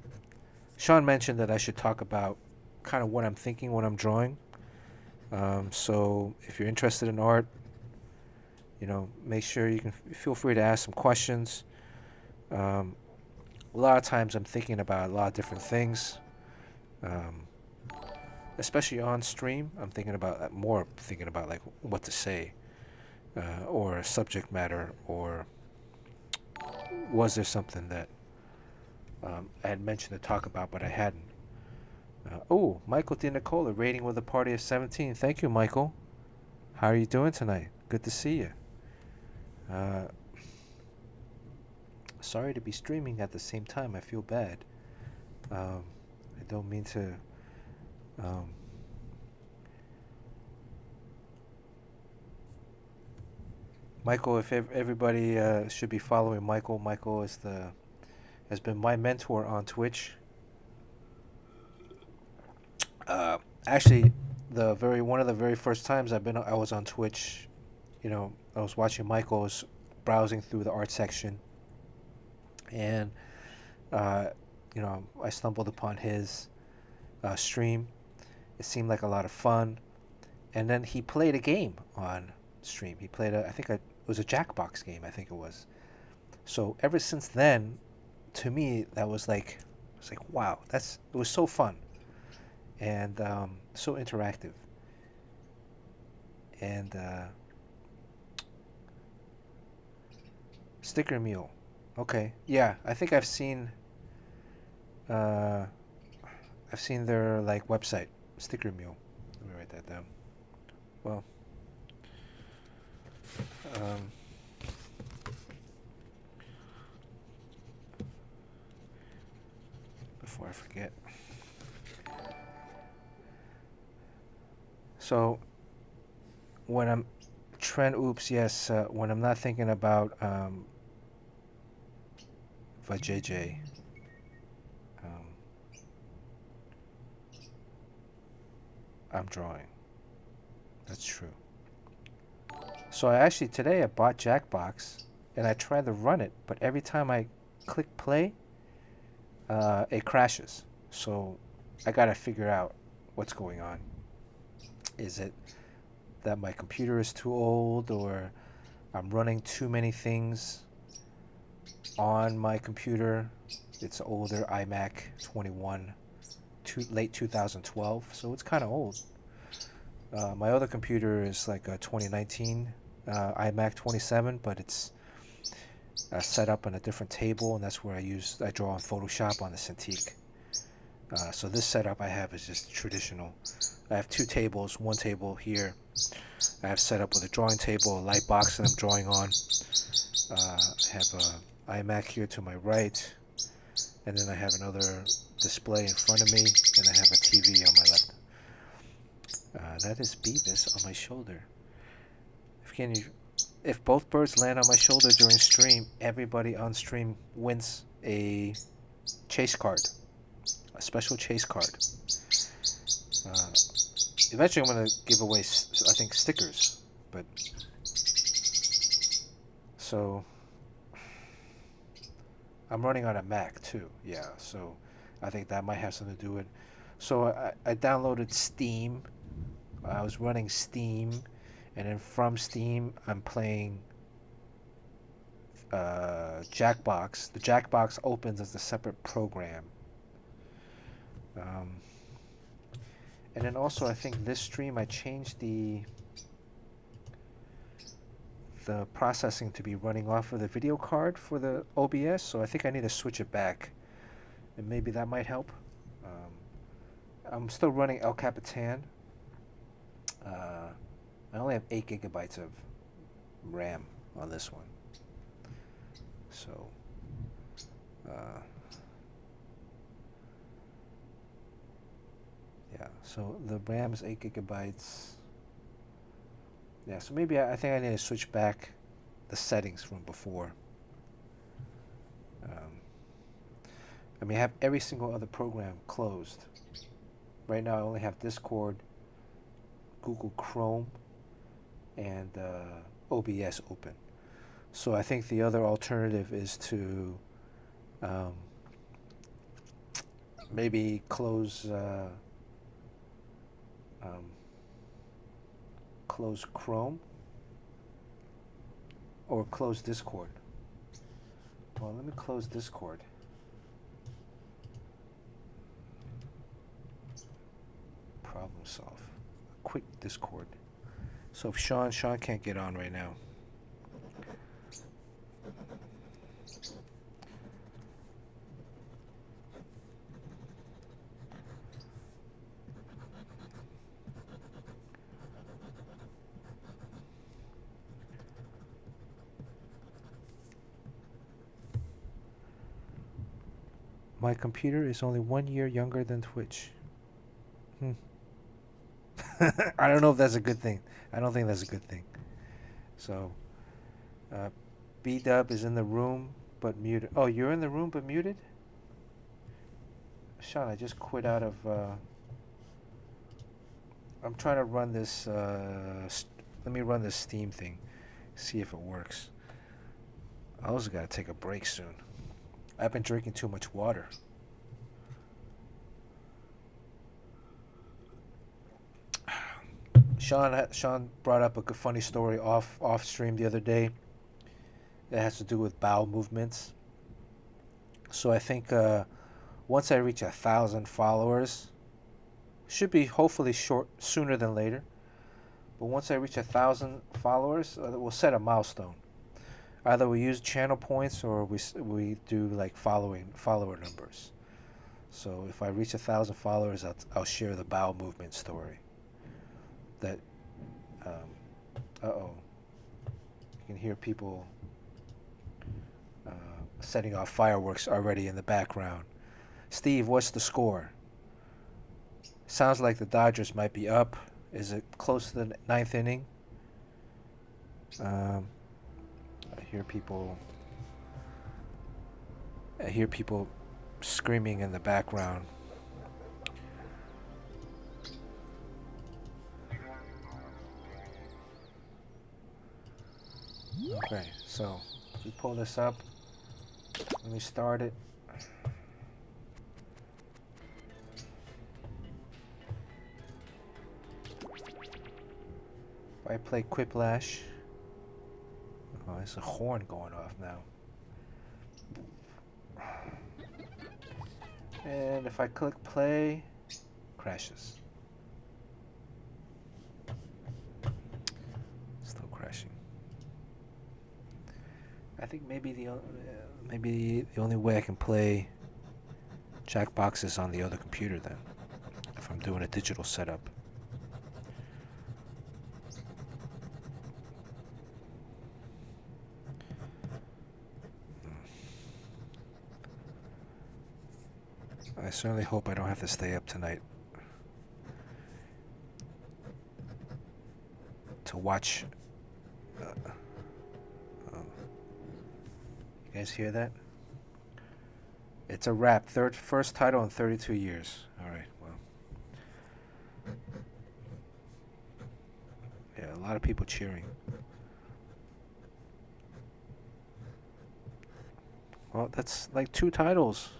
Sean mentioned that I should talk about kind of what I'm thinking, what I'm drawing. So if you're interested in art, make sure you can feel free to ask some questions. Um, a lot of times I'm thinking about a lot of different things, um, especially on stream. I'm thinking about more thinking about like what to say, or subject matter, or was there something that I had mentioned to talk about but I hadn't. Oh, Michael Di Nicola rating with a party of 17. Thank you, Michael. How are you doing tonight? Good to see you. Uh, Sorry to be streaming at the same time. I feel bad. I don't mean to. Um, Michael, if everybody should be following Michael. Michael has been my mentor on Twitch. Uh, Actually, the very one of the very first times I was on Twitch. I was watching Michael, was browsing through the art section, and uh, I stumbled upon his stream. It seemed like a lot of fun, and then he played a game on stream. He played it was a Jackbox game. I think it was. So ever since then, to me, that was like, wow, it was so fun and so interactive. And Sticker Mule, okay, yeah, I think uh, I've seen their like website, Sticker Mule. Let me write that down. Well, um, before I forget. So when I'm yes, when I'm not thinking about Vajayjay, um, I'm drawing. That's true. So today I bought Jackbox and I tried to run it, but every time I click play, it crashes. So I gotta figure out what's going on. Is it that my computer is too old, or I'm running too many things on my computer? It's an older iMac 21, late 2012, so it's kind of old. My other computer is like a 2019 iMac 27, but it's set up on a different table, and that's where I draw on Photoshop on the Cintiq. So this setup I have is just traditional. I have two tables. One table here I have set up with a drawing table, a light box that I'm drawing on. I have an iMac here to my right, and then I have another display in front of me, and I have a TV on my left. That is Beavis on my shoulder. If both birds land on my shoulder during stream, everybody on stream wins a chase card, a special chase card. Uh, Eventually, I'm gonna give away, I think, stickers. But so I'm running on a Mac too. Yeah, so I think that might have something to do with it. So I downloaded Steam. I was running Steam, and then from Steam, I'm playing Jackbox. The Jackbox opens as a separate program. Um, and then also, I think this stream I changed the processing to be running off of the video card for the OBS, so I think I need to switch it back, and maybe that might help. I'm still running El Capitan. I only have 8 gigabytes of RAM on this one, so yeah. So the RAM is 8 gigabytes. Yeah, so maybe I think I need to switch back the settings from before. I have every single other program closed. Right now I only have Discord, Google Chrome, and OBS open. So I think the other alternative is to maybe close um, close Chrome or close Discord. Well, let me close Discord. Problem solve. Quick Discord. So if Sean can't get on right now. My computer is only 1 year younger than Twitch. I don't know if that's a good thing. I don't think that's a good thing. So, B-Dub is in the room but muted. Oh, you're in the room but muted? Sean, I just quit out of... I'm trying to run this... let me run this Steam thing. See if it works. I also got to take a break soon. I've been drinking too much water. Sean brought up a good funny story off stream the other day that has to do with bowel movements. So I think once I reach 1,000 followers, should be hopefully sooner than later. But once I reach 1,000 followers, we'll set a milestone. Either we use channel points or we do like follower numbers. So if I reach 1,000 followers, I'll share the bowel movement story. That, you can hear people setting off fireworks already in the background. Steve, what's the score? Sounds like the Dodgers might be up. Is it close to the 9th inning? I hear people screaming in the background. Okay, so if we pull this up, let me start it. If I play Quiplash, oh, there's a horn going off now. And if I click play, crashes. Still crashing. I think maybe the only way I can play Jackbox is on the other computer then, if I'm doing a digital setup. I certainly hope I don't have to stay up tonight to watch. You guys hear that? It's a wrap. First title in 32 years. All right, well. Yeah, a lot of people cheering. Well, that's like 2 titles.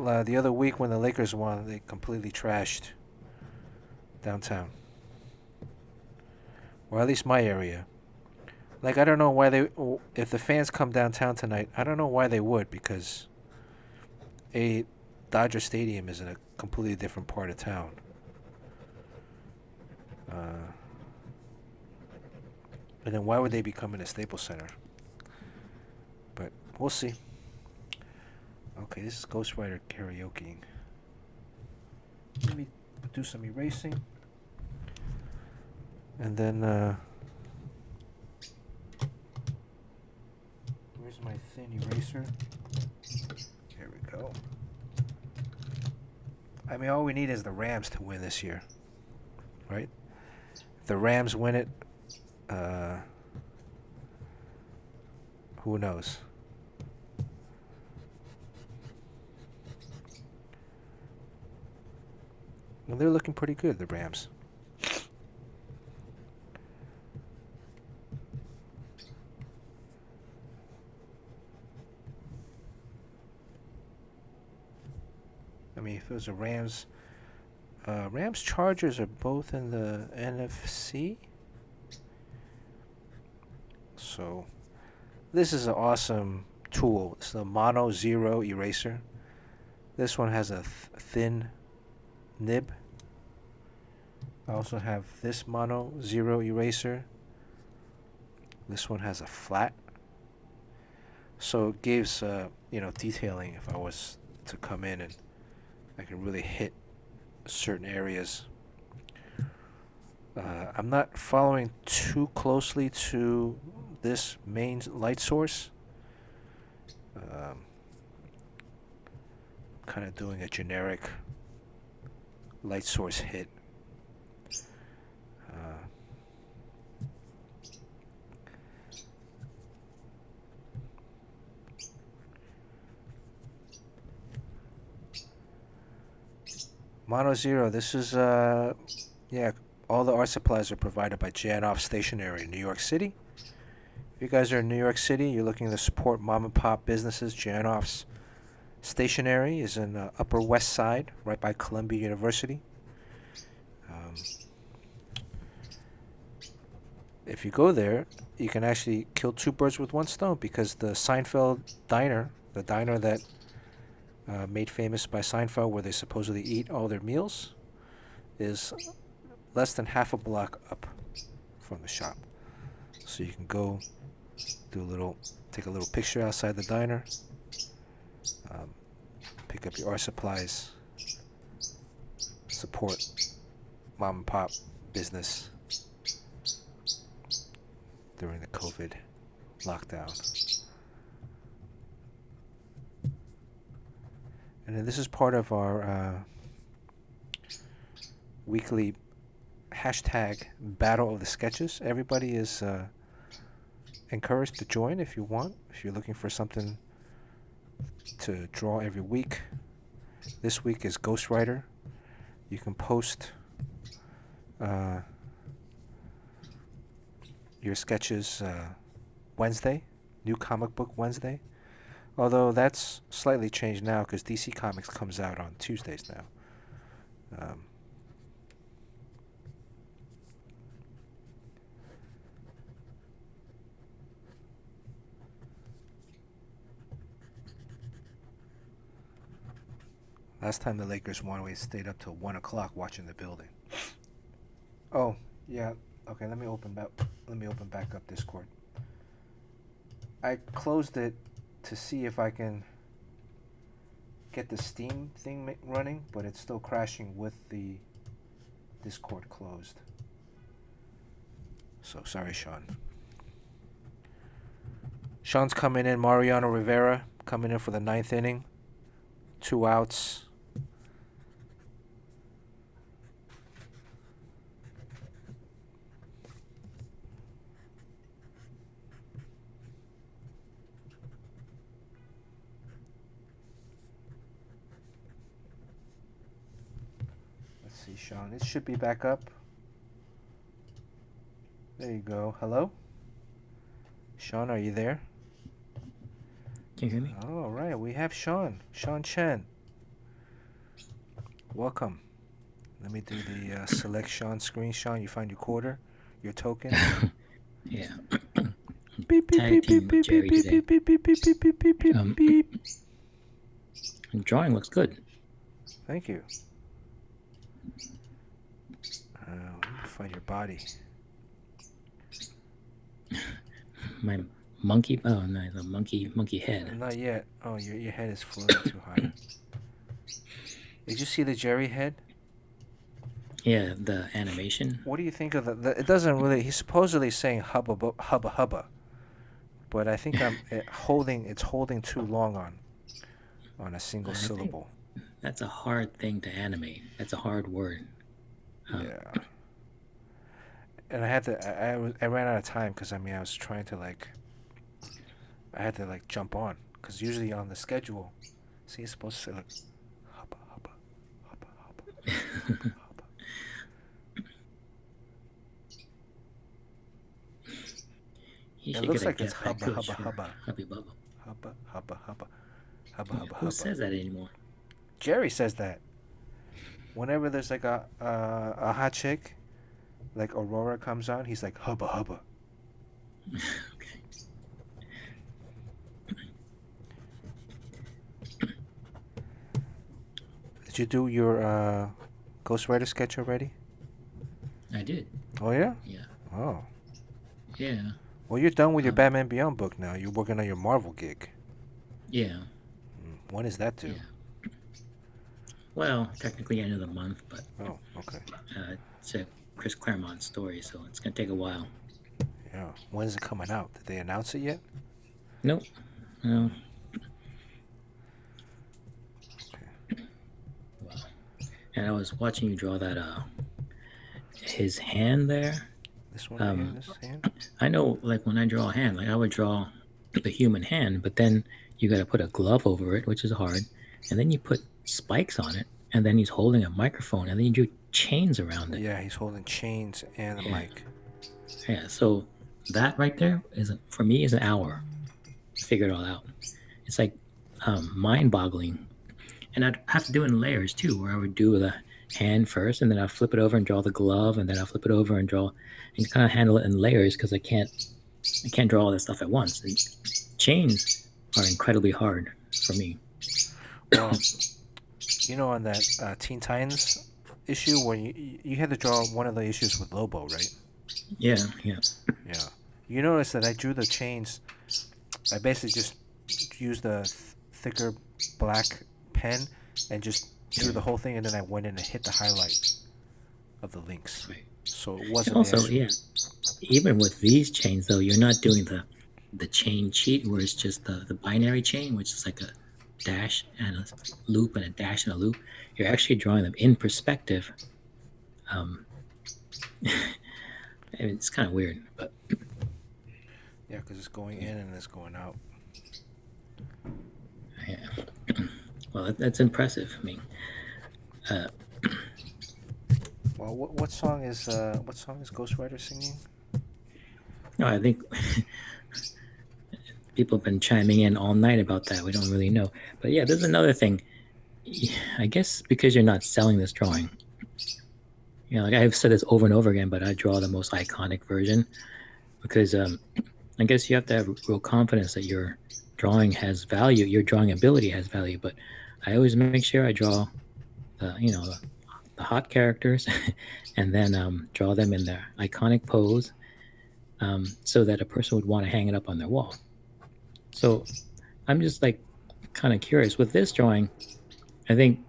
The other week when the Lakers won, they completely trashed downtown. Or at least my area. Like, I don't know why if the fans come downtown tonight, I don't know why they would, because Dodger Stadium is in a completely different part of town. And then why would they be coming to Staples Center? But we'll see. Okay, this is Ghostwriter karaokeing. Let me do some erasing. And then, where's my thin eraser? There we go. I mean, all we need is the Rams to win this year, right? If the Rams win it, who knows? Well, they're looking pretty good, the Rams. if it was a Rams. Rams Chargers are both in the NFC. So this is an awesome tool. It's the Mono Zero Eraser. This one has a thin nib. I also have this Mono Zero Eraser. This one has a flat. So it gives, detailing if I was to come in and I can really hit certain areas. I'm not following too closely to this main light source. Kind of doing a generic light source hit. Mono Zero, this is, all the art supplies are provided by Janoff Stationery in New York City. If you guys are in New York City, you're looking to support mom and pop businesses, Janoff's Stationery is in the Upper West Side, right by Columbia University. If you go there, you can actually kill two birds with one stone because the Seinfeld Diner, the diner that made famous by Seinfeld where they supposedly eat all their meals, is less than half a block up from the shop. So you can go take a little picture outside the diner, pick up your art supplies, support mom and pop business during the COVID lockdown. And then this is part of our weekly hashtag Battle of the Sketches. Everybody is encouraged to join if you want. If you're looking for something to draw every week. This week is Ghostwriter. You can post your sketches Wednesday, New Comic Book Wednesday. Although that's slightly changed now because DC Comics comes out on Tuesdays now. Last time the Lakers won, we stayed up till 1 o'clock watching the building. Oh, yeah. Okay, let me open back up Discord. I closed it to see if I can get the Steam thing running, but it's still crashing with the Discord closed. So sorry, Sean. Sean's coming in. Mariano Rivera coming in for the 9th inning. 2 outs. Let's see, Sean. It should be back up. There you go. Hello? Sean, are you there? Can you hear me? All right, we have Sean. Sean Chen. Welcome. Let me do the select Sean screen. Sean, you find your quarter, your token. Yeah. Beep, beep, Tag beep, team beep, with Jerry beep, today. beep, beep, beep, beep, beep, beep, beep, beep. Drawing looks good. Thank you. Let me find your body. My monkey. Oh no, the monkey head. Not yet. Oh, your head is floating too high. Did you see the Jerry head? Yeah, the animation. What do you think of the it doesn't really. He's supposedly saying hubba hubba hubba, but I think it's holding too long on a single syllable. That's a hard thing to animate. That's a hard word. Yeah. And I ran out of time because I was trying to I had to jump on because usually on the schedule, see, it's supposed to say hubba hubba hubba hubba hubba hubba. It looks like it's hubba hubba hubba Hubby hubba hubba hubba hubba hubba Who hubba. says that anymore? Jerry says that. Whenever there's like a hot chick, like Aurora comes on, he's like hubba hubba. Okay. Did you do your Ghost Rider sketch already? I did. Oh yeah. Yeah. Oh. Yeah. Well, you're done with your Um, Batman Beyond book now. You're working on your Marvel gig. yeah. When is that due? Yeah. Well, technically end of the month, but Oh, okay. it's a Chris Claremont story, so it's gonna take a while. Yeah. When is it coming out? Did they announce it yet? Nope. No. Okay. Wow. And I was watching you draw that his hand there. This one right here, Um, this hand. I know, like when I draw a hand, like I would draw the human hand, but then you got to put a glove over it, which is hard, and then you put spikes on it, and then he's holding a microphone, and then you do chains around it. Yeah, he's holding chains and a Yeah. mic. Yeah, so that right there for me is an hour to figure it all out. It's like mind-boggling, and I'd have to do it in layers too, where I would do the hand first, and then I'd flip it over and draw the glove, and then I'll flip it over and draw, and kind of handle it in layers because I can't draw all this stuff at once. And chains are incredibly hard for me. Well, you know, on that Teen Titans issue where you had to draw one of the issues with Lobo, right? Yeah. Yeah. You notice that I drew the chains. I basically just used a thicker black pen and just drew the whole thing, and then I went in and hit the highlight of the links. Right. So it And wasn't also, the actual. yeah, even with these chains though, you're not doing the chain cheat where it's just the binary chain, which is like a dash and a loop and a dash and a loop. You're actually drawing them in perspective. Um, it's kind of weird, but Yeah, because it's going in and it's going out. yeah. Well, that's impressive. I mean, Well, what song is Ghost Rider singing? no, I think people have been chiming in all night about that. We don't really know, but yeah, there's another thing. I guess because you're not selling this drawing, you know, like I've said this over and over again, but I draw the most iconic version because I guess you have to have real confidence that your drawing has value, your drawing ability has value. But I always make sure I draw, the hot characters, and then draw them in their iconic pose, so that a person would want to hang it up on their wall. So I'm just like kind of curious with this drawing. I think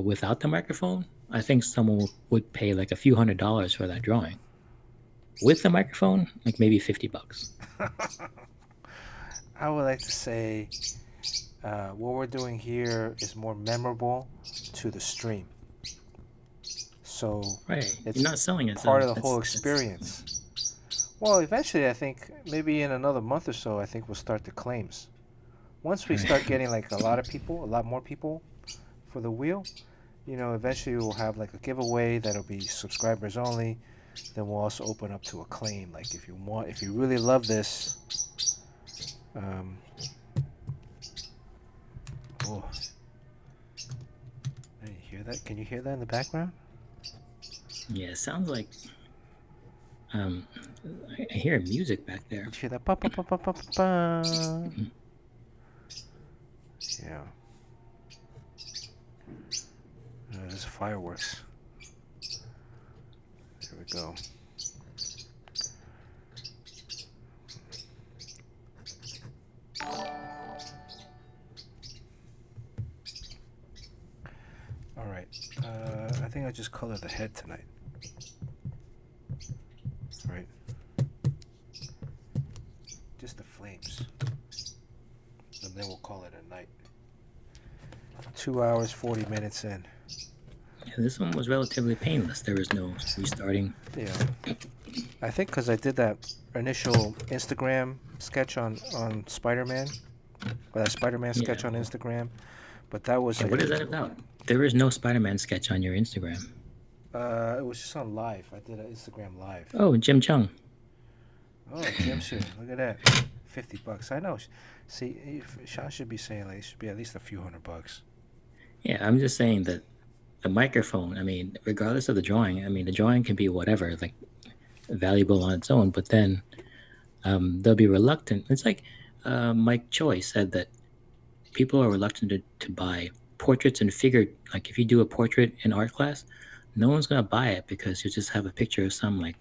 without the microphone, I think someone would pay like a few $100s for that drawing. With the microphone, like maybe $50. I would like to say what we're doing here is more memorable to the stream. So Right. it's You're not selling it. part So of the whole experience. Well, eventually, I think maybe in another month or so, I think we'll start the claims. Once we start getting like a lot more people for the wheel, you know, eventually we'll have like a giveaway that'll be subscribers only. Then we'll also open up to a claim. Like if you really love this, oh, hey, you hear that? Can you hear that in the background? Yeah, it sounds like I hear music back there. Did you hear that? Ba, ba, ba, ba, ba, ba, ba. Yeah. There's fireworks. There we go. All right. I think I just color the head tonight. Right. Just the flames. And then we'll call it a night. 2 hours, 40 minutes in. Yeah, this one was relatively painless. There was no restarting. Yeah. I think because I did that initial Instagram sketch on Spider-Man. Or that Spider-Man sketch on Instagram. But that was Yeah, like, what is that about? There is no Spider-Man sketch on your Instagram. it was just on live. I did an Instagram live. Oh, Jim Chung. Oh, Jim's here. Look at that. $50. I know. See, Sean should be saying like it should be at least a few $100. Yeah, I'm just saying that the microphone. I mean, regardless of the drawing, I mean, the drawing can be whatever, like valuable on its own, but then they'll be reluctant. It's like Mike Choi said that people are reluctant to buy portraits and figure. Like if you do a portrait in art class, no one's gonna buy it because you just have a picture of some like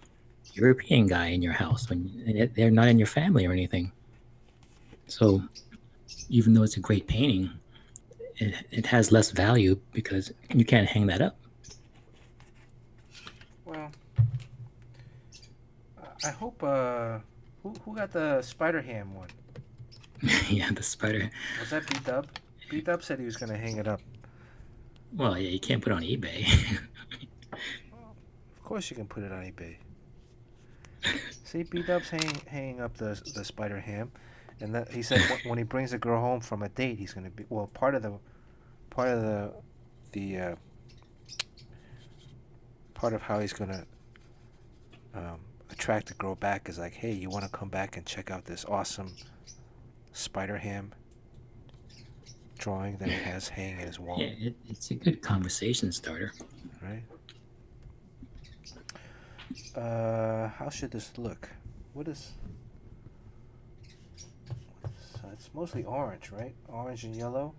European guy in your house when they're not in your family or anything. So even though it's a great painting, it has less value because you can't hang that up. Well, I hope. Who got the Spider Ham one? Yeah, the spider. Was that B Dub? B Dub said he was gonna hang it up. Well, yeah, you can't put it on eBay. Of course, you can put it on eBay. See, B Dub's hanging up the Spider Ham, and that he said when he brings a girl home from a date, he's gonna be part of the part of how he's gonna attract the girl back is like, hey, you want to come back and check out this awesome Spider Ham drawing that he has hanging in his wall, Yeah, it's a good conversation starter. right? How should this look? What is? It's mostly orange, right? Orange and yellow.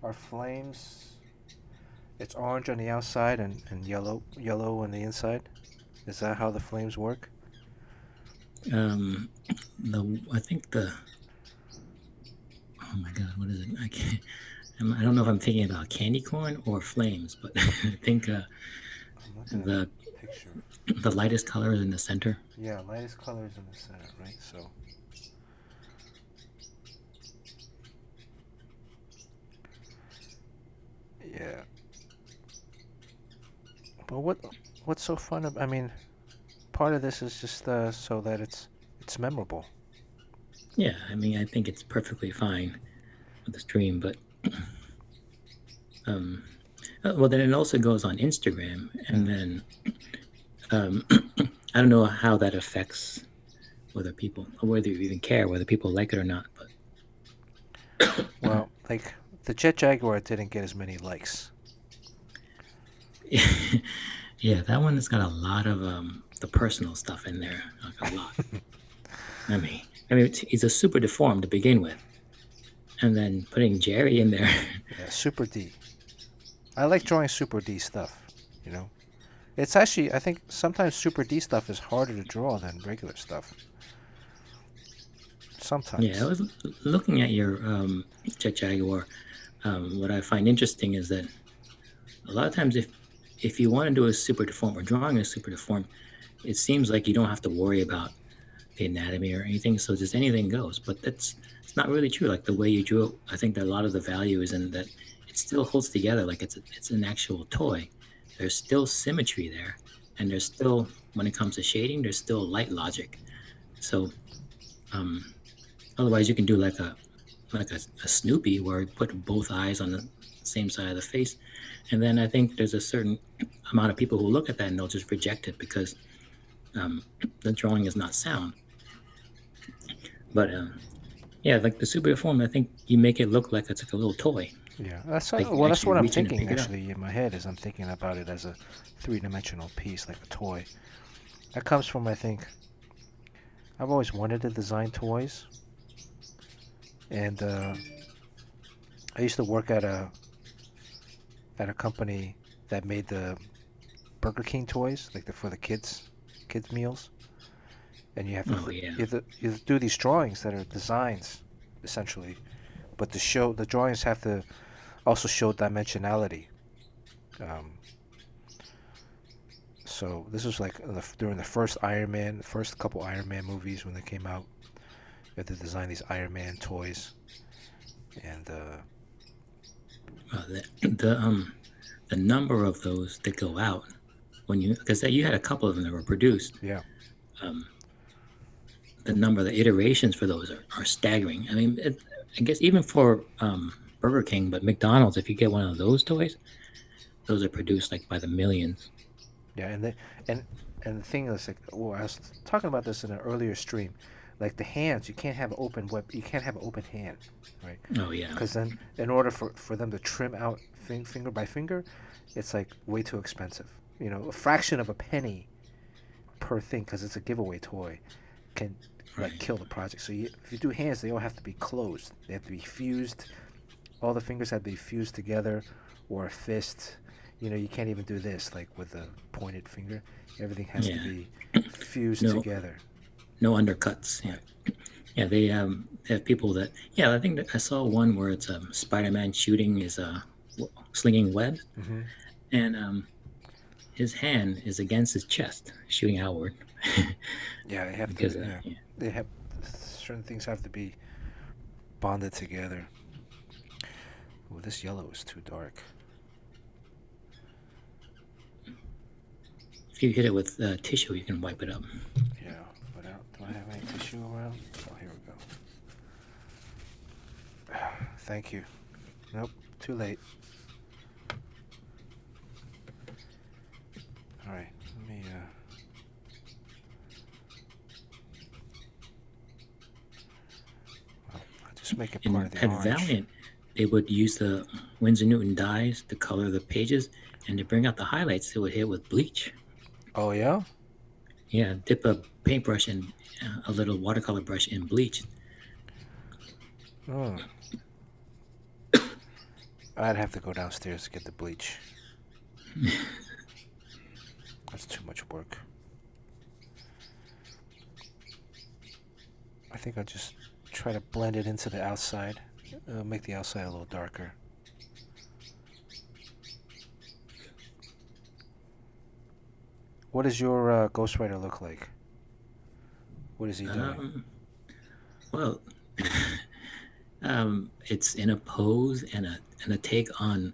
Are flames? It's orange on the outside and yellow on the inside. Is that how the flames work? I think the oh my god, what is it? I can't. I don't know if I'm thinking about candy corn or flames, but I think I'm looking at the the picture. the lightest color is in the center. Yeah, lightest color is in the center, right? So. Yeah. But what's so fun? I mean, part of this is just so that it's memorable. Yeah, I mean, I think it's perfectly fine with the stream, but um, well, then it also goes on Instagram, and then um, I don't know how that affects whether people, or whether you even care whether people like it or not. But Well, like the Jet Jaguar didn't get as many likes. yeah, that one has got a lot of the personal stuff in there, like a lot. He's a super deformed to begin with, and then putting Jerry in there. Yeah, Super D. I like drawing Super D stuff. You know, it's actually I think sometimes Super D stuff is harder to draw than regular stuff. Yeah, I Sometimes. was looking at your Jet Jaguar. What I find interesting is that a lot of times, if you want to do a super deformed or drawing a super deformed, it seems like you don't have to worry about the anatomy or anything. So just anything goes. But that's it's not really true. Like the way you drew it, I think that a lot of the value is in that it still holds together. Like it's an actual toy. There's still symmetry there, and there's still when it comes to shading, there's still light logic. So um, otherwise, you can do like a Snoopy where you put both eyes on the same side of the face, and then I think there's a certain amount of people who look at that and they'll just reject it because um, the drawing is not sound. But yeah, like the super deformed, I think you make it look like it's like a little toy. Yeah, that's Like well. That's actually what I'm reaching to thinking pick it up. actually in my head. Is I'm thinking about it as a three-dimensional piece, like a toy. That comes from I think I've always wanted to design toys, and I used to work at a company that made the Burger King toys, like for the kids meals, and Oh yeah, you have to do these drawings that are designs, essentially, but the drawings have to also show dimensionality. Um, so this was like during the first Iron Man, the first couple Iron Man movies when they came out. You had to design these Iron Man toys, and well, the number of those that go out when you because you had a couple of them that were produced. yeah, Um, the number, the iterations for those are staggering. I mean, I guess even for Burger King, but McDonald's, if you get one of those toys, those are produced like by the millions. yeah, and the thing is like, well, I was talking about this in an earlier stream. Like the hands, you can't have open web. You can't have an open hand, right? Oh yeah. Because then, in order for them to trim out finger by finger, it's like way too expensive. You know, a fraction of a penny per thing, because it's a giveaway toy, can like Right. kill the project. So if you do hands, they all have to be closed. They have to be fused. All the fingers have to be fused together, or a fist. You know, you can't even do this like with a pointed finger. Everything has to Yeah. be fused No, together. no undercuts. Yeah. Yeah, they have people that. Yeah, I think that I saw one where it's Spider-Man shooting his slinging webs, Hmm. and his hand is against his chest, shooting outward. Yeah, they have to. Because Yeah, yeah. they have certain things have to be bonded together. Oh, this yellow is too dark. If you hit it with tissue, you can wipe it up. Yeah, but do I have any tissue around? Oh, here we go. Thank you. Nope, too late. All right, let me. Well, I'll just make it part of the At orange. Valiant, they would use the Winsor Newton dyes to color the pages, and to bring out the highlights, they would hit with bleach. Oh yeah. Yeah, dip a paintbrush and a little watercolor brush in bleach. Oh. I'd have to go downstairs to get the bleach. That's too much work. I think I'll just try to blend it into the outside. Make the outside a little darker. What does your ghostwriter look like? What is he doing? Well, it's in a pose and a take on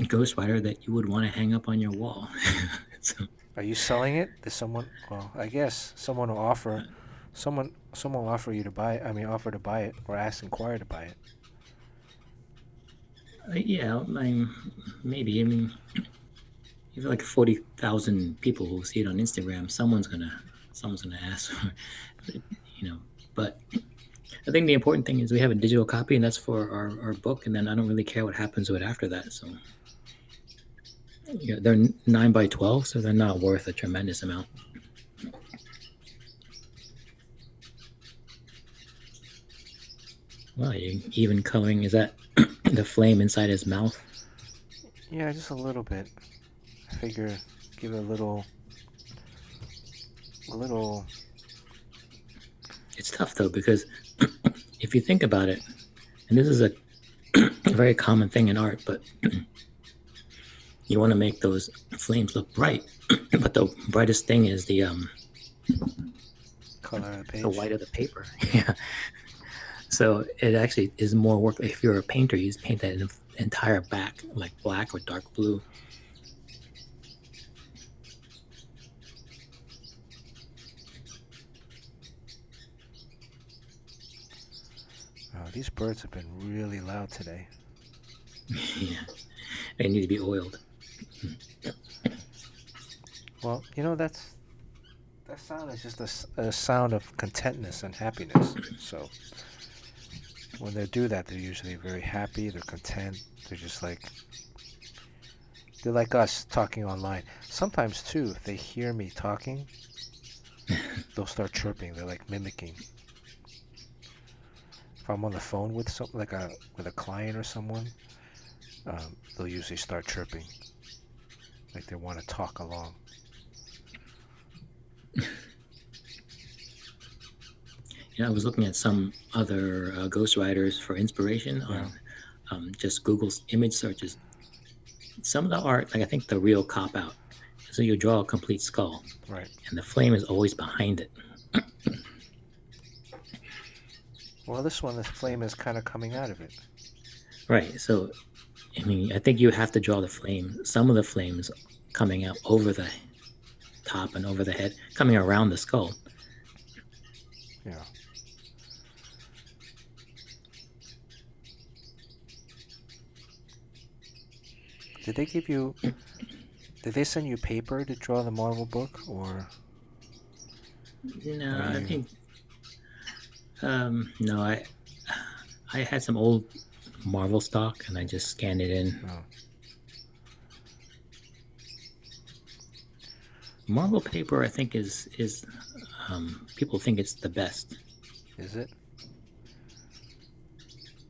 Ghost Rider that you would want to hang up on your wall. So, Are you selling it? Does someone? Well, I guess someone will offer. Someone will offer you to buy. I mean, offer to buy it or inquire to buy it. yeah, maybe. I mean, you have like 40,000 people who see it on Instagram. Someone's gonna ask, you know. But I think the important thing is we have a digital copy, and that's for our book. And then I don't really care what happens to it after that. So yeah, they're 9 by 12, so they're not worth a tremendous amount. Well, you even coloring, is that the flame inside his mouth? Yeah, just a little bit. I figure give it a little. It's tough though, because if you think about it, and this is a very common thing in art, but you want to make those flames look bright, but the brightest thing is the Color of the page. the white of the paper. Yeah. So it actually is more work. If you're a painter, you just paint that entire back like black or dark blue. Oh, these birds have been really loud today. Yeah. They need to be oiled. Well, you know that sound is just a sound of contentness and happiness. So when they do that, they're usually very happy. They're content. They're just like they're like us talking online. Sometimes too, if they hear me talking, they'll start chirping. They're like mimicking. If I'm on the phone with something like with a client or someone, they'll usually start chirping, like they want to talk along. Yeah, I was looking at some other ghostwriters for inspiration on just Google's image searches. Some of the art, like I think the real cop out, so you draw a complete skull, Right. and the flame is always behind it. Well, this one, the flame is kind of coming out of it. Right. So, I mean, I think you have to draw the flame. Some of the flames coming out over the top and over the head, coming around the skull. Yeah. Did they give you? Did they send you paper to draw the Marvel book, or? No, Or I you? think no, I had some old Marvel stock and I just scanned it in. Oh, Marvel paper, I think is people think it's the best. is it?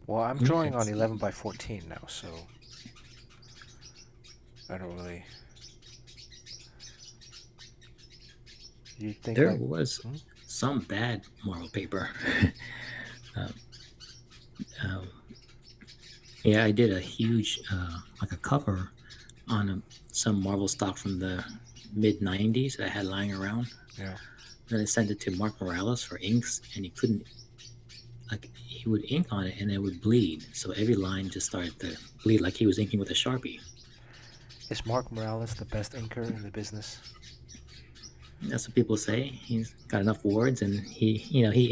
Well, I'm Yeah, drawing on it's 11 by 14 now, so I don't really. You think there like? was Hmm? some bad Marvel paper. um, um, yeah, I did a huge like a cover on some Marvel stock from the mid '90s that I had lying around. Yeah. Then I sent it to Mark Morales for inks, and he couldn't like he would ink on it and it would bleed. So every line just started to bleed like he was inking with a Sharpie. Is Mark Morales the best inker in the business? That's what people say. He's got enough awards, and he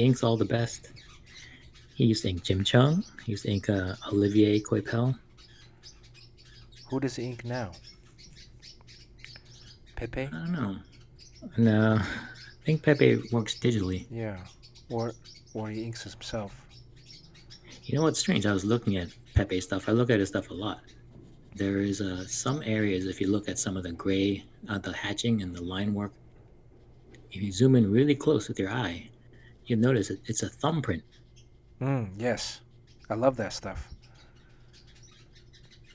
inks all the best. He used to ink Jim Chung. He used to ink Olivier Coipel. Who does he ink now? I Pepe? don't know. No, I think Pepe works digitally. Yeah. Or or he inks himself. You know what's strange? I was looking at Pepe stuff. I look at his stuff a lot. There is some areas, if you look at some of the gray, the hatching and the line work, if you zoom in really close with your eye, you'll notice it's a thumbprint. Yes. I love that stuff.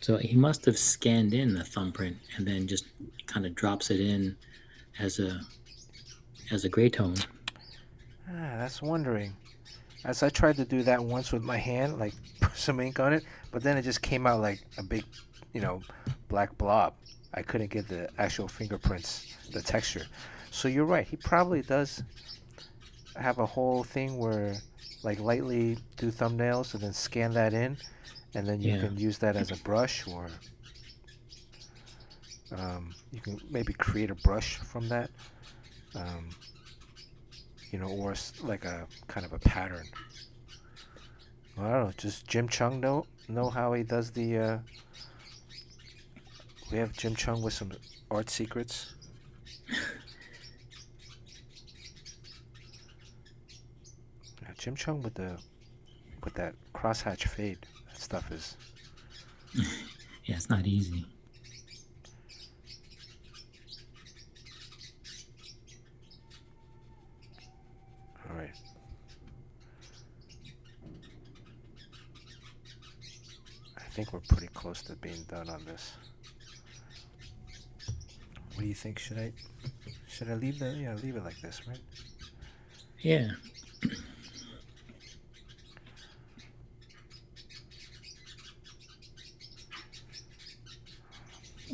So he must have scanned in the thumbprint and then just kind of drops it in as a gray tone. That's wondering. As I tried to do that once with my hand, like put some ink on it, but then it just came out like a big, you know, black blob. I couldn't get the actual fingerprints, the texture. So you're right. He probably does have a whole thing where, like, lightly do thumbnails and then scan that in, and then you Yeah, can use that as a brush, or you can maybe create a brush from that, um, or like a kind of a pattern. Well, I don't know. Does Jim Chung know how he does the? We have Jim Chung with some art secrets. Yeah, Jim Chung with that crosshatch fade. That stuff is. yeah, it's not easy. All right. I think we're pretty close to being done on this. What do you think? Should I leave leave it like this, right? Yeah,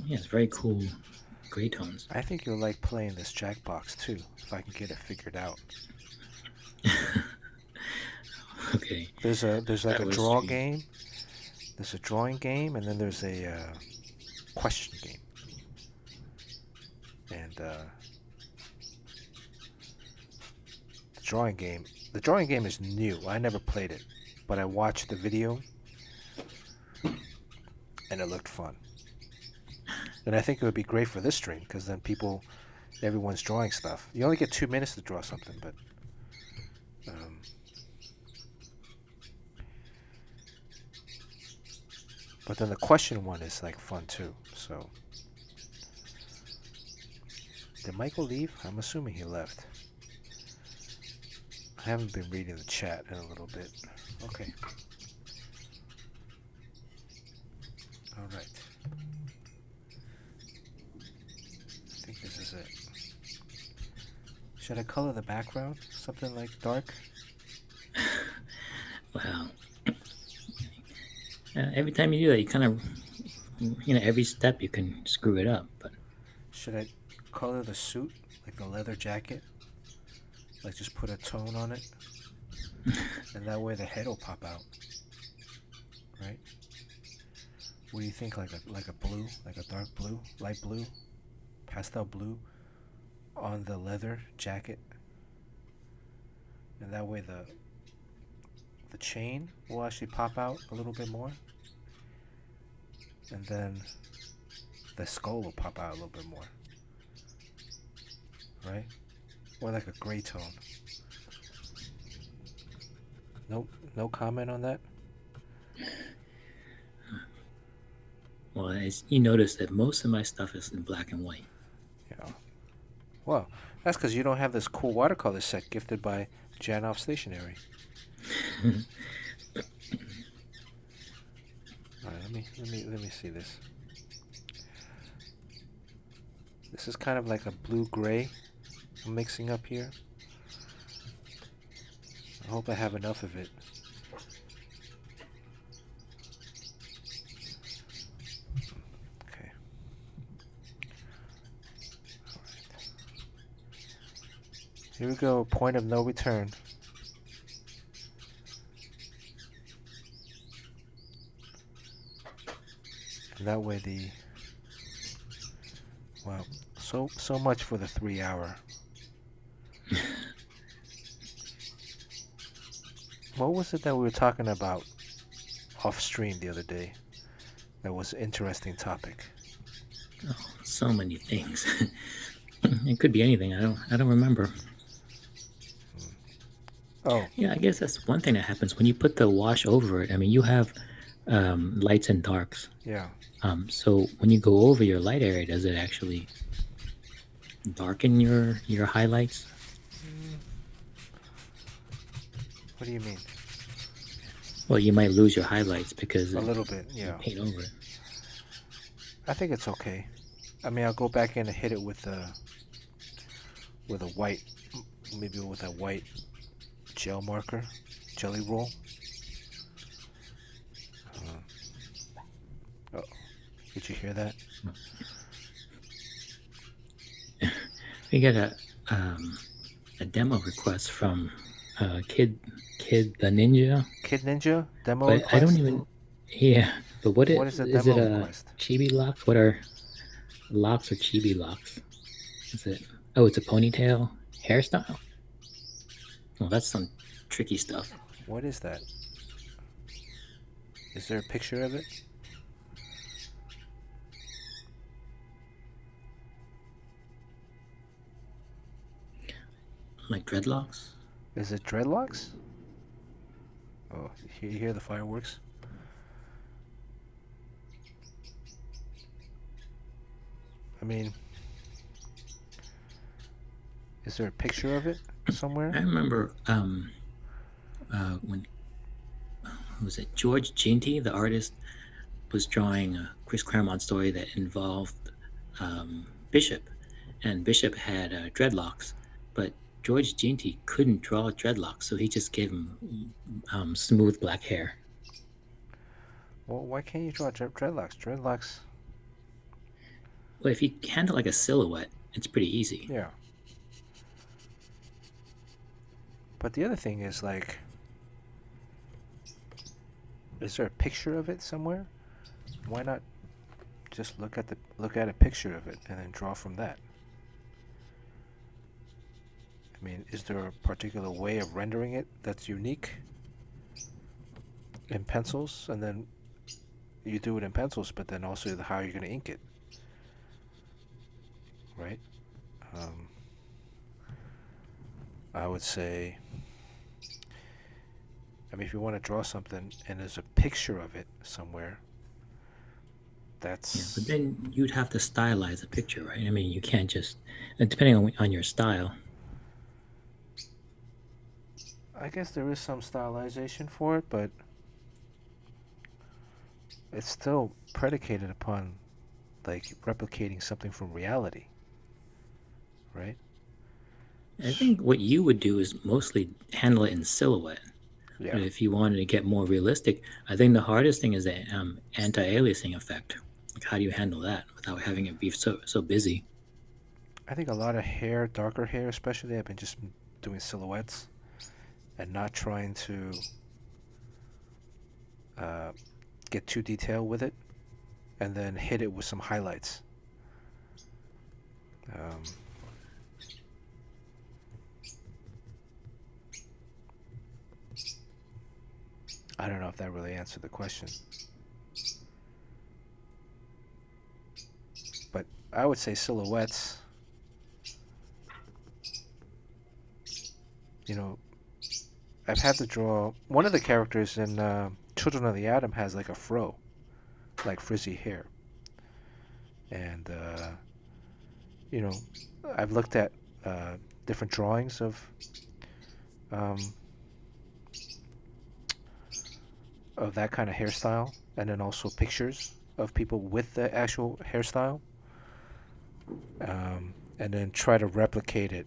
yeah, it's very cool gray tones. I think you'll like playing this Jackbox too, if I can get it figured out. Okay, There's like that a was draw strange. game. There's a drawing game, and then there's a question game. And the drawing game, the drawing game is new. I never played it, but I watched the video, and it looked fun. And I think it would be great for this stream because then everyone's drawing stuff. You only get 2 minutes to draw something, um, but then the question one is like fun too. So did Michael leave? I'm assuming he left. I haven't been reading the chat in a little bit. Okay. All right. I think this is it. Should I color the background? Something like dark? Wow. Every time you do that, you kind of, every step you can screw it up. But Should I color the suit, like the leather jacket? Like just put a tone on it? And that way the head will pop out. Right? What do you think? Like a blue? Like a dark blue? Light blue? Pastel blue? On the leather jacket? And that way the chain will actually pop out a little bit more. And then the skull will pop out a little bit more. Right? More like a gray tone. Nope. No comment on that? Well, as you notice that most of my stuff is in black and white. Yeah. Well, that's because you don't have this cool watercolor set gifted by Janoff Stationery. All right, let me see this. This is kind of like a blue-gray I'm mixing up here. I hope I have enough of it. Okay. All right. Here we go. Point of no return. And that way well, so much for the 3 hour. What was it that we were talking about off stream the other day? That was an interesting topic. Oh, so many things. It could be anything. I don't remember. Oh, Yeah, I guess that's one thing that happens when you put the wash over it. I mean, you have lights and darks. yeah. So when you go over your light area, does it actually darken your highlights? What do you mean? Well, you might lose your highlights because A little bit, yeah. you paint over it. I think it's okay. I mean, I'll go back in and hit it with a white, maybe with a white gel marker, jelly roll. Oh, did you hear that? We got a demo request from Kid the Ninja, Kid Ninja demo but request? I don't even. Yeah, but what What is the is demo it? request? Chibi locks? What are locks or chibi locks? Is it? Oh, it's a ponytail hairstyle. Well, that's some tricky stuff. What is that? Is there a picture of it? Like dreadlocks. Is it dreadlocks? Oh, you hear the fireworks? I mean, is there a picture of it I somewhere? remember when who was it? George Ginty, the artist, was drawing a Chris Claremont story that involved Bishop, and Bishop had dreadlocks, but George Ginty couldn't draw dreadlocks, so he just gave him smooth black hair. Well, why can't you draw dreadlocks? Dreadlocks, Well, if you handle like a silhouette, it's pretty easy. yeah. But the other thing is, like, is there a picture of it somewhere? Why not just look at a picture of it and then draw from that? I mean, is there a particular way of rendering it that's unique in pencils, and then you do it in pencils, but then also how you're going to ink it, right? I would say, I mean, if you want to draw something and there's a picture of it somewhere, Yeah, that's but then you'd have to stylize a picture, right? I mean, you can't just, depending on your style. I guess there is some stylization for it, but it's still predicated upon, like, replicating something from reality, right? I think what you would do is mostly handle it in silhouette. Yeah. But if you wanted to get more realistic, I think the hardest thing is the anti-aliasing effect. Like, how do you handle that without having it be so busy? I think a lot of hair, darker hair especially, I've been just doing silhouettes and not trying to get too detailed with it, and then hit it with some highlights. I don't know if that really answered the question. But I would say silhouettes you know, I've had to draw one of the characters in Children of the Atom has like a fro, like frizzy hair, and you know, I've looked at different drawings um, of that kind of hairstyle, and then also pictures of people with the actual hairstyle, and then try to replicate it.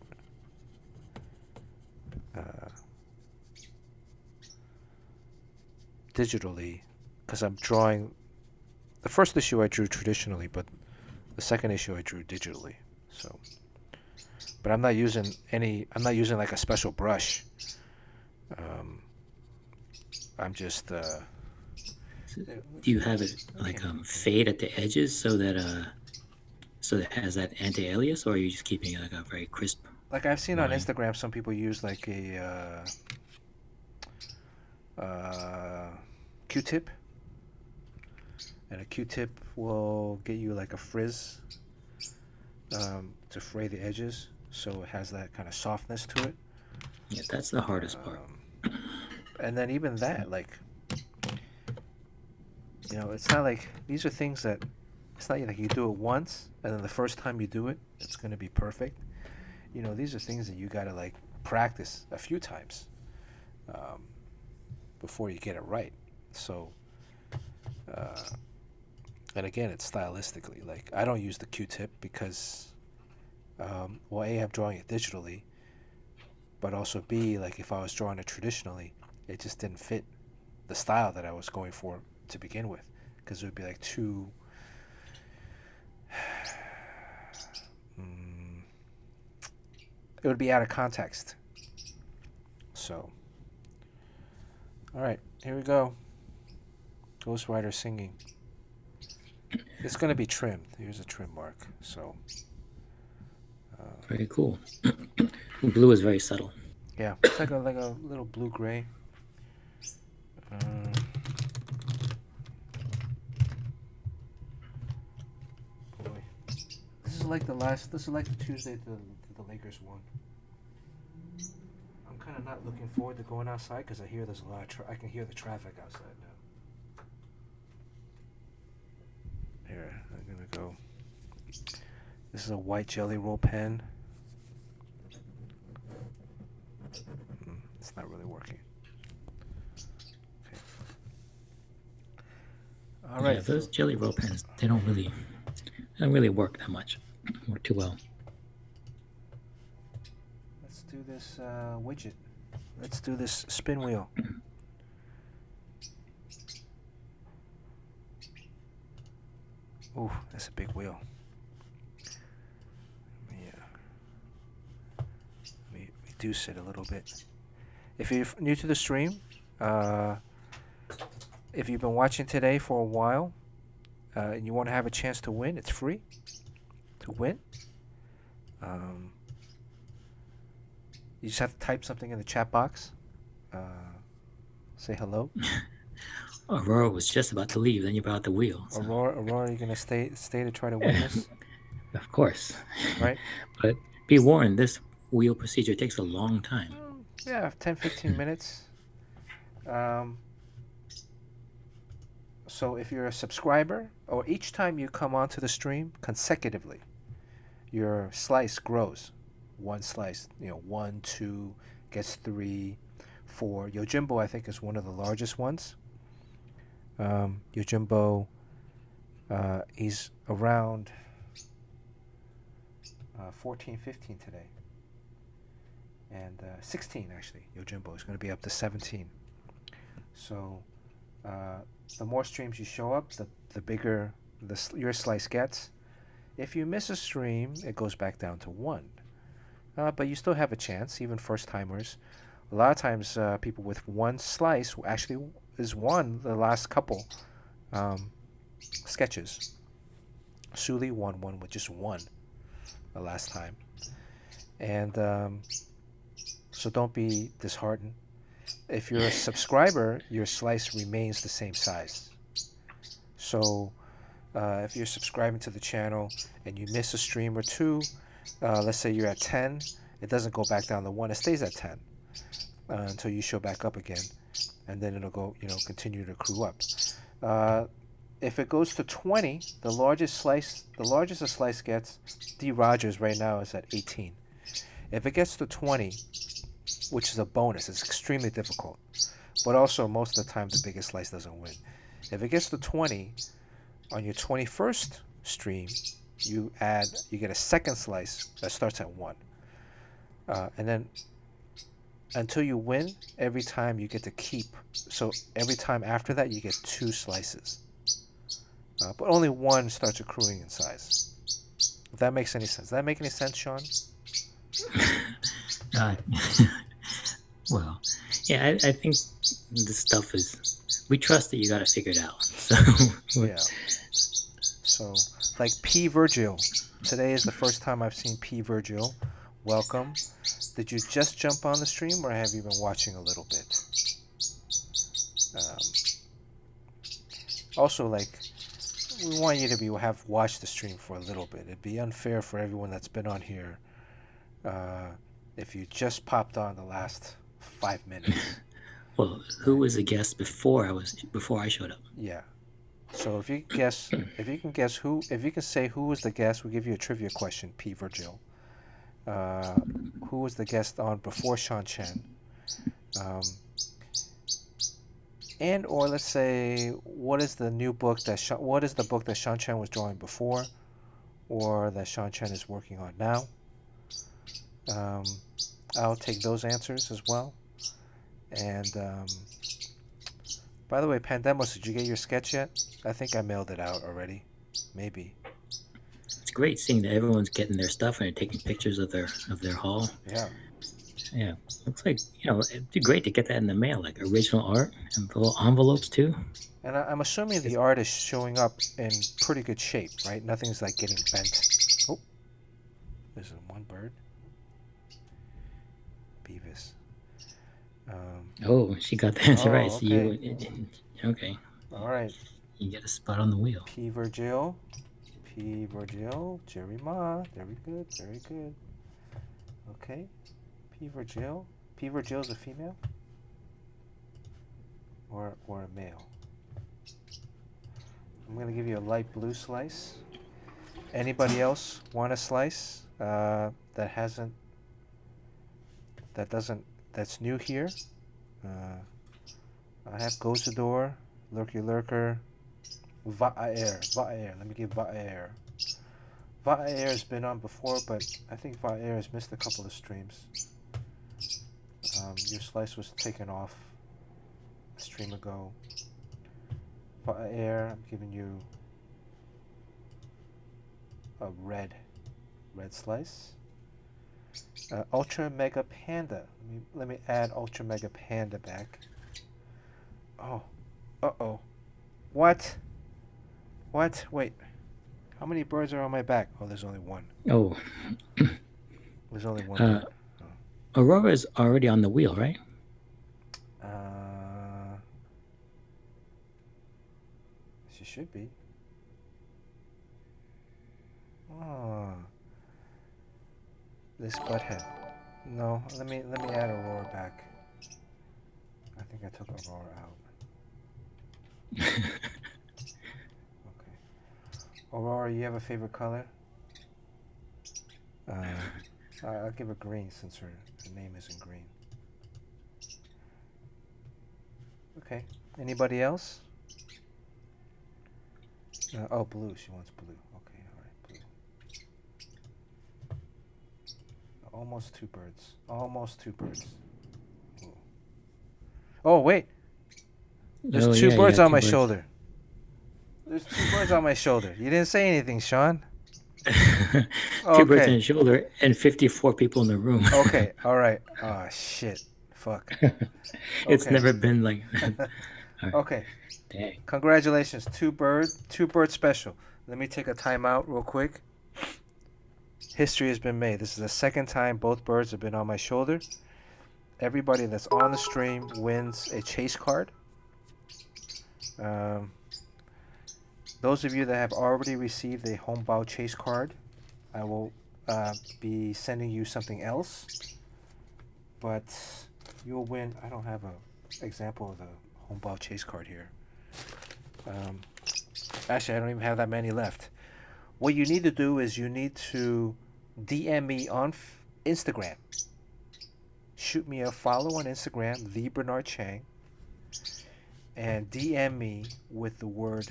Uh, Digitally, because I'm drawing. The first issue I drew traditionally, but the second issue I drew digitally. So, but I'm not using any. I'm not using like a special brush. Um, I'm just. Do you have it like fade at the edges so that it has that anti-alias, or are you just keeping it like a very crisp Like I've seen on line? Instagram, some people use like a Q-tip, and a Q-tip will get you like a frizz to fray the edges, so it has that kind of softness to it. Yeah, that's the hardest part. And then even that, like, it's not like these are things that it's not like you do it once and then the first time you do it, it's gonna be perfect. These are things that you gotta like practice a few times before you get it right. So, and again, it's stylistically. Like, I don't use the Q-tip because, well, A, I'm drawing it digitally, but also B, like if I was drawing it traditionally, it just didn't fit the style that I was going for to begin with, because it would be like too. It would be out of context. So, all right, here we go. Ghost Rider singing. It's gonna be trimmed. Here's a trim mark. So. Very cool. Blue is very subtle. Yeah, it's like a little blue gray. Boy, this is like the last. This is like the Tuesday the Lakers won. I'm kind of not looking forward to going outside because I hear there's a lot of I can hear the traffic outside now. Here, I'm gonna go. This is a white Jelly Roll pen. It's not really working. Okay. All right. Yeah, those Jelly Roll pens, they don't really work that much. Work too well. Let's do this widget. Let's do this spin wheel. Ooh, that's a big wheel. Let me reduce it a little bit. If you're new to the stream, if you've been watching today for a while, and you want to have a chance to win, it's free to win. You just have to type something in the chat box. Say hello. Aurora was just about to leave, then you brought the wheel. So. Aurora, you gonna stay to try to win this? Of course. Right. But be warned, this wheel procedure takes a long time. Yeah, 10-15 minutes. So if you're a subscriber, or each time you come onto the stream consecutively, your slice grows. One slice, 1, 2, gets 3, 4. Yojimbo, I think, is one of the largest ones. Yojimbo, he's around 14, 15 today. And 16, actually. Yojimbo is going to be up to 17. So the more streams you show up, the bigger your slice gets. If you miss a stream, it goes back down to 1. But you still have a chance, even first-timers. A lot of times, people with one slice actually is won the last couple sketches. Suli won one with just one the last time. And so don't be disheartened. If you're a subscriber, your slice remains the same size. So if you're subscribing to the channel and you miss a stream or two, let's say you're at 10, it doesn't go back down to 1, it stays at 10. until you show back up again, and then it'll go, continue to accrue up. If it goes to 20, the largest a slice gets, D. Rogers right now is at 18. If it gets to 20, which is a bonus, it's extremely difficult, but also most of the time the biggest slice doesn't win. If it gets to 20, on your 21st stream, you get a second slice that starts at 1. And then until you win, every time you get to keep. So every time after that, you get 2 slices. But only 1 starts accruing in size. If that makes any sense. Does that make any sense, Sean? Well, yeah, I think this stuff is. We trust that you got to figure it out. So yeah. So, like P. Virgil. Today is the first time I've seen P. Virgil. Welcome. Did you just jump on the stream, or have you been watching a little bit? Also, like, we want you to have watched the stream for a little bit. It'd be unfair for everyone that's been on here if you just popped on the last 5 minutes. Well, who was the guest before I showed up? Yeah. So if you can say who was the guest, we'll give you a trivia question, P. Virgil. Who was the guest on before Sean Chen? And or let's say what is the book that Sean Chen was drawing before, or that Sean Chen is working on now? I'll take those answers as well. And by the way, Pandemos, did you get your sketch yet? I think I mailed it out already. Maybe. It's great seeing that everyone's getting their stuff and they're taking pictures of their haul. Yeah. Yeah. Looks like, it'd be great to get that in the mail, like original art and little envelopes too. And I'm assuming the art is showing up in pretty good shape, right? Nothing's like getting bent. Oh, there's one bird. Beavis. Oh, she got the answer right. So okay. Okay. All right. You get a spot on the wheel. P. Virgil, Jerry Ma. Very good, very good. Okay. P. Virgil is a female? Or a male? I'm going to give you a light blue slice. Anybody else want a slice that's new here? I have Gozador, Lurky Lurker, Va'air. Let me give Va'air. Va'air has been on before, but I think Va'air has missed a couple of streams. Your slice was taken off a stream ago. Va'air, I'm giving you a red slice. Ultra Mega Panda. Let me add Ultra Mega Panda back. Oh. Uh-oh. What? Wait. How many birds are on my back? Oh, there's only one. Oh. There's only one bird. Aurora's already on the wheel, right? She should be. Oh. This butthead. No, let me add Aurora back. I think I took Aurora out. Okay. Aurora, you have a favorite color? I'll give her green since her name isn't green. Okay. Anybody else? Oh, blue. She wants blue. Okay, all right, blue. Almost two birds. Ooh. Oh, wait. There's two birds on my shoulder. There's 2 birds on my shoulder. You didn't say anything, Sean. Two birds on your shoulder and 54 people in the room. Okay, all right. Oh, shit. Fuck. It's never been like that. Right. Okay. Dang. Congratulations. 2 bird special. Let me take a timeout real quick. History has been made. This is the second time both birds have been on my shoulder. Everybody that's on the stream wins a chase card. Those of you that have already received a Hongbao chase card, I will be sending you something else. But you'll win. I don't have a example of the home ball chase card here. Um, Actually, I don't even have that many left. What you need to do is you need to DM me on Instagram. Shoot me a follow on Instagram, the Bernard Chang, and DM me with the word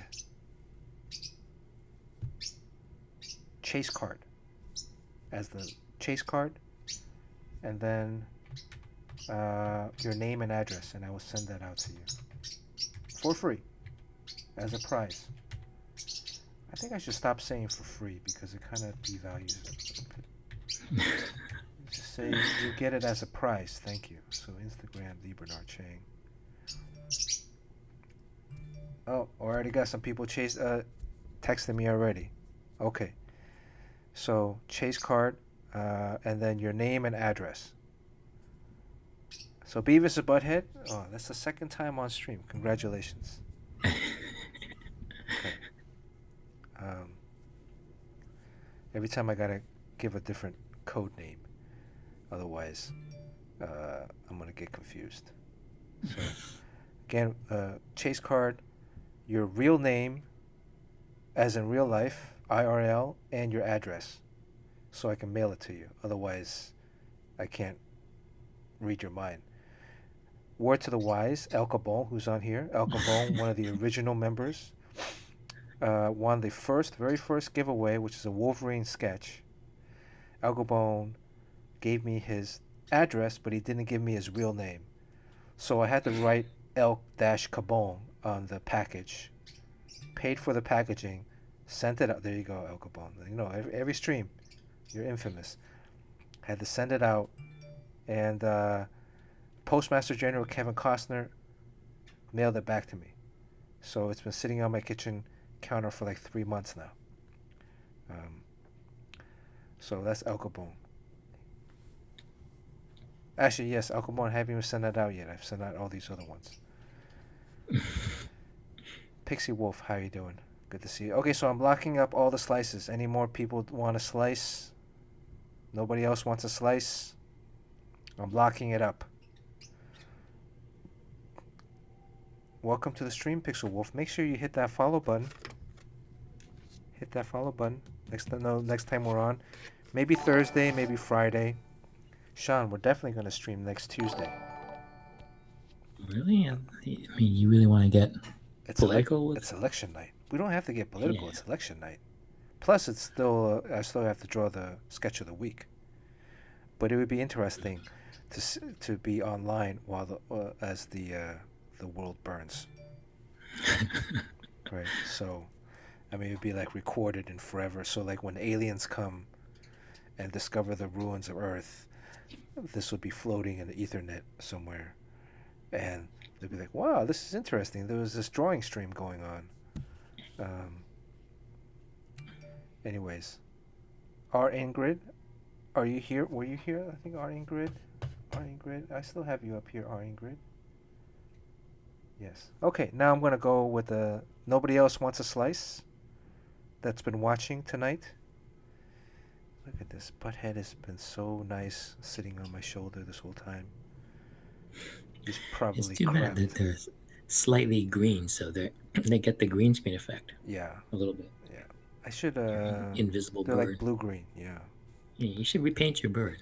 chase card as the chase card, and then your name and address, and I will send that out to you for free as a prize. I think I should stop saying for free because it kind of devalues it. Just say you get it as a prize. Thank you. So Instagram, the Bernard Chang. Oh, already got some people texting me already. Okay. So chase card, and then your name and address. So Beavis and Butthead. Oh, that's the second time on stream. Congratulations. Okay. Every time I gotta give a different code name, otherwise I'm gonna get confused. So again, chase card, your real name, as in real life, IRL, and your address, so I can mail it to you. Otherwise, I can't read your mind. Word to the wise, El Cabon, who's on here. El Cabon, one of the original members. Won the very first giveaway, which is a Wolverine sketch. Al Capone gave me his address, but he didn't give me his real name. So I had to write El-Cabone on the package. Paid for the packaging, sent it out. There you go, El Capone. You know, every stream, you're infamous. Had to send it out, and Postmaster General Kevin Costner mailed it back to me. So it's been sitting on my kitchen counter for like 3 months now. So that's El Capone. Actually, yes, El Capone. I haven't even sent that out yet. I've sent out all these other ones. Pixie Wolf, how you doing? Good to see you. Okay, so I'm locking up all the slices. Any more people want a slice? Nobody else wants a slice? I'm locking it up. Welcome to the stream, Pixel Wolf. Make sure you hit that follow button. Hit that follow button. Next time we're on. Maybe Thursday, maybe Friday. Sean, we're definitely going to stream next Tuesday. Really? I mean, you really want to get political? It's election night. We don't have to get political. Yeah. It's election night. Plus, it's still I still have to draw the sketch of the week. But it would be interesting to be online while as the world burns. Right. So, I mean, it would be like recorded in forever. So, like when aliens come and discover the ruins of Earth, this would be floating in the Ethernet somewhere, and they'd be like, "Wow, this is interesting. There was this drawing stream going on." Anyways, R. Ingrid, are you here? Were you here? I think R. Ingrid. I still have you up here, R. Ingrid. Yes. Okay, now I'm going to go with the nobody else wants a slice that's been watching tonight. Look at this. Butthead has been so nice sitting on my shoulder this whole time. He's probably It's too bad that they're slightly green, so they get the green screen effect. Yeah. A little bit. Yeah. I should invisible they're bird. Like blue-green, yeah. Yeah, you should repaint your bird.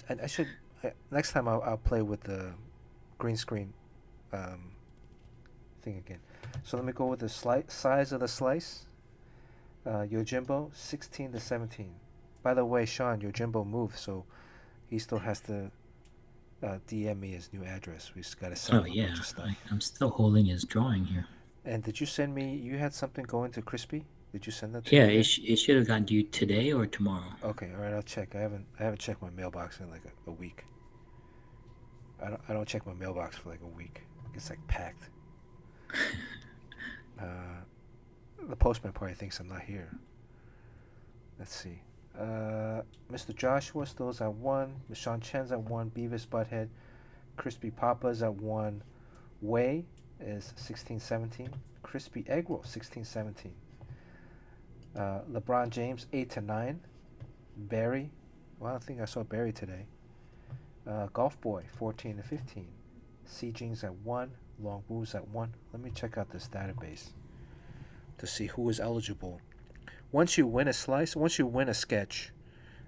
I should next time I'll play with the green screen thing again. So let me go with the size of the slice. Yojimbo 16-17. By the way, Sean, Yojimbo moved, so he still has to DM me his new address. We just gotta send him a bunch of stuff. I'm still holding his drawing here. And did you send me? You had something going to Crispy? Did you send that to me? Yeah, it should have gotten to you today or tomorrow. Okay, all right, I'll check. I haven't checked my mailbox in like a week. I don't check my mailbox for like a week. It's like packed. The postman probably thinks I'm not here. Let's see. Mr. Joshua still's at 1. Miss Sean Chen's at 1. Beavis Butthead. Crispy Papa's at 1. Way is 16-17. Crispy Egg Roll 16-17. LeBron James 8-9. Barry. Well, I think I saw Barry today. Golf Boy 14 to 15. Si Jing's at 1. Long Wu's at 1. Let me check out this database to see who is eligible. Once you win a sketch,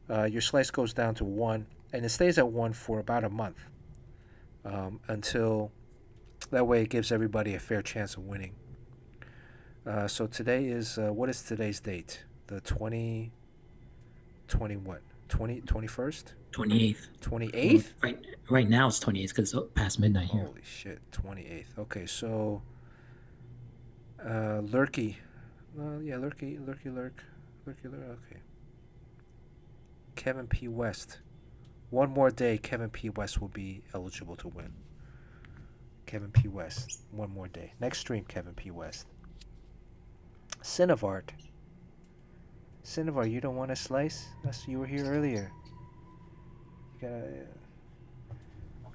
your slice goes down to 1, and it stays at 1 for about a month, until that way it gives everybody a fair chance of winning. So today is, what is today's date? The 20 what? 21st? 28th. 28th? Right now it's 28th because it's past midnight here. Holy shit, 28th. Okay, so Lurky. Lurky. Okay. Kevin P. West. One more day, Kevin P. West will be eligible to win. Kevin P. West. One more day. Next stream, Kevin P. West. Cinevart. Cinnabar, you don't want a slice? You were here earlier. You gotta.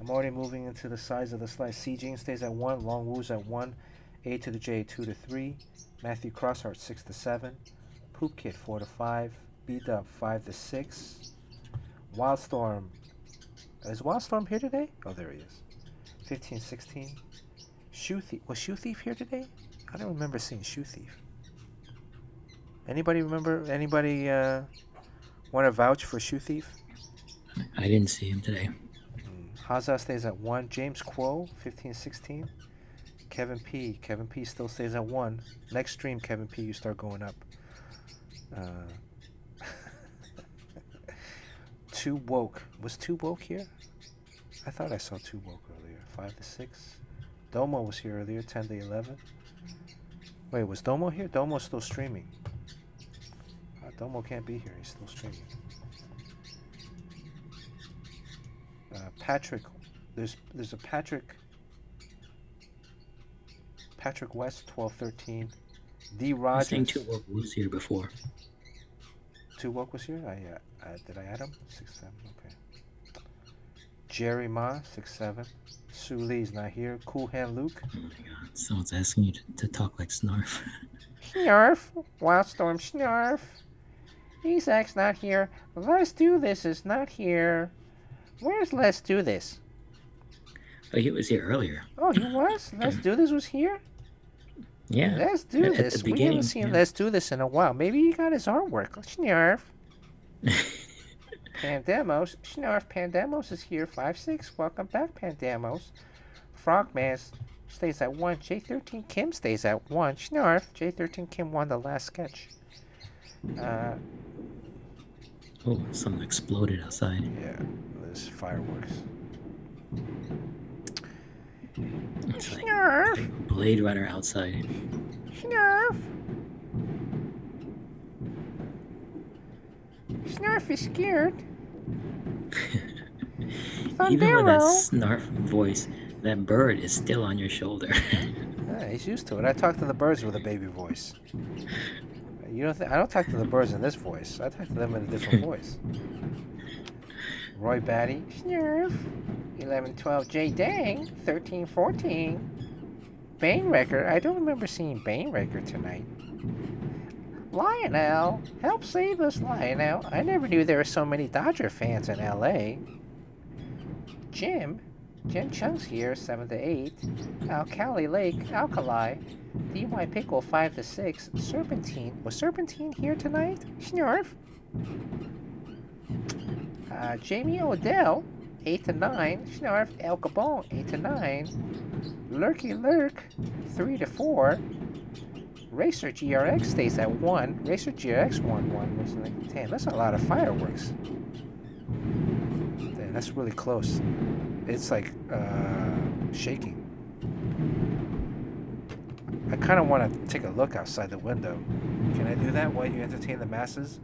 I'm already moving into the size of the slice. Si Jing stays at 1. Long Wu's at 1. A to the J 2 to 3. Matthew Crosshart 6 to 7. Poop Kid 4 to 5. B Dub 5 to 6. Wildstorm. Is Wildstorm here today? Oh, there he is. 15, 16. Shoe Thief. Was Shoe Thief here today? I don't remember seeing Shoe Thief. Anybody remember? Anybody want to vouch for Shoe Thief? I didn't see him today. Haza stays at 1. James Quo, 15, 16. Kevin P. Kevin P still stays at 1. Next stream, Kevin P, you start going up. Too Woke. Was Too Woke here? I thought I saw Too Woke earlier. 5 to 6. Domo was here earlier, 10 to 11. Wait, was Domo here? Domo's still streaming. Domo can't be here. He's still streaming. Patrick. There's a Patrick West, 12, 13. D. Rogers. I think Too Woke was here before. Too Woke was here? Did I add him? 6, 7. Okay. Jerry Ma, 6, 7. Sue Lee's not here. Cool Hand Luke. Oh my god. Someone's asking you to talk like Snarf. Snarf. Wildstorm Snarf. Isaac's not here. Let's Do This is not here. Where's Let's Do This? Oh, he was here earlier. Oh, he was? Let's Do This was here? Yeah. Let's Do At This. the We beginning, haven't seen yeah. Let's Do This in a while. Maybe he got his artwork. Snarf. Pandemos. Snarf. Pandemos is here. 5-6. Welcome back, Pandemos. Frogman stays at 1. J13 Kim stays at 1. Snarf. J13 Kim won the last sketch. Oh, something exploded outside. Yeah, there's fireworks. It's like Snarf. Blade Runner outside. Snarf. Snarf is scared. Even with that Thundero. Snarf voice, that bird is still on your shoulder. Yeah, he's used to it. I talk to the birds with a baby voice. You don't I don't talk to the birds in this voice. I talk to them in a different voice. Roy Batty. Snarf. 11, 12. J Dang. 13, 14. Banewrecker. I don't remember seeing Banewrecker tonight. Lionel. Help save us, Lionel. I never knew there were so many Dodger fans in LA. Jim Chung's here, 7 to 8. Alkali Lake, Alkali. DY Pickle, 5 to 6. Serpentine. Was Serpentine here tonight? Snarf. Jamie Odell, 8 to 9. Snarf. El Cabon, 8 to 9. Lurky Lurk, 3 to 4. Racer GRX stays at 1. Racer GRX won 1. Damn, that's a lot of fireworks. Damn, that's really close. It's like shaking. I kind of want to take a look outside the window. Can I do that while you entertain the masses?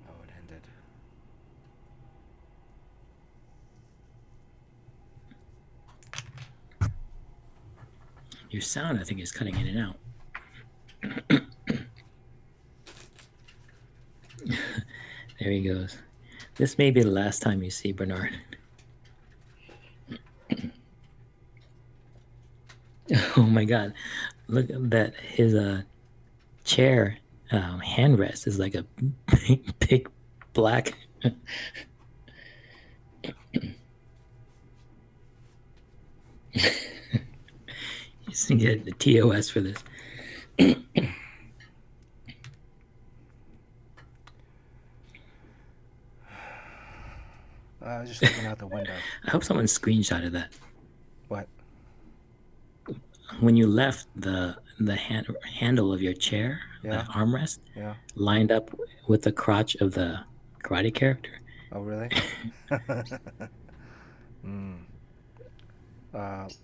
Oh, it ended. Your sound, I think, is cutting in and out. There he goes. This may be the last time you see Bernard. Oh my god. Look at that. His chair handrest is like a big black You get the TOS for this. I was just looking out the window. I hope someone screenshotted that. What? When you left, the handle of your chair, Yeah. the armrest, Yeah. lined up with the crotch of the karate character. Oh, really?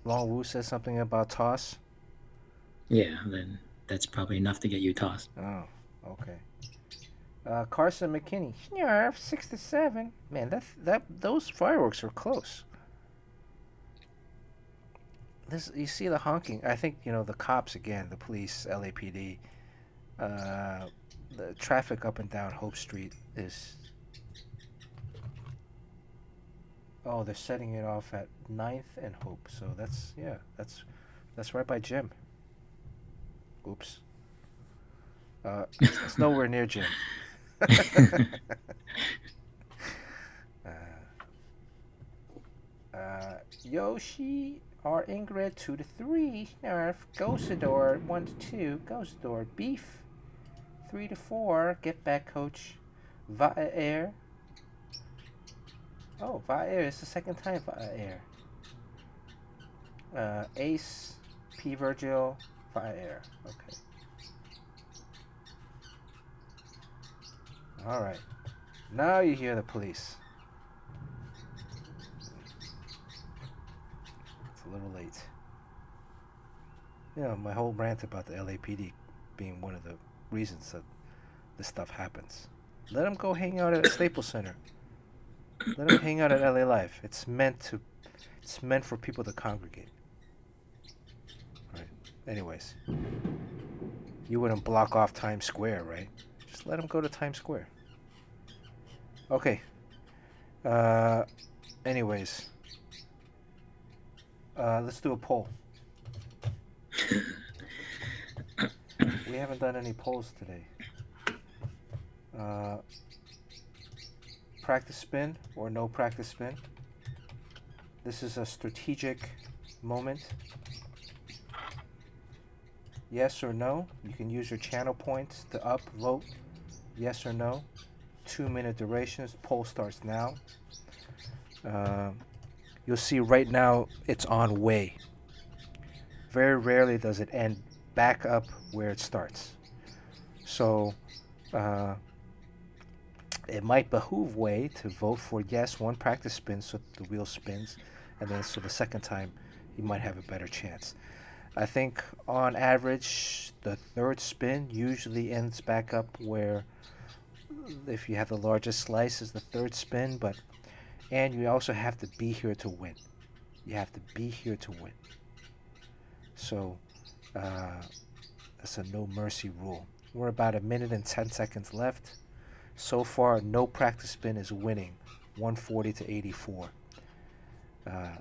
Long Wu says something about toss. Yeah, then that's probably enough to get you tossed. Oh, okay. Carson McKinney, Snarf 6-7. Man, those fireworks are close. You see the honking. I think the cops again, the police, LAPD. The traffic up and down Hope Street is. Oh, they're setting it off at 9th and Hope, so that's right by Jim. Oops. It's nowhere near Jim. Yoshi R. Ingrid 2-3. Nerf. Ghosador 1-2. Ghosador. Beef 3-4. Get back, coach. Va-Air. Oh, Va-Air. It's the second time Va-Air. Ace. P. Virgil. Va-Air. Okay. Alright. Now you hear the police. It's a little late. My whole rant about the LAPD being one of the reasons that this stuff happens. Let them go hang out at Staples Center. Let them hang out at LA Live. It's meant for people to congregate. Right. Anyways. You wouldn't block off Times Square, right? Just let them go to Times Square. Okay. Anyways. Let's do a poll. We haven't done any polls today. Practice spin or no practice spin. This is a strategic moment. Yes or no. You can use your channel points to upvote. Yes or no. 2-minute durations. Poll starts now. You'll see right now it's on way. Very rarely does it end back up where it starts. So it might behoove Way to vote for yes, one practice spin so the wheel spins, and then so the second time you might have a better chance. I think on average the third spin usually ends back up where, if you have the largest slice, is the third spin, and you also have to be here to win. You have to be here to win. So that's a no mercy rule. We're about 1 minute and 10 seconds left. So far, no practice spin is winning, 140-84.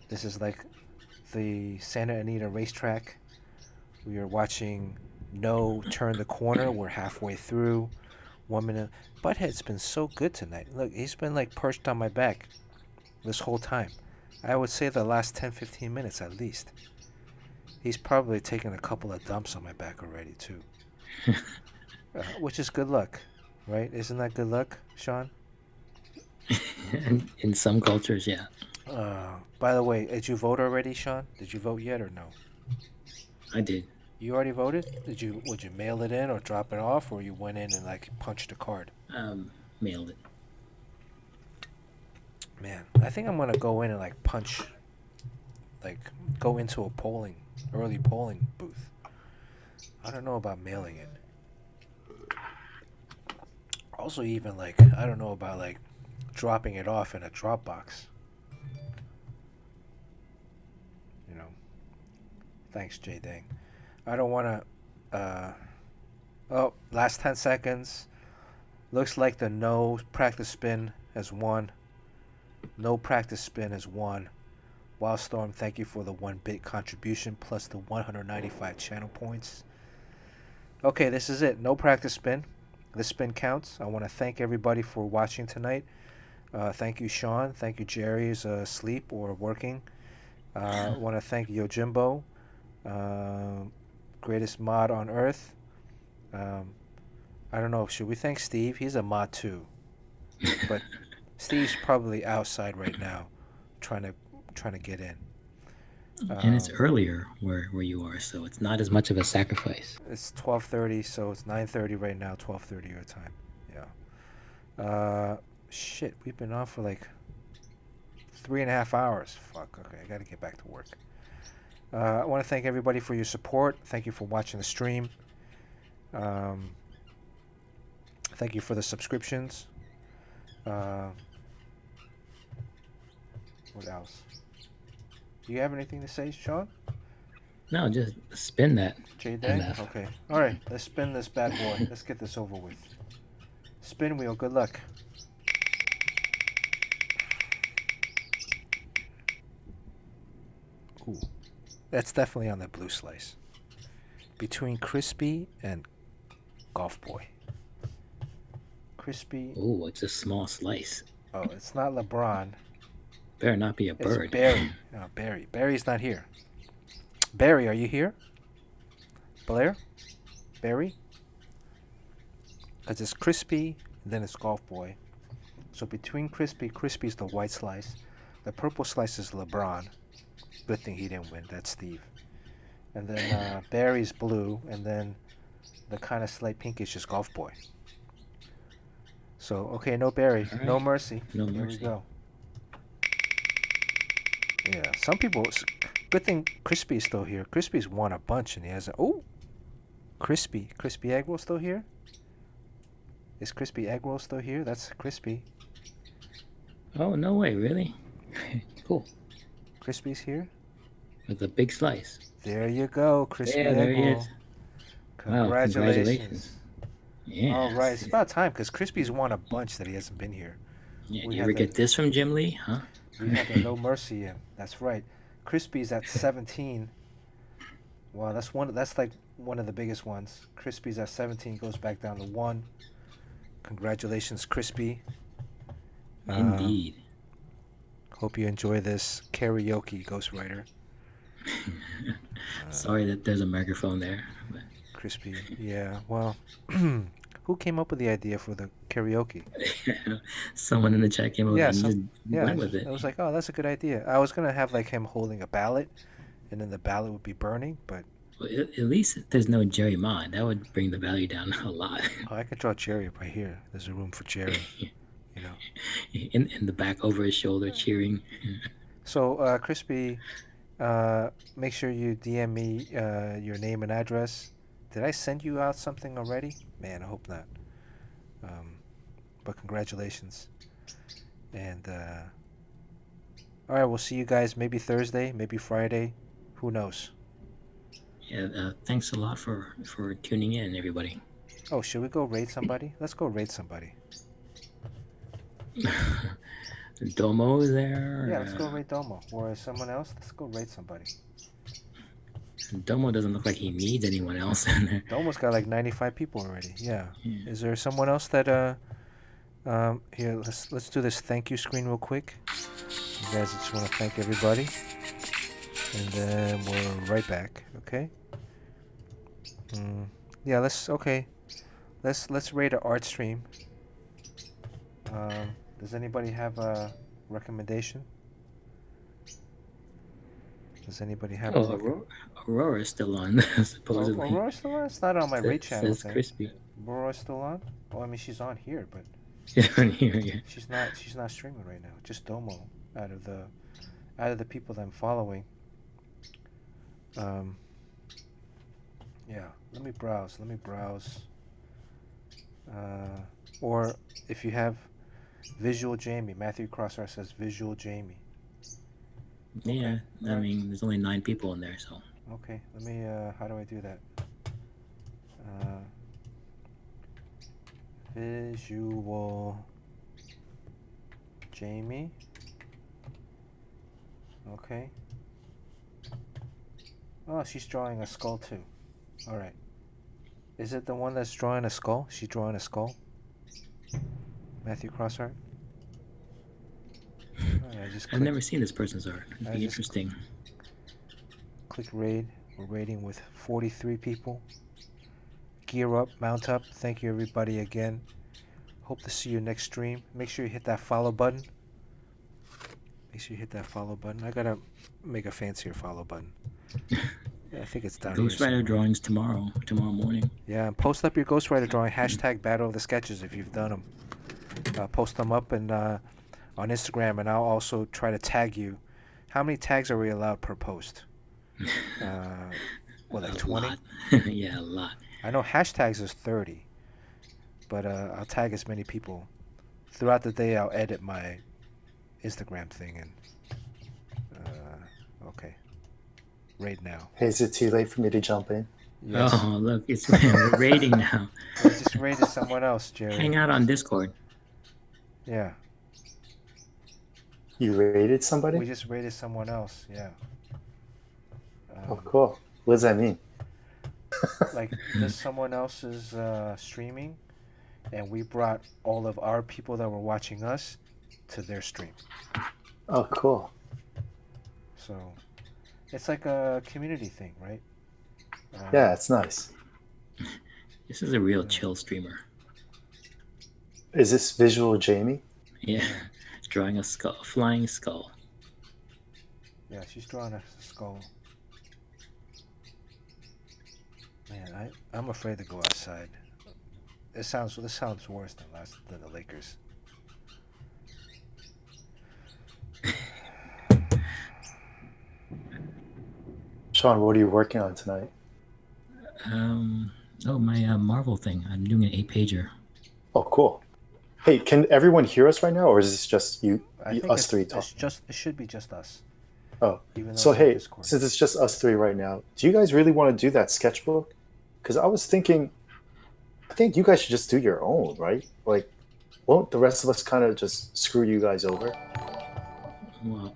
This is like the Santa Anita racetrack. We are watching No turn the corner. We're halfway through. 1 minute. Butthead's been so good tonight. Look, he's been like perched on my back this whole time. I would say the last 10-15 minutes at least. He's probably taken a couple of dumps on my back already too. Which is good luck, right? Isn't that good luck, Sean? In some cultures, yeah. By the way, did you vote already, Sean? Did you vote yet or no? I did. You already voted? Would you mail it in or drop it off, or you went in and like punched a card? Mailed it. Man, I think I'm gonna go in and like punch, like go into a early polling booth. I don't know about mailing it. Also, even like I don't know about like dropping it off in a drop box. Thanks, J Dang. I don't want to. Last 10 seconds. Looks like the no practice spin has won. No practice spin has won. Wildstorm, thank you for the 1-bit contribution plus the 195 channel points. Okay, this is it. No practice spin. The spin counts. I want to thank everybody for watching tonight. Thank you, Sean. Thank you, Jerry, who's asleep or working. I want to thank Yojimbo, greatest mod on earth. Um, I don't know. Should we thank Steve? He's a mod too, but Steve's probably outside right now, trying to get in. And it's Um, earlier where you are, so it's not as much of a sacrifice. it's 12:30, so it's 9:30 right now. 12:30 your time. Yeah. Shit, we've been on for like 3.5 hours. Fuck. Okay, I gotta get back to work. I want to thank everybody for your support. Thank you for watching the stream. Um, thank you for the subscriptions. Uh, what else? Do you have anything to say, Sean? No, just spin that J-Day? MF. Okay. Alright, let's spin this bad boy. Let's get this over with. Spin wheel, good luck. Ooh. That's definitely on the blue slice. Between Crispy and Golf Boy. Crispy. Oh, it's a small slice. Oh, it's not LeBron. Better not be a It's bird. Barry. Oh, Barry. Barry's not here. Barry, are you here? Blair? Barry? Because it's Crispy, then it's Golf Boy. So between Crispy's the white slice. The purple slice is LeBron. Good thing he didn't win. That's Steve. And then Barry's blue, and then the kind of slight pinkish is Golf Boy. So, okay, no Barry. All right. No mercy. No Here mercy. we go. Yeah, some people... Good thing Crispy's still here. Crispy's won a bunch, and he hasn't... Oh! Crispy. Crispy Egg Roll still here? Is Crispy Egg Roll still here? That's Crispy. Oh, no way, really? Cool. Crispy's here? With a big slice. There you go, Crispy Yeah, there Egg he Roll. is. Wow, congratulations. Congratulations. Yeah. All right, it's about time, because Crispy's won a bunch that he hasn't been here. Yeah, we you had ever the- get this from Jim Lee, huh? We had the No Mercy in. That's right. Crispy's at 17. Wow, that's like one of the biggest ones. Crispy's at 17, goes back down to 1. Congratulations, Crispy. Indeed. Hope you enjoy this karaoke, Ghostwriter. Sorry that there's a microphone there. But Crispy. Yeah, well, who came up with the idea for the karaoke? someone in the chat came over Yeah, and some- just Yeah, went with it. I was like, oh, that's a good idea. I was gonna have like him holding a ballot, and then the ballot would be burning. But Well, at least there's no Jerry Mod. That would bring the value down a lot. oh, I could draw Jerry right here. There's a room for Jerry. You know. in the back over his shoulder cheering. So, Crispy, make sure you DM me your name and address. Did I send you out something already? Man, I hope not. But congratulations. And all right, we'll see you guys maybe Thursday, maybe Friday. Who knows? Yeah, thanks a lot for tuning in, everybody. Oh, should we go raid somebody? Let's go raid somebody. Domo is there. Yeah, let's go raid Domo. Or someone else? Let's go raid somebody. Domo doesn't look like he needs anyone else in there. Domo's got like 95 people already. Yeah. Yeah. Is there someone else that here, let's do this thank you screen real quick. You guys, I just want to thank everybody, and then we're right back. Okay. Yeah. Let's rate an art stream. Does anybody have a recommendation? Does anybody have? Oh, Aurora's still on, supposedly. Aurora's still on? It's not on my raid channel. Says Crispy. Aurora's still on? Oh, I mean she's on here, but Yeah. she's not streaming right now. Just Domo out of the people that I'm following. Yeah, let me browse. Or if you have Visual Jamie, Matthew Crossart says Visual Jamie. Yeah, I Alright. mean, there's only 9 people in there, so. Okay, let me. How do I do that? Visual Jamie. Okay. Oh, she's drawing a skull too. All right. Is it the one that's drawing a skull? She's drawing a skull. Matthew Crossart. Alright, I just I've clicked. never seen this person's art. It'd I be just- interesting. Click raid. We're raiding with 43 people. Gear up, mount up. Thank you everybody again. Hope to see you next stream. Make sure you hit that follow button. Make sure you hit that follow button. I gotta make a fancier follow button. Yeah, I think it's down Ghost here. Rider somewhere. drawings tomorrow morning. Yeah, and post up your Ghost Rider drawing. Hashtag Battle of the Sketches if you've done them. Post them up and on Instagram, and I'll also try to tag you. How many tags are we allowed per post? Like 20? Yeah, a lot. I know hashtags is 30, but I'll tag as many people. Throughout the day, I'll edit my Instagram thing and okay. Raid now. Hey, is it too late for me to jump in? Yes. Oh, look, it's we're raiding now. We just raided someone else, Jerry. Hang out on Discord. Yeah. You raided somebody? We just raided someone else, yeah. Oh, cool. What does that mean? Like this someone else is streaming, and we brought all of our people that were watching us to their stream. Oh, cool. So it's like a community thing, right? Yeah, it's nice. This is a real chill streamer. Is this visual Jamie? Yeah, drawing a skull, a flying skull. Yeah, she's drawing a skull. Man, I'm afraid to go outside. This sounds worse than the Lakers. Sean, what are you working on tonight? My Marvel thing. I'm doing an 8-pager. Oh, cool. Hey, can everyone hear us right now, or is this just I think us three talking? it should be just us. Oh, Even though so it's on hey, Discord. since it's just us three right now, do you guys really want to do that sketchbook? Because I was thinking, I think you guys should just do your own, right? Like, won't the rest of us kind of just screw you guys over? Well,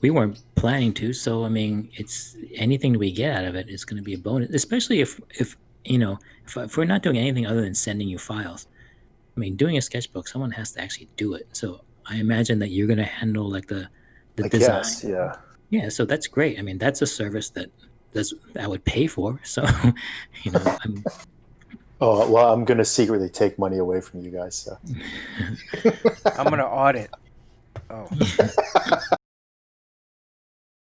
we weren't planning to, so I mean, it's anything that we get out of it is going to be a bonus. Especially if we're not doing anything other than sending you files. I mean, doing a sketchbook, someone has to actually do it. So I imagine that you're going to handle like the I design. guess, yeah. Yeah, so that's great. I mean, that's a service that I would pay for. So, I'm Oh, well, I'm going to secretly take money away from you guys. So. I'm gonna audit. Oh,